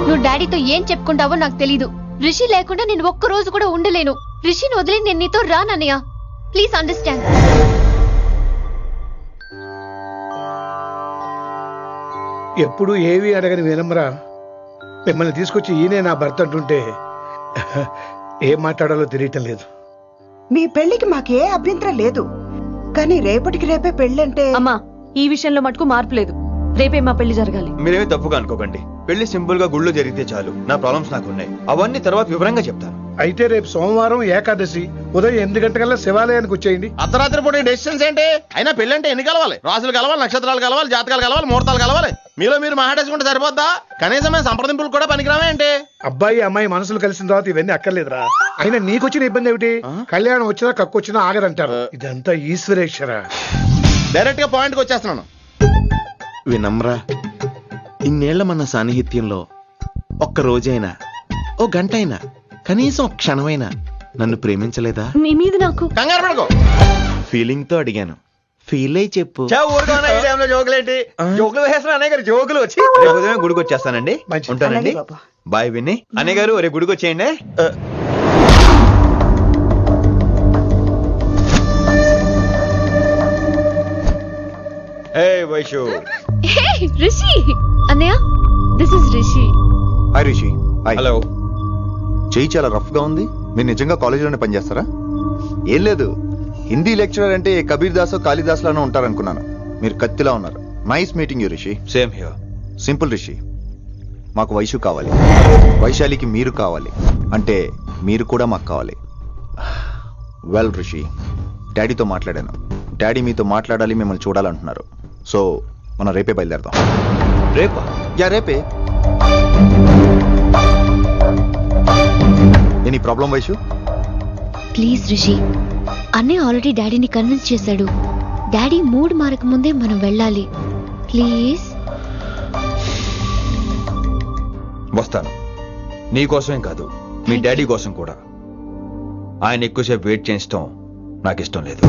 నువ్వు డాడీతో ఏం చెప్పుకుంటావో నాకు తెలీదు. రిషి లేకుండా నేను ఒక్క రోజు కూడా ఉండలేను. రిషిని వదిలి నేను నీతో రానన్నయ్య. Please understand. ఎప్పుడు ఏవి అడగని వినమ్రా మిమ్మల్ని తీసుకొచ్చి ఈయనే నా భర్త అంటుంటే ఏం మాట్లాడాలో తెలియటం లేదు. మీ పెళ్లికి మాకే అభ్యంతరం లేదు, కానీ రేపటికి రేపే పెళ్ళంటే. అమ్మా, ఈ విషయంలో మటుకు మార్పు లేదు. రేపే మా పెళ్లి జరగాలి. మీరేమీ తప్పుగా అనుకోకండి. పెళ్లి సింపుల్ గా గుళ్ళో జరిగితే చాలు. నా ప్రాబ్లమ్స్ నాకు ఉన్నాయి, అవన్నీ తర్వాత వివరంగా చెప్తాను. అయితే రేపు సోమవారం ఏకాదశి ఉదయం 8 గంటలకల్లా శివాలయానికి వచ్చేయండి. అర్ధరాత్రి పూట డెసిషన్స్ ఏంటి? అయినా పెళ్ళంటే ఎన్ని కలవాలి? రాసులు కలవాలి, నక్షత్రాలు కలవాలి, జాతకాలు కలవాలి, ముహూర్తాలు కలవాలి. మీలో మీరు మాట్లాడేసుకుంటే సరిపోద్దా? కనీసమైన సంప్రదింపులు కూడా పనికిరావే ఏంటి? అబ్బాయి అమ్మాయి మనసులు కలిసిన తర్వాత ఇవన్నీ అక్కర్లేదురా. అయినా నీకొచ్చిన ఇబ్బంది ఏమిటి? కళ్యాణం వచ్చినా కక్కొచ్చినా ఆగదంటారు. ఇదంతా ఈశ్వరేశ్వర. డైరెక్ట్ గా పాయింట్కి వచ్చేస్తున్నాను. వినమ్రా, ఇన్నేళ్ల మన సాన్నిహిత్యంలో ఒక్క రోజైనా, ఓ గంటైనా, కనీసం ఒక క్షణమైనా నన్ను ప్రేమించలేదా? మీ మీద నాకు కంగారు పడుకో. ఫీలింగ్ తో అడిగాను, ఫీల్ అయి చెప్పు. జోకులేంటి? జోకులు వేసిన అన్నయ్య గారు జోకులు వచ్చి రేపు ఉదయం గుడికి వచ్చేస్తానండి. ఉంటానండి. బాయ్ విన్ని. అన్నయ్య గారు రేపు గుడికి వచ్చేయండి. వైషు. రిషి అన్నయ్య, this is Rishi. Hi Rishi. Hello. చెయ్యి చాలా రఫ్ గా ఉంది. మీరు నిజంగా కాలేజీలోనే పనిచేస్తారా? ఏం లేదు, హిందీ లెక్చరర్ అంటే కబీర్ దాసో కాళిదాస్ లానో ఉంటారనుకున్నాను. మీరు కత్తిలా ఉన్నారు. Nice meeting you Rishi. Same here. Simple Rishi, మాకు వైషు కావాలి, వైశాలికి మీరు కావాలి, అంటే మీరు కూడా మాకు కావాలి. వెల్ రిషి, డాడీతో మాట్లాడాను. డాడీ మీతో మాట్లాడాలి, మిమ్మల్ని చూడాలంటున్నారు. సో మనం రేపే బయలుదేరదాం. రేపా? యా రేపే. Any problem Vaishu? Please Rishi, అన్నయ్య ఆల్రెడీ డాడీని కన్విన్స్ చేశాడు. డాడీ మూడ్ మారక ముందే మనం వెళ్ళాలి. ప్లీజ్. వస్తాను. నీ కోసమేం కాదు, మీ డాడీ కోసం కూడా. ఆయన ఎక్కువసేపు వెయిట్ చేయించడం నాకు ఇష్టం లేదు.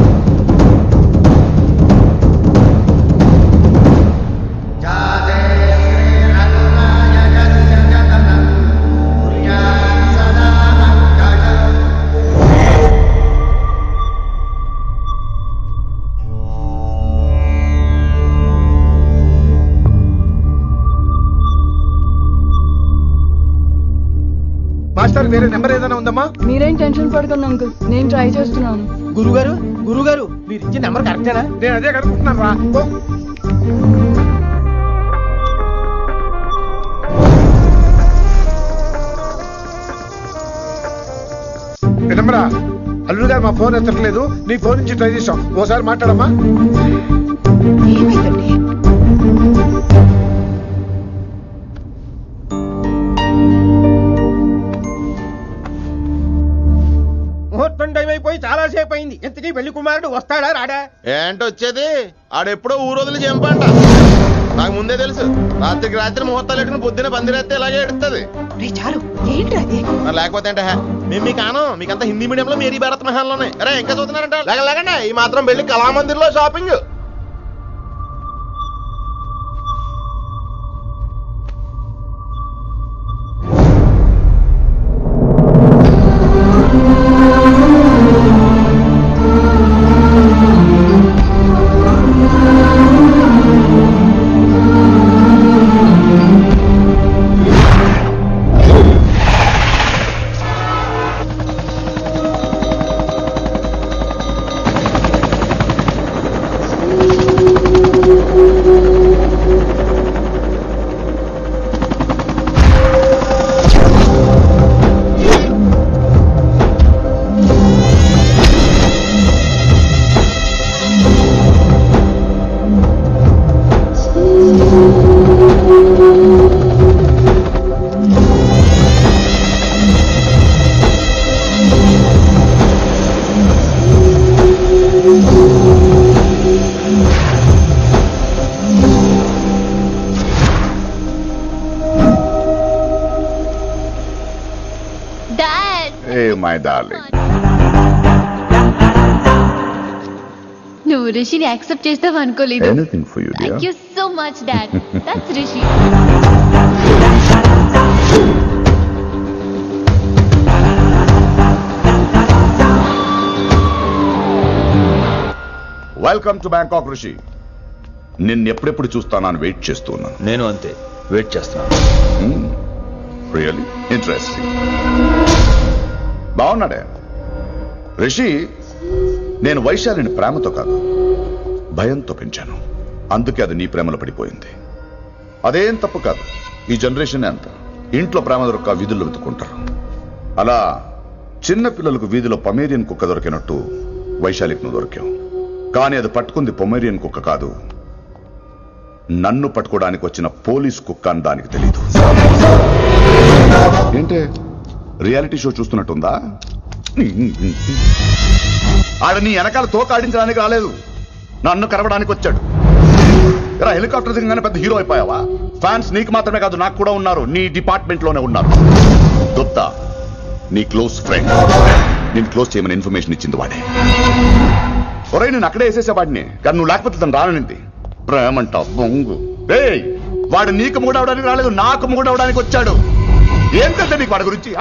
మాస్టర్ వేరే నెంబర్ ఏదైనా ఉందమ్మా? మీరేం టెన్షన్ పడకండి అంకుల్, నేను ట్రై చేస్తున్నాను. గురుగారు మీరు ఇచ్చిన నెంబర్ కరెక్టేనా? నేను అదే కనుక్కుంటున్నాను రా. వినమ్రా, అల్లుడు గారు మా ఫోన్ ఎత్తట్లేదు. నీ ఫోన్ నుంచి ట్రై చేసాం, ఓసారి మాట్లాడమ్మా. ఏమైందండి? ముహూర్తం టైం అయిపోయి చాలా సేపు అయింది. ఇంతకీ పెళ్లి కుమారుడు వస్తాడా రాడా? ఏంటొచ్చేది? ఆడెప్పుడో ఊరోదులు చెంపంట. నాకు ముందే తెలుసు. రాత్రికి రాత్రి ముహూర్తాలు ఎట్టుకుని పొద్దున పందిరేస్తే ఇలాగే ఎడుతుంది. చాలు, ఏంటి అది? మరి లేకపోతే అంటే మేము మీ కాను, మీకంతా హిందీ మీడియంలో మేరీ భారత్ మహాల్లోనే. అరే ఇంకా చూస్తున్నారంట. లేకండి, ఈ మాత్రం పెళ్లి కళామందిర్లో షాపింగ్. My darling. నువ్వు రిషిని యాక్సెప్ట్ చేస్తావు అనుకోలేదు. Anything for you dear. Thank you so much dad. That's Rishi. Welcome to Bangkok Rishi. నిన్ను ఎప్పుడెప్పుడు చూస్తానని వెయిట్ చేస్తూ ఉన్నాను. నేను అంతే వెయిట్ చేస్తున్నాను. Really interesting. బాగున్నాడే రిషి. నేను వైశాలిని ప్రేమతో కాదు భయంతో పెంచాను. అందుకే అది నీ ప్రేమలో పడిపోయింది. అదేం తప్పు కాదు. ఈ జనరేషన్ అంత ఇంట్లో ప్రేమ దొరక్క వీధుల్లో వెతుక్కుంటారు. అలా చిన్న పిల్లలకు వీధిలో పొమేరియన్ కుక్క దొరికినట్టు వైశాలికి నువ్వు దొరికావు. కానీ అది పట్టుకుంది పొమేరియన్ కుక్క కాదు, నన్ను పట్టుకోవడానికి వచ్చిన పోలీస్ కుక్క అని దానికి తెలీదు. ఏంటే రియాలిటీ షో చూస్తున్నట్టుందా? ఆడ నీ వెనకాల తోక ఆడించడానికి రాలేదు, నన్ను కరవడానికి వచ్చాడు. ఇలా హెలికాప్టర్ దిగగానే పెద్ద హీరో అయిపోయావా? ఫ్యాన్స్ నీకు మాత్రమే కాదు నాకు కూడా ఉన్నారు. నీ డిపార్ట్మెంట్ లోనే ఉన్నారు. గుప్తా నీ క్లోజ్ ఫ్రెండ్. నేను క్లోజ్ చేయమని ఇన్ఫర్మేషన్ ఇచ్చింది వాడే. ఒరే నేను అక్కడే వేసేసేవాడిని, కానీ నువ్వు లేకపోతే తను రానంది. ప్రేమంట బొంగు. వాడు నీకు మూడవడానికి రాలేదు, నాకు మూడవడానికి వచ్చాడు. ఏం తెలుసా నీకు వాడి గురించి?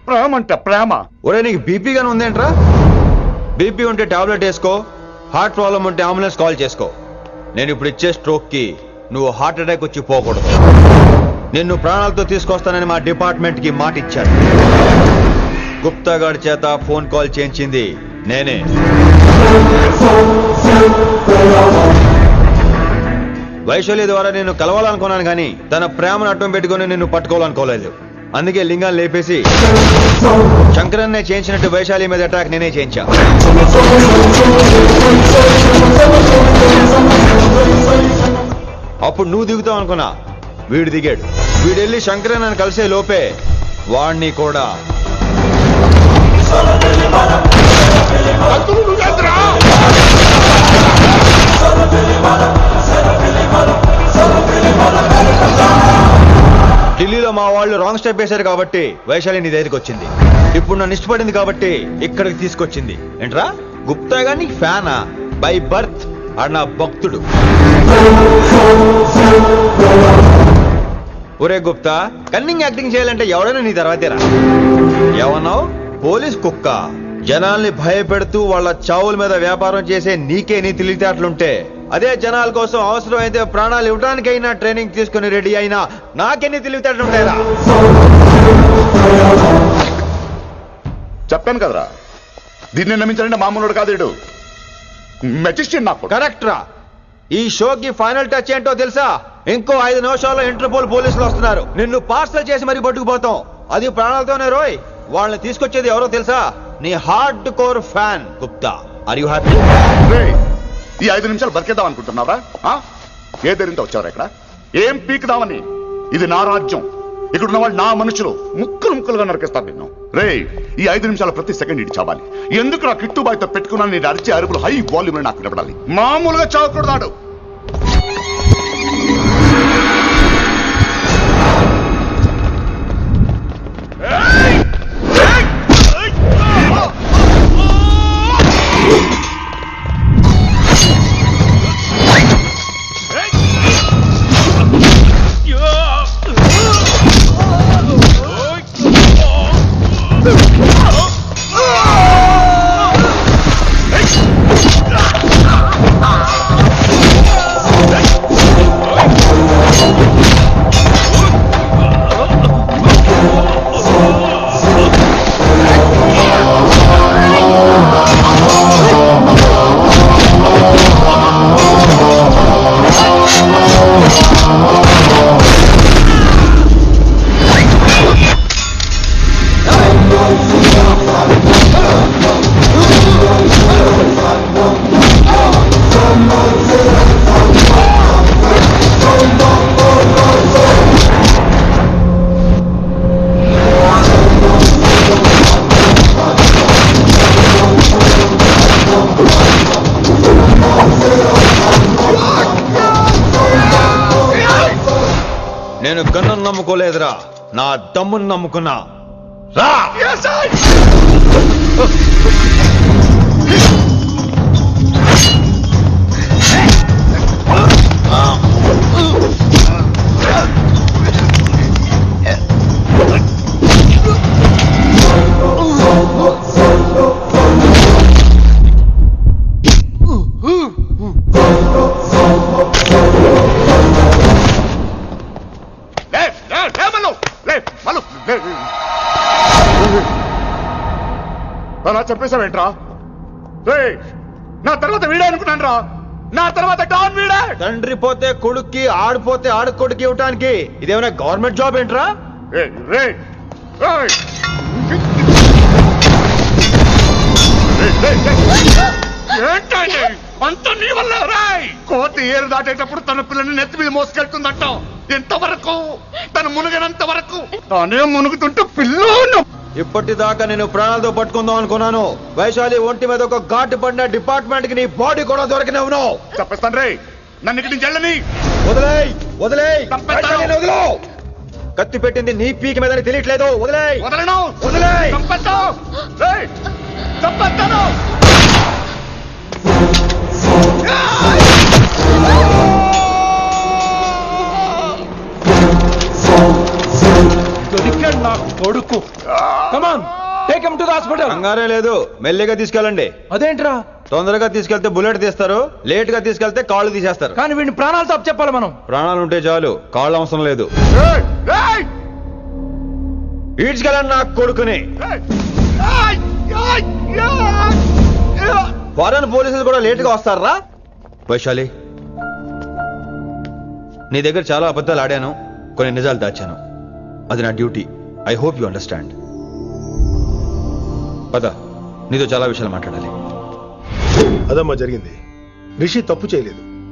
ప్రేమంట ప్రేమ. ఒరే నీకు బీపీ గానీ ఉందేంట్రా? బీపీ ఉంటే టాబ్లెట్ వేసుకో, హార్ట్ ప్రాబ్లం ఉంటే అంబులెన్స్ కాల్ చేసుకో. నేను ఇప్పుడు ఇచ్చే స్ట్రోక్ కి నువ్వు హార్ట్ అటాక్ వచ్చి పోకూడదు. నిన్ను ప్రాణాలతో తీసుకొస్తానని మా డిపార్ట్మెంట్ కి మాట ఇచ్చాడు. గుప్తా గారి చేత ఫోన్ కాల్ చేయించింది నేనే. వైశాలి ద్వారా నేను కలవాలనుకున్నాను కానీ తన ప్రేమను అడ్డం పెట్టుకుని నిన్ను పట్టుకోవాలనుకోలేదు. అందుకే లింగాన్ని లేపేసి శంకరన్నే చేయించినట్టు వైశాలి మీద అటాక్ నేనే చేయించా. అప్పుడు నువ్వు దిగుతావు అనుకున్నా, వీడు దిగాడు. వీడెళ్ళి శంకరన్నని కలిసే లోపే వాణ్ణి కూడా ఢిల్లీలో మా వాళ్ళు రాంగ్ స్టెప్ వేశారు కాబట్టి వైశాలి నీ దగ్గరికి వచ్చింది. ఇప్పుడు నన్ను ఇష్టపడింది కాబట్టి ఇక్కడికి తీసుకొచ్చింది. ఏంట్రా గుప్తా గాని ఫ్యానా? బై బర్త్ ఆడు నా భక్తుడు. ఒరే గుప్తా, కన్నింగ్ యాక్టింగ్ చేయాలంటే ఎవరైనా నీ తర్వాతేరా. ఏమన్నావు? పోలీస్ కుక్క. జనాల్ని భయపెడుతూ వాళ్ళ చావుల మీద వ్యాపారం చేసే నీకే నీ తెలివితేటలుంటే, అదే జనాల కోసం అవసరమైతే ప్రాణాలు ఇవ్వడానికైనా ట్రైనింగ్ తీసుకుని రెడీ అయినా నాకెన్ని తెలివితేటలుంటాయిరా? చెప్పాను కదరా, దీన్ని నమ్మించాలంటే మామూలుడు కాదు, మెజిస్ట్రియన్. నాకు కరెక్ట్ రా. ఈ షోకి ఫైనల్ టచ్ ఏంటో తెలుసా? ఇంకో 5 నిమిషాల్లో ఇంటర్పోల్ పోలీసులు వస్తున్నారు. నిన్ను పార్సల్ చేసి మరీ పట్టుకుపోతాం. అది ప్రాణాలతోనే రోయ్. వాళ్ళని తీసుకొచ్చేది ఎవరో తెలుసా? నీ hardcore fan Gupta. Are you happy? ఈ 5 నిమిషాలు బతికేద్దాం అనుకుంటున్నావా? ఏ ధైర్యంతో వచ్చారా ఇక్కడ? ఏం పీకుదామని? ఇది నా రాజ్యం. ఇక్కడ ఉన్న వాళ్ళు నా మనుషులు. ముక్కలు ముక్కలుగా నరికేస్తారు నిన్ను. రే ఈ 5 నిమిషాల ప్రతి సెకండ్ ఇటు చావాలి. ఎందుకు నా కిట్టుబాయితో పెట్టుకున్నా నీ అరిచే అరుపులు హై వాల్యూమ్ నాకు వినపడాలి. మామూలుగా చావకూడదాడు. నేను గన్నును నమ్ముకోలేదురా, నా దమ్మును నమ్ముకున్నా. రా. అలా చెప్పేశావేంట్రా? నా తర్వాత వీడే అనుకున్నాను రా. నా తర్వాత డాన్ వీడే. తండ్రి పోతే కొడుక్కి, ఆడిపోతే ఆడకొడుకు ఇవ్వటానికి ఇదేమైనా గవర్నమెంట్ జాబ్ ఏంట్రా? అంత నీ వల్ల రాయ్. కోతి ఏరు దాటేటప్పుడు తన పిల్లని నెత్తి మీద మోసుకెళ్తుందంట. ఎంతవరకు? తను మునిగినంత వరకు తానే మునుగుతుంటే పిల్లను. ఇప్పటిదాకా నేను ప్రాణాలతో పట్టుకుందాం అనుకున్నాను. వైశాలి ఒంటి మీద ఒక ఘాటు పడిన డిపార్ట్మెంట్ కి నీ బాడీ కూడా దొరికినవును. చెప్పేస్తాను రే, నన్ను ఇక్కడి నుంచి వెళ్ళని. వదిలేయ్ వదిలేయ్, వదిలో. కత్తి పెట్టింది నీ పీకి మీద తెలియట్లేదు. వదిలేయ్. వదలను. వదిలేయ్. చంపేస్తాను. దొరికాడు నా కొడుకు. Come on, take him to the hospital. కంగారే లేదు, మెల్లిగా తీసుకెళ్ళండి. అదేంట్రా? తొందరగా తీసుకెళ్తే బుల్లెట్ తీస్తారు, లేట్ గా తీసుకెళ్తే కాళ్ళు తీసేస్తారు. కానీ వీడిని ప్రాణాలతో అప్పచెప్పాలి మనం. ప్రాణాలు ఉంటే చాలు, కాళ్ళు అవసరం లేదు. ఈడ్చుకెళ్ళండి నా కొడుకుని. ఫారెన్ పోలీసులు కూడా లేట్ గా వస్తారా? వైశాలి, నీ దగ్గర చాలా అబద్ధాలు ఆడాను, కొన్ని నిజాలు దాచాను. అది నా duty. I hope you understand. పద, నీతో చాలా విషయాలు మాట్లాడాలి. అదమ్మా జరిగింది. రిషి తప్పు చేయలేదు.